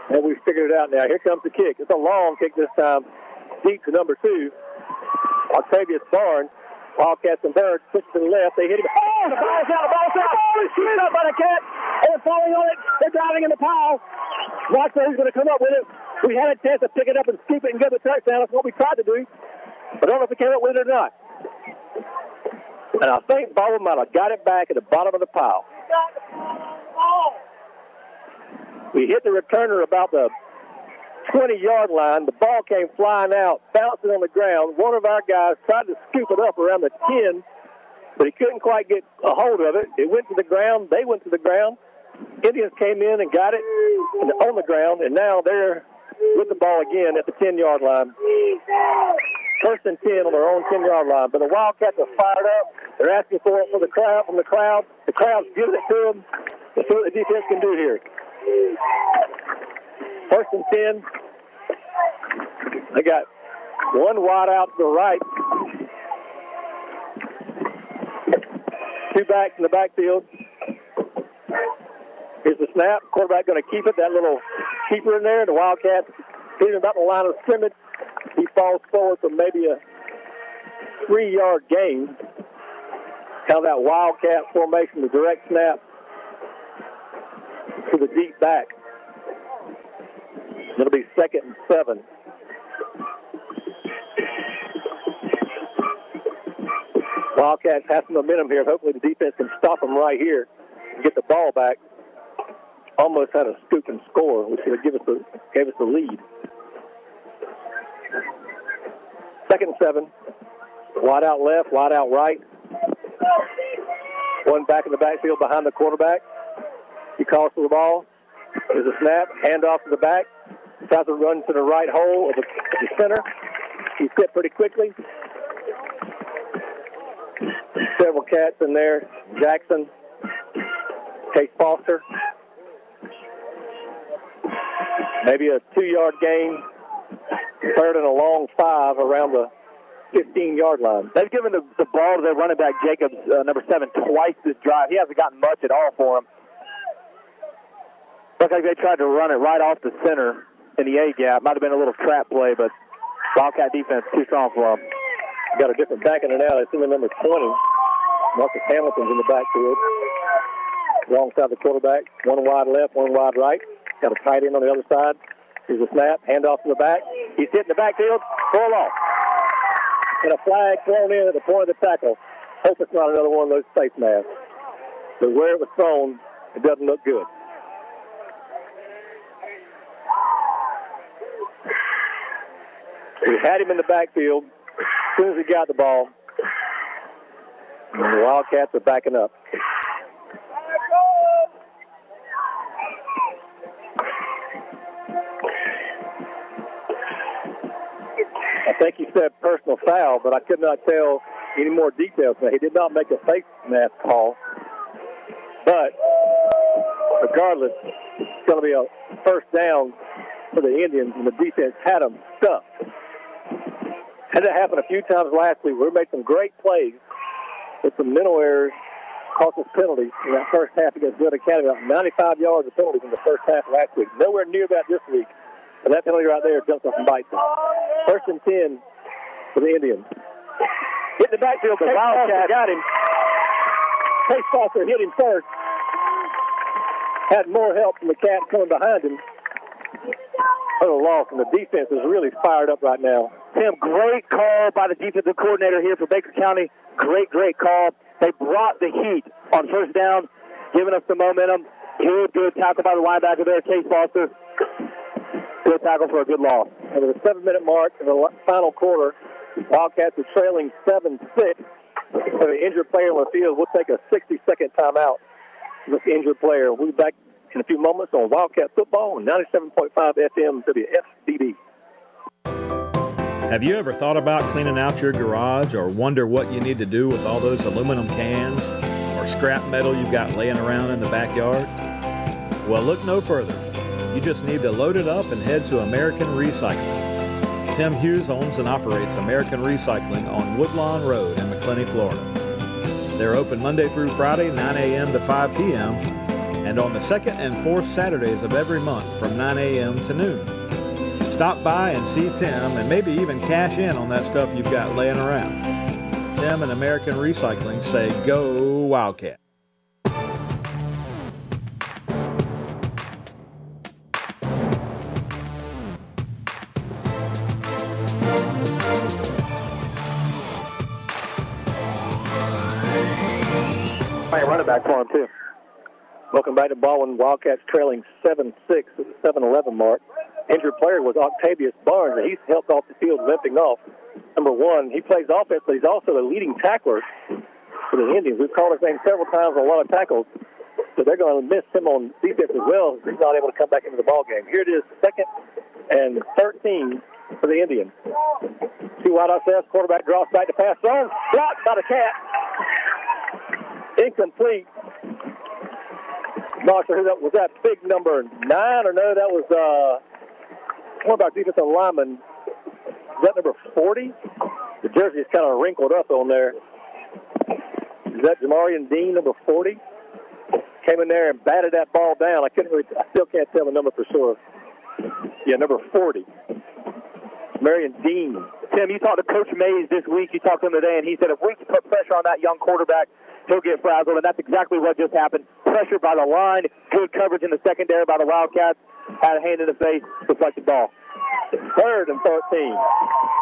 And we figured it out now. Here comes the kick. It's a long kick this time. Deep to number 2. Octavius Barnes. Wildcats and Birds push to the left. They hit him. Oh, the ball's out. Oh, it's screwed up by the Cats. They're falling on it. They're driving in the pile. Watch who's going to come up with it. We had a chance to pick it up and scoop it and get the touchdown. That's what we tried to do. I don't know if we came up with it or not. And I think Baldwin might have got it back at the bottom of the pile. We hit the returner about the 20-yard line. The ball came flying out, bouncing on the ground. One of our guys tried to scoop it up around the 10, but he couldn't quite get a hold of it. It went to the ground. They went to the ground. Indians came in and got it on the ground, and now they're with the ball again at the 10-yard line. First and 10 on their own 10-yard line. But the Wildcats are fired up. They're asking for it from the crowd. The crowd's giving it to them. Let's see what the defense can do here. First and 10. They got One wide out to the right. Two backs in the backfield. Here's the snap. Quarterback going to keep it. That little keeper in there. The Wildcats hitting about the line of scrimmage. He falls forward for maybe a 3-yard gain. How that Wildcat formation, the direct snap to the deep back. It'll be 2nd and 7. Wildcats have some momentum here. Hopefully the defense can stop them right here and get the ball back. Almost had a scoop and score, which would gave us the lead. 2nd and 7. Wide out left, wide out right. One back in the backfield behind the quarterback. He calls for the ball. There's a snap, handoff to the back. Tries to run to the right hole of the center. He fit pretty quickly. Several cats in there. Jackson, Case Foster. Maybe a 2-yard gain. 3rd and a long 5 around the 15-yard line. They've given the ball to their running back, Jacobs, number 7, twice this drive. He hasn't gotten much at all for him. Looks like they tried to run it right off the center in the A-gap. Might have been a little trap play, but Wildcat defense too strong for them. Got a different back in and out. I see number 20. Marcus Hamilton's in the backfield. Wrong side of the quarterback. One wide left, one wide right. Got a tight end on the other side. Here's a snap. Handoff to the back. He's hit in the backfield. Pull off. And a flag thrown in at the point of the tackle. Hope it's not another one of those face masks. But where it was thrown, it doesn't look good. We had him in the backfield as soon as he got the ball. And the Wildcats are backing up. I think he said personal foul, but I could not tell any more details. He did not make a face mask call. But regardless, it's going to be a first down for the Indians, and the defense had them stuffed. Had that happen a few times last week. We made some great plays with some mental errors, cost us penalties in that first half against Good Academy. About 95 yards of penalties in the first half last week. Nowhere near that this week. But that penalty right there jumps up and bites them. 1st and 10 for the Indians. Hit the backfield. The Wildcat got him. Case Foster hit him first. Had more help from the Cats coming behind him. A loss, and the defense is really fired up right now. Tim, great call by the defensive coordinator here for Baker County. Great call. They brought the heat on first down, giving us the momentum. Good tackle by the linebacker there, Case Foster. Good tackle for a good loss. And with a 7-minute mark in the final quarter, Wildcats are trailing 7-6. For the injured player on the field, we'll take a 60-second timeout with the injured player. We'll be back in a few moments on Wildcat Football on 97.5 FM WFBB. Have you ever thought about cleaning out your garage or wonder what you need to do with all those aluminum cans or scrap metal you've got laying around in the backyard? Well, look no further. You just need to load it up and head to American Recycling. Tim Hughes owns and operates American Recycling on Woodlawn Road in McClenny, Florida. They're open Monday through Friday, 9 a.m. to 5 p.m., and on the 2nd and 4th Saturdays of every month from 9 a.m. to noon. Stop by and see Tim and maybe even cash in on that stuff you've got laying around. Tim and American Recycling say, go Wildcat. Running back for him, too. Welcome back to Baldwin. Wildcats trailing 7-6 at the 7-11 mark. Injured player was Octavius Barnes, and he's helped off the field limping off. Number 1, he plays offense, but he's also the leading tackler for the Indians. We've called his name several times on a lot of tackles, so they're going to miss him on defense as well. He's not able to come back into the ball game. Here it is, 2nd and 13 for the Indians. 2 wide out left, quarterback draws back to pass. Thrown, blocked by the Cat. Incomplete. Not sure who that was. That big number 9 or no? That was one of our defensive linemen, Is that number 40? The jersey is kind of wrinkled up on there. Is that Jamarian Dean, number 40? Came in there and batted that ball down. I still can't tell the number for sure. Yeah, number 40. Marion Dean. Tim, you talked to Coach Mays this week. You talked to him today, and he said if we put pressure on that young quarterback, he'll get frazzled, and that's exactly what just happened. Pressure by the line, good coverage in the secondary by the Wildcats. Had a hand in the face, deflected ball. 3rd and 13.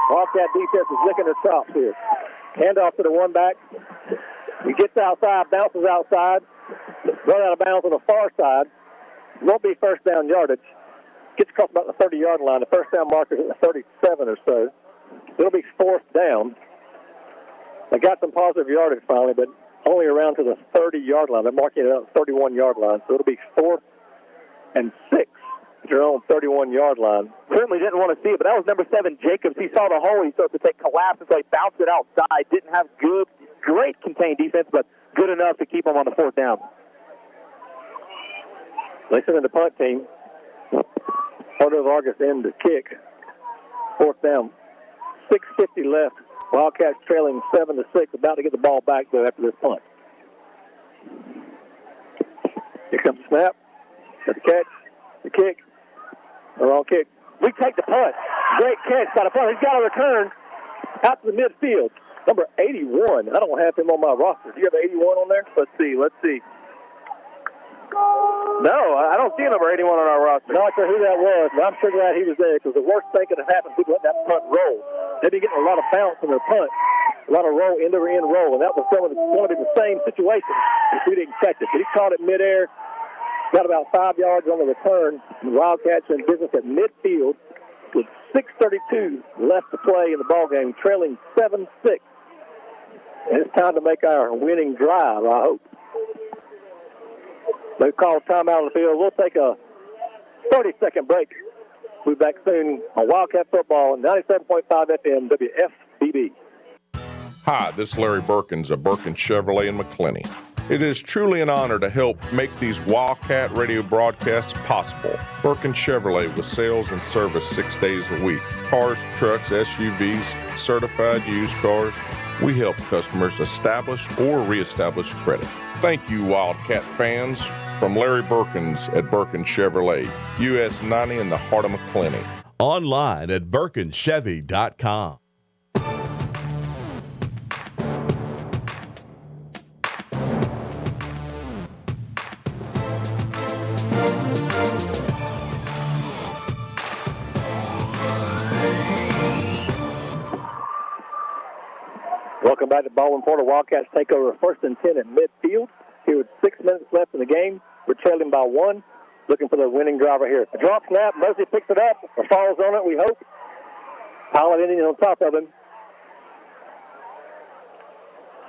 Wildcat defense is licking their chops here. Handoff to the one back. He gets outside, bounces outside, run out of bounds on the far side. Won't be first down yardage. Gets across about the 30-yard line. The first down marker is at the 37 or so. It'll be 4th down. They got some positive yardage finally, but only around to the 30-yard line. They're marking it up 31-yard line. So it'll be 4th and 6 at your own 31-yard line. Certainly didn't want to see it, but that was number 7, Jacobs. He saw the hole. He started to take collapse, so he bounced it outside. Didn't have great contained defense, but good enough to keep him on the 4th down. They send in the punt team. Porter Vargas in to kick. 4th down. 6:50 left. Wildcats trailing 7-6. About to get the ball back, though, after this punt. Here comes the snap. Got the catch. The kick. The wrong kick. We take the punt. Great catch by the punt. He's got a return out to the midfield. Number 81. I don't have him on my roster. Do you have 81 on there? Let's see. No, I don't see number 81 on our roster. Not sure who that was, but I'm sure glad he was there because the worst thing could have happened if we let that punt roll. They'd be getting a lot of bounce in their punt, a lot of roll, end-to-end roll, and that was going to be the same situation if we didn't catch it. But he caught it midair, got about 5 yards on the return, and the Wildcats are in business at midfield with 6:32 left to play in the ballgame, trailing 7-6. And it's time to make our winning drive, I hope. They've called timeout on the field. We'll take a 30-second break. We'll be back soon on Wildcat Football on 97.5 FM WFBB. Hi, this is Larry Birkins of Birkins Chevrolet in McClenny. It is truly an honor to help make these Wildcat radio broadcasts possible. Birkins Chevrolet with sales and service 6 days a week. Cars, trucks, SUVs, certified used cars. We help customers establish or reestablish credit. Thank you, Wildcat fans. From Larry Birkins at Birkins Chevrolet, US 90 in the heart of McClenny. Online at BirkinsChevy.com. Welcome back to Baldwin Porter. Wildcats take over 1st and 10 at midfield. Here with 6 minutes left in the game. We're trailing by 1, looking for the winning drive right here. A drop snap. Murphy picks it up or falls on it, we hope. Pilot Indian on top of him.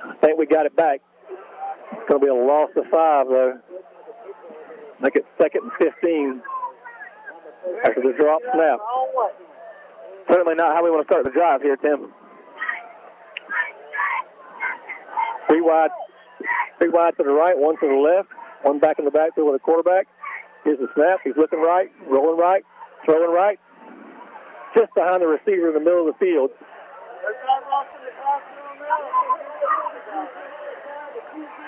I think we got it back. It's going to be a loss of 5, though. Make it 2nd and 15 after the drop snap. Certainly not how we want to start the drive here, Tim. 3 wide to the right, 1 to the left, 1 back in the backfield with a quarterback. Here's the snap. He's looking right, rolling right, throwing right. Just behind the receiver in the middle of the field.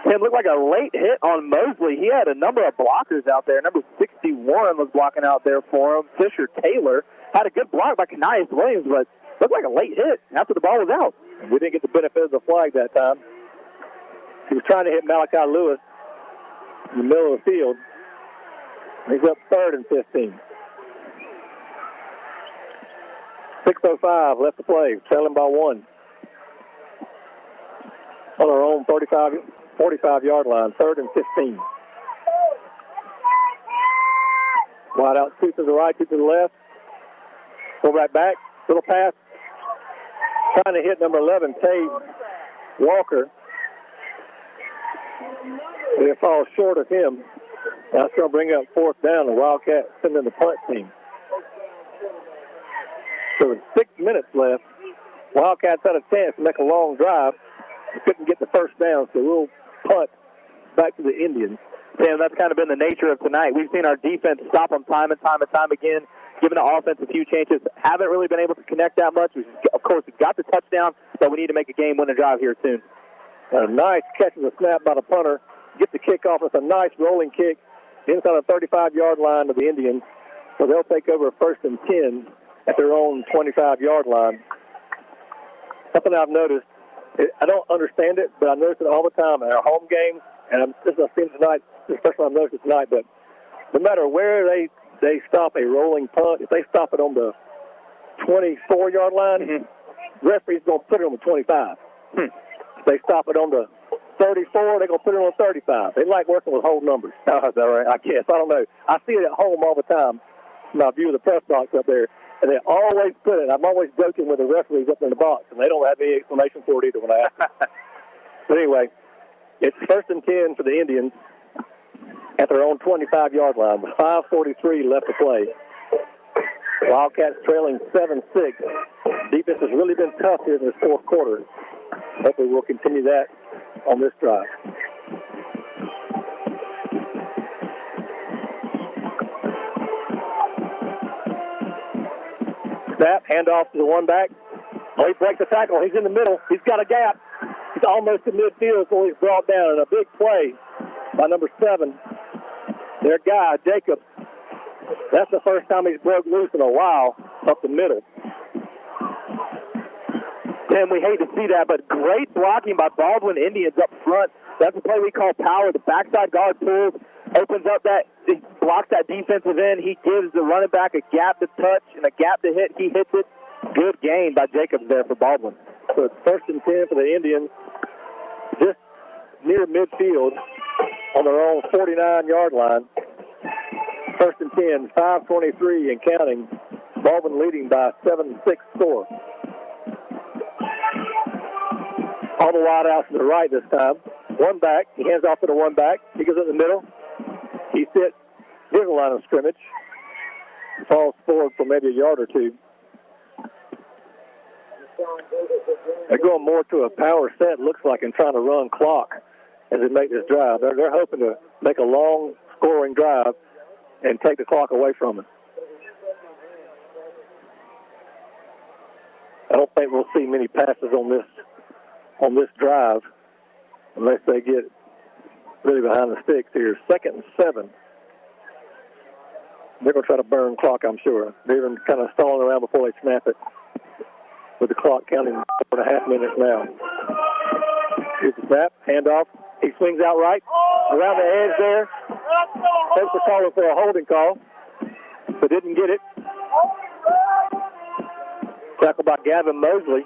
It looked like a late hit on Mosley. He had a number of blockers out there. Number 61 was blocking out there for him. Fisher Taylor had a good block by Kanias Williams, but looked like a late hit after the ball was out. We didn't get the benefit of the flag that time. He was trying to hit Malachi Lewis in the middle of the field. He's up 3rd and 15. 6:05 left to play, trailing by 1. On our own 45-yard line, 3rd and 15. Wide out, 2 to the right, 2 to the left. Go right back, little pass. Trying to hit number 11, Tay Walker. And it falls short of him. That's going to bring up 4th down. The Wildcats sending the punt team. So with 6 minutes left, Wildcats had a chance to make a long drive. They couldn't get the first down, so we'll punt back to the Indians. Sam, that's kind of been the nature of tonight. We've seen our defense stop them time and time again. giving the offense a few changes. Haven't really been able to connect that much. Of course, we got the touchdown, but we need to make a game-winning drive here soon. A nice catch of the snap by the punter. Get the kickoff with a nice rolling kick inside the 35-yard line of the Indians. So they'll take over 1st and 10 at their own 25-yard line. Something I've noticed, I don't understand it, but I notice it all the time at our home games, and this I've seen tonight, especially I've noticed it tonight, but no matter where they stop a rolling punt, if they stop it on the 24-yard line, referee's going to put it on the 25. If they stop it on the 34, they're going to put it on the 35. They like working with whole numbers. Oh, is that right? I guess. I don't know. I see it at home all the time. I view the press box up there, and they always put it. I'm always joking with the referees up in the box, and they don't have any explanation for it either when I ask them. But anyway, it's 1st and 10 for the Indians at their own 25-yard line with 5:43 left to play. Wildcats trailing 7-6. Defense has really been tough here in this fourth quarter. Hopefully we'll continue that on this drive. Snap, handoff to the one back. Oh, he breaks the tackle. He's in the middle. He's got a gap. He's almost in midfield, so he's brought down. And a big play by number 7. Their guy, Jacobs. That's the first time he's broke loose in a while up the middle. And we hate to see that, but great blocking by Baldwin Indians up front. That's a play we call power. The backside guard pulls, opens up that, he blocks that defensive end. He gives the running back a gap to touch and a gap to hit. He hits it. Good gain by Jacobs there for Baldwin. So it's 1st and 10 for the Indians, just near midfield on their own 49-yard line. 1st and 10, 5:23 and counting. Baldwin leading by a 7-6 score. All the wide out to the right this time. One back. He hands off to the one back. He goes in the middle. He sits near the line of scrimmage. Falls forward for maybe a yard or two. They're going more to a power set, looks like, and trying to run clock as they make this drive. They're hoping to make a long scoring drive and take the clock away from it. I don't think we'll see many passes on this drive unless they get really behind the sticks here. 2nd and 7. They're going to try to burn clock, I'm sure. They're even kind of stalling around before they snap it, with the clock counting 4.5 minutes now. Here's the snap, handoff. He swings out right, around the edge there. Takes the caller for a holding call, but didn't get it. Tackled by Gavin Mosley.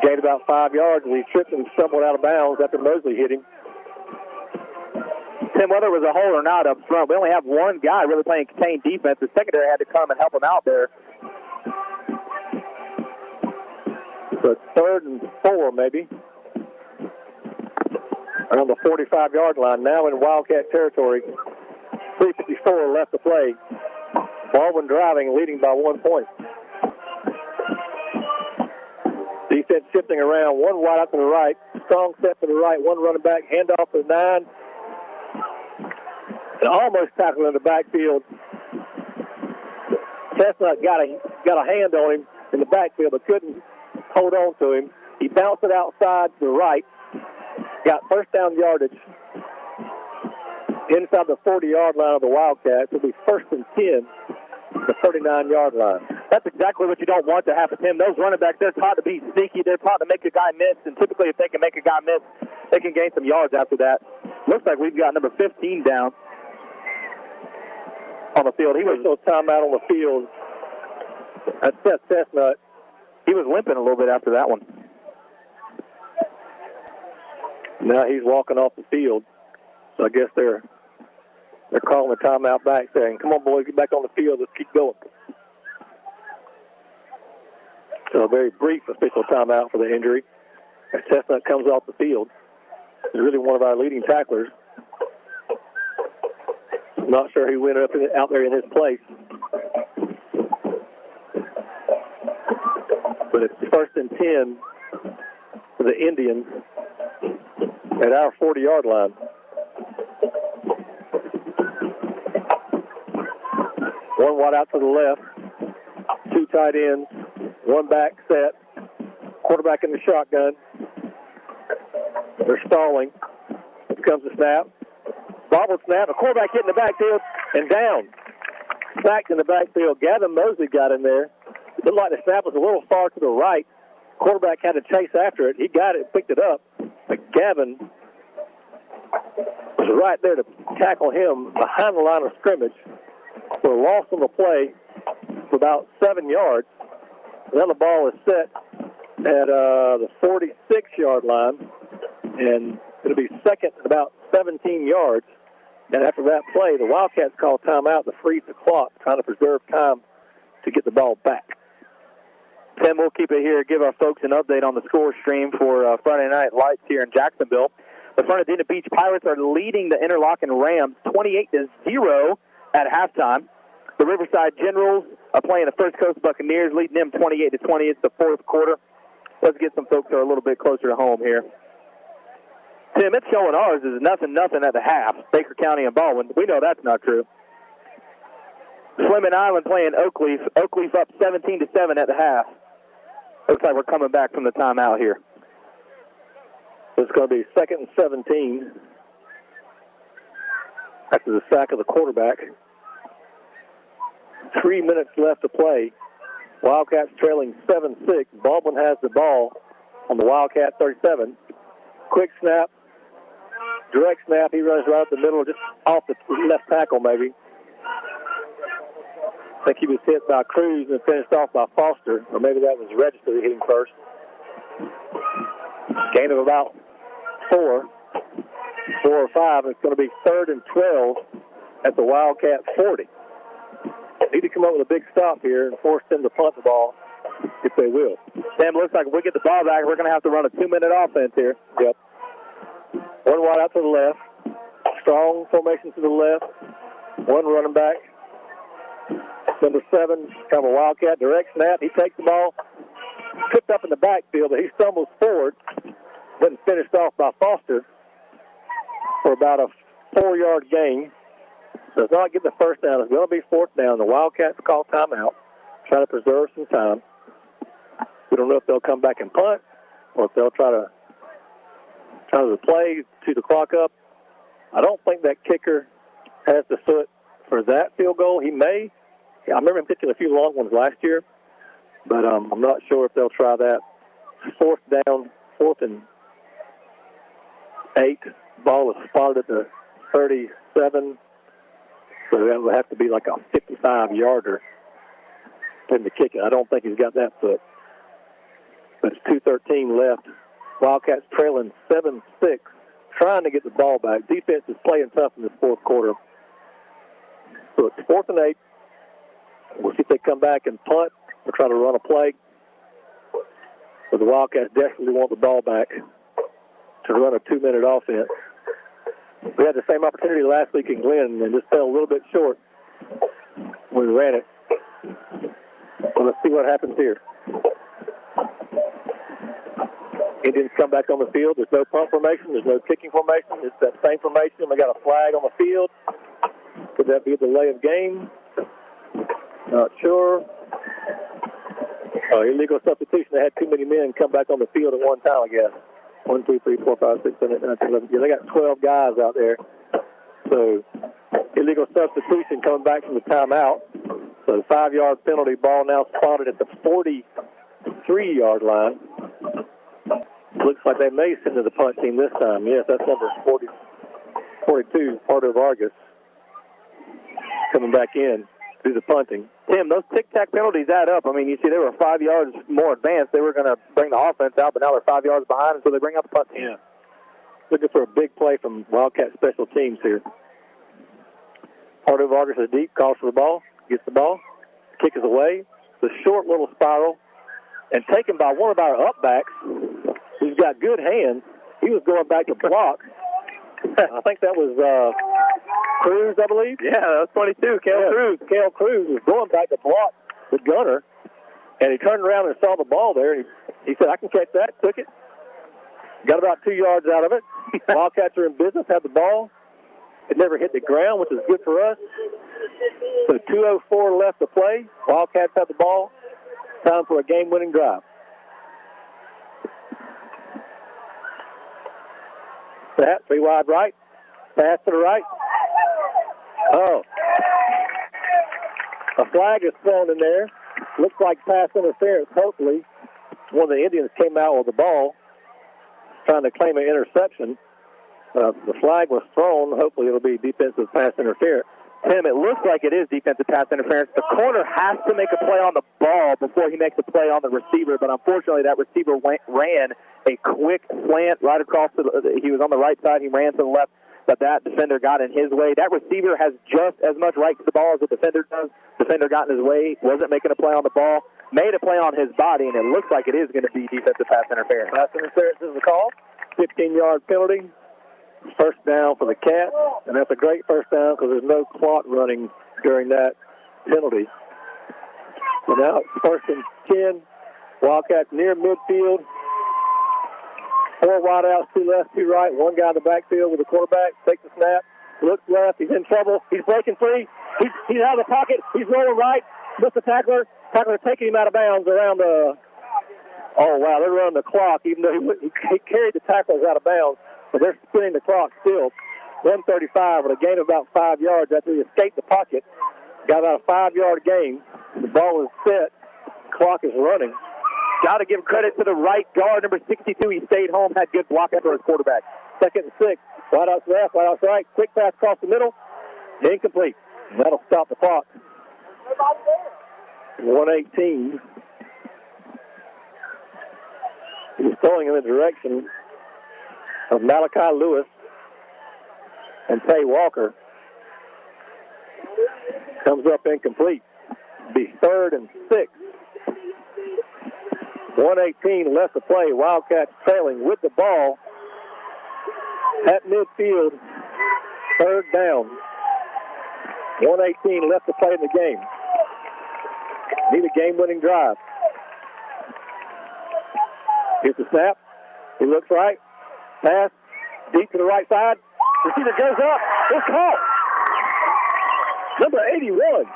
Gained about 5 yards, and he tripped and stumbled out of bounds after Mosley hit him. Tim, whether it was a hole or not up front, we only have one guy really playing contained defense. The secondary had to come and help him out there. So it's 3rd and 4, maybe. Around the 45-yard line, now in Wildcat territory. 3:54 left to play. Baldwin driving, leading by 1 point. Defense shifting around, one wide out to the right, strong step to the right, one running back, handoff to 9. And almost tackled in the backfield. Chestnut got a hand on him in the backfield, but couldn't hold on to him. He bounced it outside to the right, got first down yardage inside the 40-yard line of the Wildcats. It'll be 1st and 10, the 39-yard line. That's exactly what you don't want to happen to him. Those running backs, they're taught to be sneaky. They're taught to make a guy miss, and typically if they can make a guy miss, they can gain some yards after that. Looks like we've got number 15 down on the field. He was still timeout on the field. That's Seth Chestnut. He was limping a little bit after that one. Now he's walking off the field. So I guess they're calling the timeout back, saying, "Come on, boys, get back on the field. Let's keep going." So a very brief official timeout for the injury as Chestnut comes off the field. He's really one of our leading tacklers. Not sure who went out there in his place. But it's 1st and 10 for the Indians at our 40-yard line. One wide out to the left. Two tight ends. One back set. Quarterback in the shotgun. They're stalling. Here comes the snap. Bobble snap. A quarterback hit in the backfield and down. Sacked in the backfield. Gavin Mosley got in there. It looked like the snap was a little far to the right. Quarterback had to chase after it. He got it, picked it up. But Gavin was right there to tackle him behind the line of scrimmage. For a loss on the play for about 7 yards. And then the ball is set at the 46-yard line. And it'll be second at about 17 yards. And after that play, the Wildcats call timeout to freeze the clock, trying to preserve time to get the ball back. Tim, we'll keep it here, give our folks an update on the score stream for Friday Night Lights here in Jacksonville. The Fernandina Beach Pirates are leading the Interlochen Rams 28-0 at halftime. The Riverside Generals are playing the First Coast Buccaneers, leading them 28-20. It's the fourth quarter. Let's get some folks that are a little bit closer to home here. Tim, it's showing ours is 0-0 at the half, Baker County and Baldwin. We know that's not true. Slim Island playing Oakleaf. Oakleaf up 17-7 at the half. Looks like we're coming back from the timeout here. It's going to be second and 17 after the sack of the quarterback. 3 minutes left to play. Wildcats trailing 7-6. Baldwin has the ball on the Wildcat 37. Quick snap. Direct snap. He runs right up the middle, just off the left tackle maybe. I think he was hit by Cruz and finished off by Foster, or maybe that was Register hitting first. Gain of about 4 or 5. It's going to be 3rd and 12 at the Wildcat 40. Need to come up with a big stop here and force them to punt the ball if they will. Sam, looks like if we get the ball back, we're going to have to run a 2-minute offense here. Yep. One wide out to the left. Strong formation to the left. One running back. Number 7, kind of a Wildcat direct snap. He takes the ball, tripped up in the backfield, but he stumbles forward. Then finished off by Foster for about a 4-yard gain. Does not get the first down. It's going to be 4th down. The Wildcats call timeout, try to preserve some time. We don't know if they'll come back and punt or if they'll try to play to the clock up. I don't think that kicker has the foot for that field goal. He may. I remember him kicking a few long ones last year, but I'm not sure if they'll try that. 4th down, 4th and 8. Ball is spotted at the 37. So that would have to be like a 55-yarder in the kicking. I don't think he's got that foot. But it's 2:13 left. Wildcats trailing 7-6, trying to get the ball back. Defense is playing tough in this fourth quarter. So it's 4th and 8. We'll see if they come back and punt or try to run a play. But the Wildcats desperately want the ball back to run a 2-minute offense. We had the same opportunity last week in Glenn and just fell a little bit short when we ran it. Well, let's see what happens here. Indians come back on the field. There's no punt formation. There's no kicking formation. It's that same formation. We got a flag on the field. Could that be a delay of game? Not sure. Illegal substitution. They had too many men come back on the field at one time, I guess. 1, 2, 3, 4, 5, 6, 7, 8, 9, 10, 11. Yeah, they got 12 guys out there. So, illegal substitution coming back from the timeout. So, the 5-yard penalty, ball now spotted at the 43-yard line. Looks like they may send to the punt team this time. Yes, that's number 42, Pardo Vargas, coming back in to do the punting. Tim, those tic-tac penalties add up. I mean, you see they were 5 yards more advanced. They were going to bring the offense out, but now they're 5 yards behind, and so they bring out the punt team. Yeah. Looking for a big play from Wildcat special teams here. Pardo Vargas is deep, calls for the ball, gets the ball, kick is away. The short little spiral, and taken by one of our upbacks, who's got good hands. He was going back to block. I think that was Cruz, I believe. Yeah, that was 22, Cruz. Cale Cruz was going back to block the gunner, and he turned around and saw the ball there. And he said, I can catch that, took it. Got about 2 yards out of it. Wildcats are in business, had the ball. It never hit the ground, which is good for us. So 2:04 left to play. Wildcats have the ball. Time for a game-winning drive. Snap, 3 wide right. Pass to the right. Oh. A flag is thrown in there. Looks like pass interference, hopefully. One of the Indians came out with the ball, trying to claim an interception. The flag was thrown. Hopefully it'll be defensive pass interference. Tim, it looks like it is defensive pass interference. The corner has to make a play on the ball before he makes a play on the receiver, but unfortunately that receiver ran a quick slant right across he was on the right side. He ran to the left, but that defender got in his way. That receiver has just as much right to the ball as the defender does. Defender got in his way, wasn't making a play on the ball, made a play on his body, and it looks like it is going to be defensive pass interference. Pass interference is the call. 15-yard penalty. First down for the Cats, and that's a great first down because there's no clock running during that penalty. So now it's 1st and 10. Wildcats near midfield. 4 wide outs, 2 left, 2 right. One guy in the backfield with the quarterback. Takes the snap. Looks left. He's in trouble. He's breaking free. He's out of the pocket. He's rolling right. Missed the tackler. Tackler taking him out of bounds around the... Oh, wow, they're running the clock, even though he carried the tacklers out of bounds. But they're spinning the clock still. 1:35 with a gain of about 5 yards after he escaped the pocket. Got about a 5-yard gain. The ball is set. Clock is running. Got to give credit to the right guard, number 62. He stayed home, had good block after his quarterback. 2nd and 6. Wide out left, wide out right. Quick pass across the middle. Incomplete. That'll stop the clock. 1:18. He's throwing in the direction of Malachi Lewis and Tay Walker. Comes up incomplete. Be 3rd and 6. 1:18 left to play. Wildcats trailing with the ball at midfield. 3rd down. 1:18 left to play in the game. Need a game-winning drive. Here's the snap. He looks right. Pass. Deep to the right side. Receiver goes up. It's caught. Number 81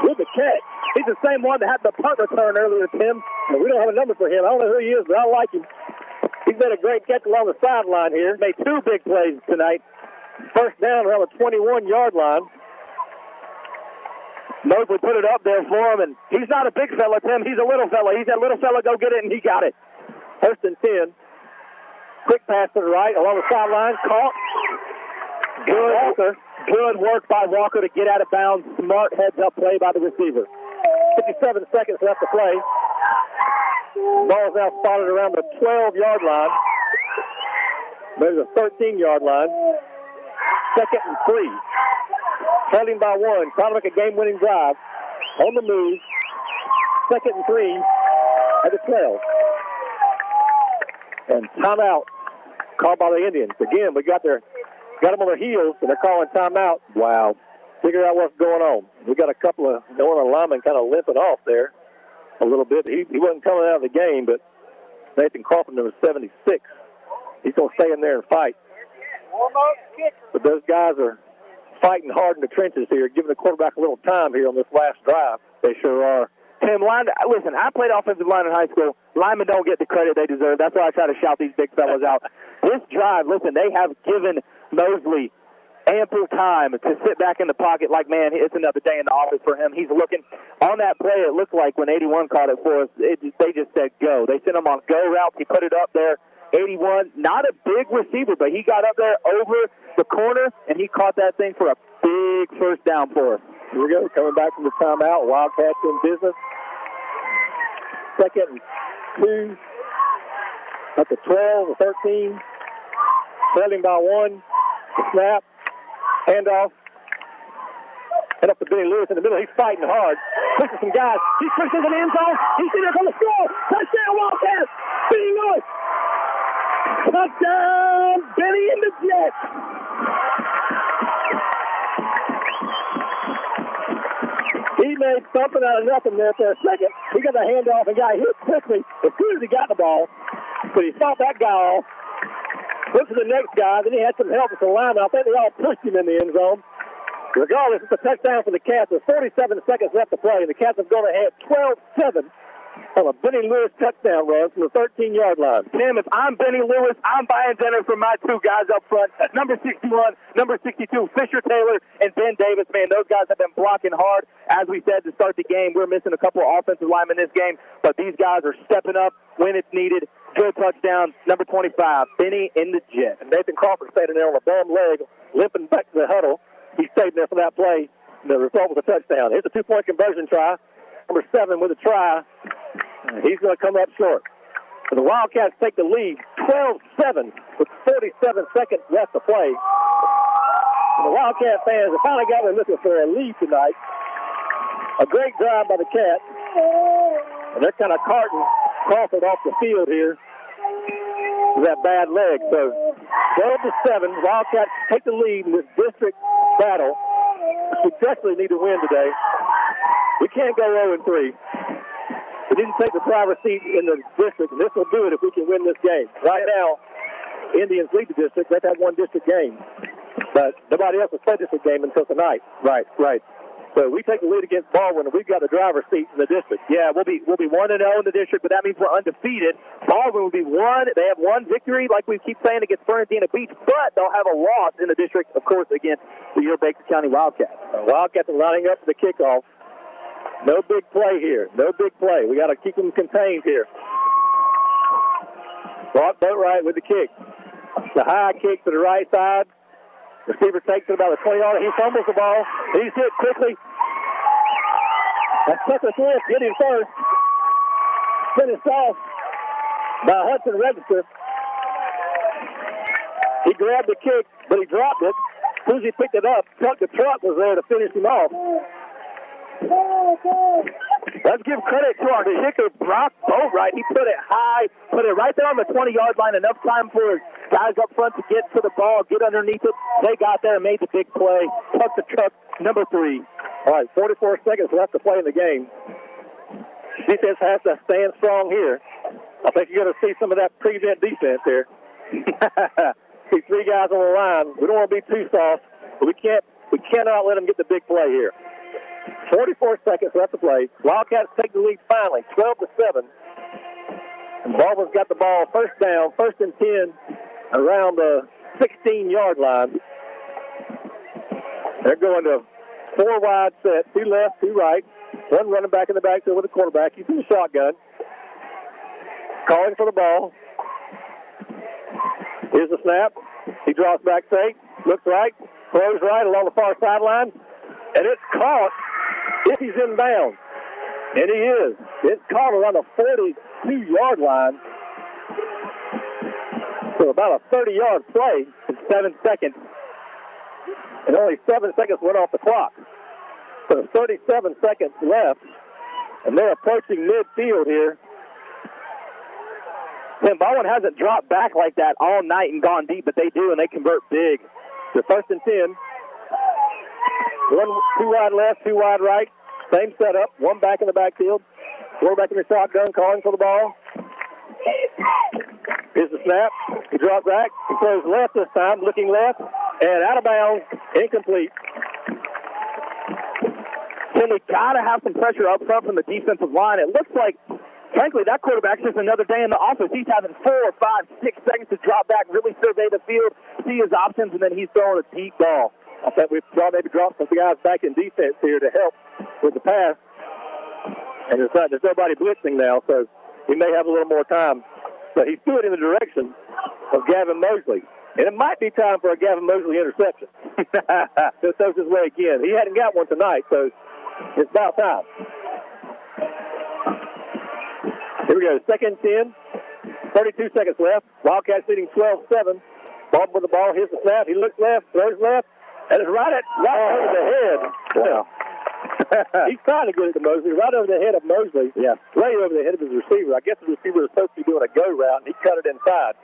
with the catch. He's the same one that had the punt return earlier, Tim. And we don't have a number for him. I don't know who he is, but I like him. He's made a great catch along the sideline here. Made 2 big plays tonight. First down around the 21-yard line. Mosley put it up there for him, and he's not a big fella, Tim. He's a little fella. He's that little fella, go get it, and he got it. 1st and 10. Quick pass to the right along the sideline. Caught. Good Walker. Good work by Walker to get out of bounds. Smart heads-up play by the receiver. 57 seconds left to play. Ball's now spotted around the 12-yard line. There's a 13-yard line. 2nd and 3. Trailing by 1. Trying to make a game-winning drive. On the move. 2nd and 3 at the 12. And timeout called by the Indians. Again, we got them on their heels, and they're calling timeout. Wow. Figure out what's going on. We got a couple of linemen kind of limping off there a little bit. He wasn't coming out of the game, but Nathan Crawford, number 76, he's going to stay in there and fight. But those guys are fighting hard in the trenches here, giving the quarterback a little time here on this last drive. They sure are. Tim, listen, I played offensive line in high school. Linemen don't get the credit they deserve. That's why I try to shout these big fellas out. This drive, listen, they have given Mosley ample time to sit back in the pocket like, man, it's another day in the office for him. He's looking. On that play, it looked like when 81 caught it for us, they just said go. They sent him on go routes. He put it up there. 81, not a big receiver, but he got up there over the corner, and he caught that thing for a big first down for us. Here we go, coming back from the timeout. Wildcats in business. 2nd and 2. At the 12, the 13. Trailing by 1. The snap. Handoff. And up to Billy Lewis in the middle. He's fighting hard. Pushes some guys. He pushes an end zone. He's in there for the score. Touchdown, Wildcats. Billy Lewis. Touchdown, Billy and the Jets. He made something out of nothing there for a second. He got the handoff and got hit quickly as soon as he got the ball. But he fought that guy off. Went to the next guy. Then he had some help with the lineman. I think they all pushed him in the end zone. Regardless, it's a touchdown for the Cats with 47 seconds left to play, and the Cats have gone ahead 12-7 on a Benny Lewis touchdown run from the 13-yard line. Tim, if I'm Benny Lewis, I'm buying dinner for my two guys up front. Number 61, number 62, Fisher Taylor, and Ben Davis. Man, those guys have been blocking hard. As we said to start the game, we're missing a couple of offensive linemen in this game, but these guys are stepping up when it's needed. Good touchdown, number 25, Benny in the jet. And Nathan Crawford stayed in there on a bum leg, limping back to the huddle. He stayed there for that play. The result was a touchdown. Here's a two-point conversion try. Number 7 with a try. He's going to come up short. So the Wildcats take the lead 12-7 with 47 seconds left to play. And the Wildcat fans have finally got looking for a lead tonight. A great drive by the Cats. And they're kind of carting Crawford off the field here with that bad leg. So 12-7, Wildcats take the lead in this district battle. We definitely need to win today. We can't go 0-3. We didn't take the driver's seat in the district, and this will do it if we can win this game. Right now, Indians lead the district. They've had one district game, but nobody else has played this game until tonight. Right. So we take the lead against Baldwin, and we've got the driver's seat in the district. Yeah, we'll be 1-0 in the district, but that means we're undefeated. Baldwin will be one. They have one victory, like we keep saying, against Bernardino Beach, but they'll have a loss in the district, of course, against your Baker County Wildcats. Wildcats are lining up for the kickoff. No big play here. No big play. We got to keep them contained here. Brought Boatwright with the kick. The high kick to the right side. Receiver takes it about the 20-yard. He fumbles the ball. He's hit quickly. That's Tucker Swift getting first. Finished off by Hudson Register. He grabbed the kick, but he dropped it. As soon as he picked it up, the truck was there to finish him off. Let's give credit to our kicker, Brock Boatwright. He put it high, put it right there on the 20-yard line. Enough time for his guys up front to get to the ball, get underneath it. They got there and made the big play. Tuck the truck, number 3. All right, 44 seconds left to play in the game. Defense has to stand strong here. I think you're going to see some of that prevent defense here. See 3 guys on the line. We don't want to be too soft, but we cannot let them get the big play here. 44 seconds left to play. Wildcats take the lead finally, 12-7. And Baldwin's got the ball first down, 1st and 10, around the 16-yard line. They're going to 4 wide set, 2 left, 2 right. One running back in the backfield with the quarterback. He's in the shotgun. Calling for the ball. Here's the snap. He draws back safe, looks right, throws right along the far sideline, and it's caught if he's in bounds. And he is. It's caught around the 42-yard line. So about a 30-yard play in 7 seconds. And only 7 seconds went off the clock. So 37 seconds left. And they're approaching midfield here. Tim, Baldwin hasn't dropped back like that all night and gone deep, but they do, and they convert big. The 1st and 10. 2 wide left, 2 wide right. Same setup. 1 back in the backfield. Quarterback in the shotgun, calling for the ball. Here's the snap. He drops back. He throws left this time, looking left, and out of bounds, incomplete. Tim, we got to have some pressure up front from the defensive line. It looks like, frankly, that quarterback's just another day in the office. He's having 4, 5, 6 seconds to drop back, really survey the field, see his options, and then he's throwing a deep ball. I think we've maybe dropped some guys back in defense here to help with the pass. And there's nobody blitzing now, so he may have a little more time. But he threw it in the direction of Gavin Mosley. And it might be time for a Gavin Mosley interception. Just throws his way again. He hadn't got one tonight, so it's about time. Here we go, 2nd and 10. 32 seconds left. Wildcats leading 12-7. Baldwin with the ball. Here's the snap. He looks left, throws left, and it's right over the head. Wow. He's trying to get it to Mosley, right over the head of Mosley. Yeah. Right over the head of his receiver. I guess the receiver was supposed to be doing a go route, and he cut it inside.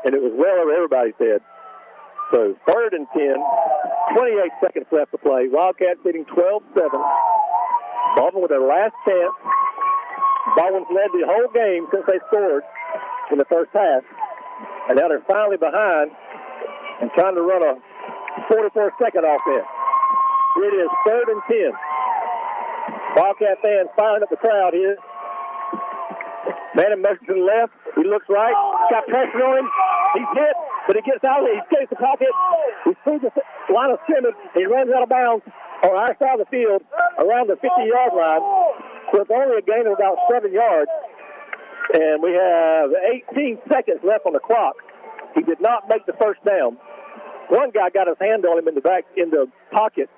And it was well over everybody's head. So 3rd and 10, 28 seconds left to play. Wildcats leading 12-7. Baldwin with their last chance. Baldwin's led the whole game since they scored in the first half. And now they're finally behind and trying to run a 44-second offense. It is 3rd and 10. Wildcat fans firing up the crowd here. Manning measures to the left. He looks right. Got pressure on him. He's hit, but he gets out. He escapes the pocket. He through the line of scrimmage. He runs out of bounds on our side of the field around the 50-yard line. So it's only a gain of about 7 yards. And we have 18 seconds left on the clock. He did not make the first down. One guy got his hand on him in the pocket,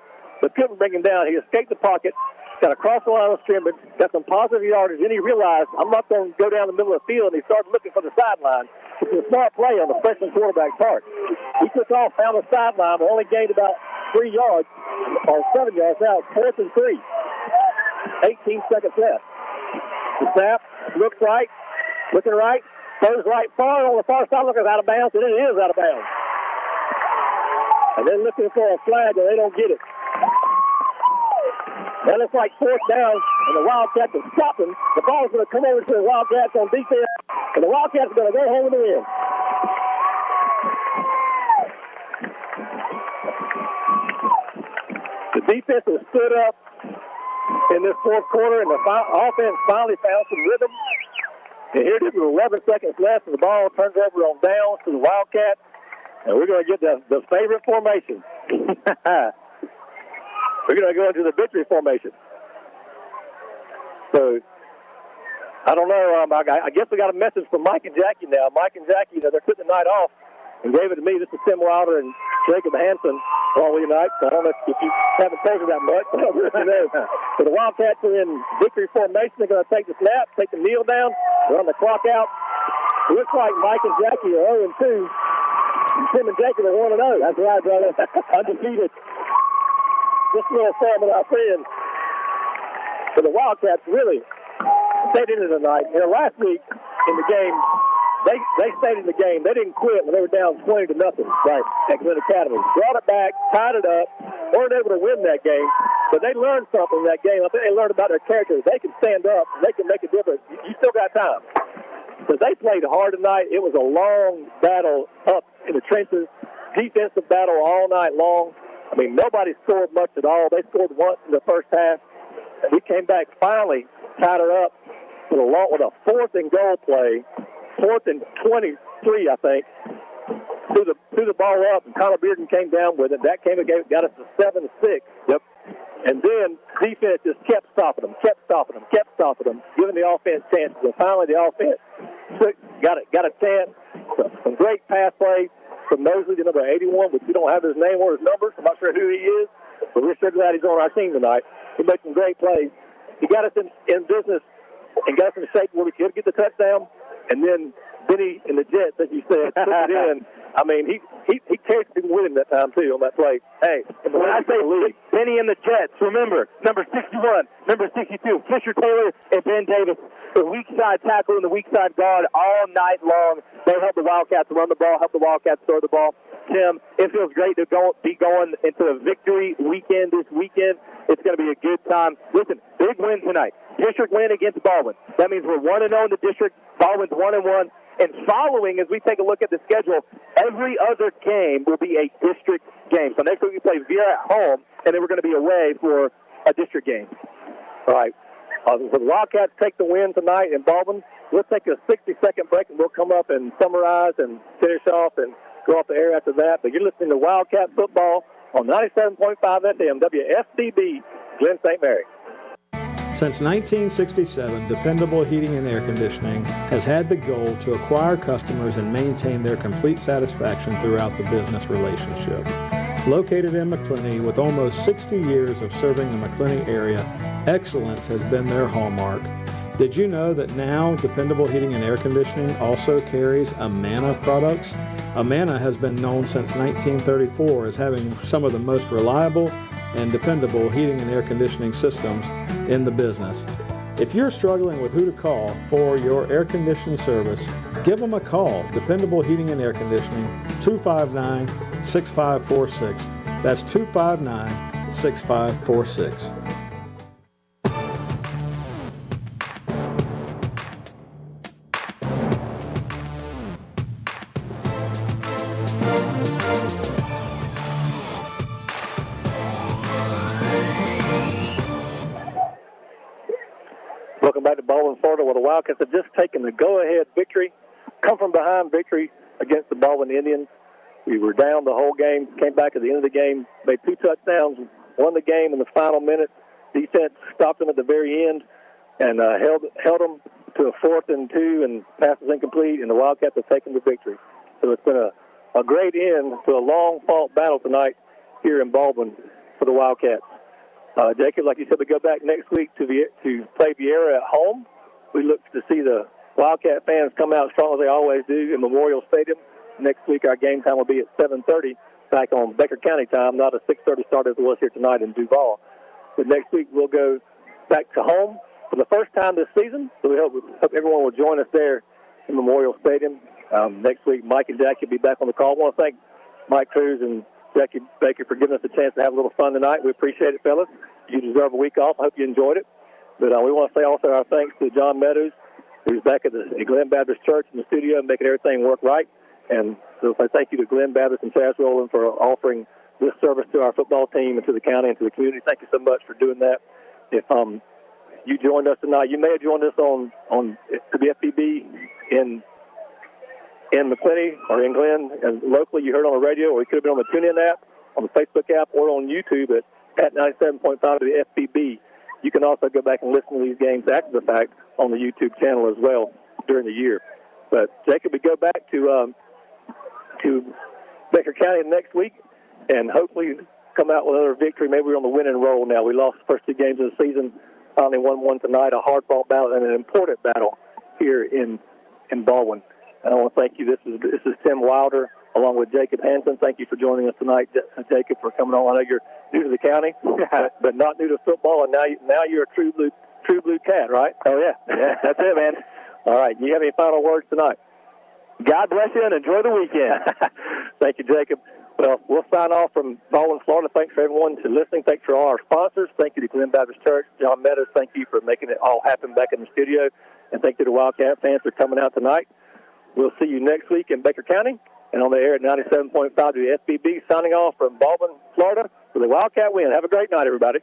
but couldn't bring him down. He escaped the pocket, got across the line of scrimmage, got some positive yardage, and he realized, I'm not going to go down the middle of the field, and he started looking for the sideline. It was a smart play on the freshman quarterback's part. He took off, found the sideline, but only gained about 3 yards, or 7 yards now. 4th and 3. 18 seconds left. The snap, looks right, looking right, throws right far on the far side, looking out of bounds, and it is out of bounds. And they're looking for a flag, and they don't get it. That looks like 4th down, and the Wildcats are stopping. The ball's going to come over to the Wildcats on defense, and the Wildcats are going to go home with the win. The defense has stood up in this 4th quarter, and the offense finally found some rhythm. And here it is with 11 seconds left, and the ball turns over on downs to the Wildcats, and we're going to get the favorite formation. We're going to go into the victory formation. So, I don't know. I guess we got a message from Mike and Jackie now. Mike and Jackie, they're putting the night off and gave it to me. This is Tim Wilder and Jacob Hansen all night. So I don't know if you haven't told me that much. So the Wildcats are in victory formation. They're going to take the snap, take the kneel down, run the clock out. It looks like Mike and Jackie are 0-2. And Tim and Jacob are 1-0. That's right, brother. Undefeated. Just a little form of our friends. So the Wildcats really stayed in it tonight. You know, last week in the game, they stayed in the game. They didn't quit when they were down 20-0, right, at Glen Academy. Brought it back, tied it up, weren't able to win that game, but they learned something in that game. I think they learned about their characters. They can stand up. They can make a difference. You still got time. Because they played hard tonight. It was a long battle up in the trenches, defensive battle all night long. I mean, nobody scored much at all. They scored once in the first half. And we came back, finally tied it up with a 4th and goal play, 4th and 23, I think. Threw the ball up, and Connor Bearden came down with it. That got us to 7-6. Yep. And then defense just kept stopping them, giving the offense chances. And finally, the offense got a chance. Some great pass plays from Mosley, the number 81, which we don't have his name or his number. I'm not sure who he is, but we're sure glad he's on our team tonight. He made some great plays. He got us in business and got us in shape where we could get the touchdown. And then Benny and the Jets, as you said, took it in. I mean, he carried people with him that time, too, on that play. Hey, when I say Benny and the Jets, remember, number 61, number 62, Fisher Taylor and Ben Davis, the weak side tackle and the weak side guard all night long. They help the Wildcats run the ball, help the Wildcats throw the ball. Tim, it feels great to be going into a victory weekend this weekend. It's going to be a good time. Listen, big win tonight. District win against Baldwin. That means we're 1-0 in the district. Baldwin's 1-1. And following, as we take a look at the schedule, every other game will be a district game. So next week we play Vera at home, and then we're going to be away for a district game. All right. So the Wildcats take the win tonight in Baldwin. We'll take a 60-second break, and we'll come up and summarize and finish off and go off the air after that. But you're listening to Wildcat Football on 97.5 FM, WFBB, Glen St. Mary. Since 1967, Dependable Heating and Air Conditioning has had the goal to acquire customers and maintain their complete satisfaction throughout the business relationship. Located in McClenny with almost 60 years of serving the McClenny area, excellence has been their hallmark. Did you know that now Dependable Heating and Air Conditioning also carries Amana products? Amana has been known since 1934 as having some of the most reliable and dependable heating and air conditioning systems in the business. If you're struggling with who to call for your air conditioning service, give them a call. Dependable Heating and Air Conditioning, 259-6546. That's 259-6546. Welcome back to Baldwin, Florida, where the Wildcats have just taken the go-ahead victory, come-from-behind victory against the Baldwin Indians. We were down the whole game, came back at the end of the game, made 2 touchdowns, won the game in the final minute. Defense stopped them at the very end and held them to a 4th and 2, and passes incomplete, and the Wildcats have taken the victory. So it's been a great end to a long-fought battle tonight here in Baldwin for the Wildcats. Jacob, like you said, we go back next week to play Viera at home. We look to see the Wildcat fans come out strong as they always do in Memorial Stadium. Next week our game time will be at 7:30 back on Baker County time, not a 6:30 start as it was here tonight in Duval. But next week we'll go back to home for the first time this season, so we hope everyone will join us there in Memorial Stadium. Next week Mike and Jackie will be back on the call. I want to thank Mike Cruz and Jackie Baker for giving us a chance to have a little fun tonight. We appreciate it, fellas. You deserve a week off. I hope you enjoyed it. But we want to say also our thanks to John Meadows, who's back at the Glen Baptist Church in the studio and making everything work right. And so I thank you to Glen Baptist and Chaz Rowland for offering this service to our football team and to the county and to the community. Thank you so much for doing that. If you joined us tonight, you may have joined us on the FBB in McClenny or in Glen, and locally you heard on the radio, or you could have been on the TuneIn app, on the Facebook app, or on YouTube at 97.5 to the FBB. You can also go back and listen to these games after the fact on the YouTube channel as well during the year. But Jacob, we go back to Baker County next week and hopefully come out with another victory. Maybe we're on the winning roll now. We lost the first 2 games of the season, finally won one tonight, a hard-fought battle and an important battle here in Baldwin. And I want to thank you. This is Tim Wilder along with Jacob Hansen. Thank you for joining us tonight, Jacob, for coming on. I know you're new to the county, but not new to football, and now you're a true blue cat, right? Oh, yeah. Yeah, that's it, man. All right. Do you have any final words tonight? God bless you and enjoy the weekend. Thank you, Jacob. Well, we'll sign off from Baldwin, Florida. Thanks for everyone for listening. Thanks for all our sponsors. Thank you to Glen Baptist Church. John Meadows, thank you for making it all happen back in the studio. And thank you to Wildcat fans for coming out tonight. We'll see you next week in Baker County and on the air at 97.5 to the FBB. Signing off from Baldwin, Florida for the Wildcat win. Have a great night, everybody.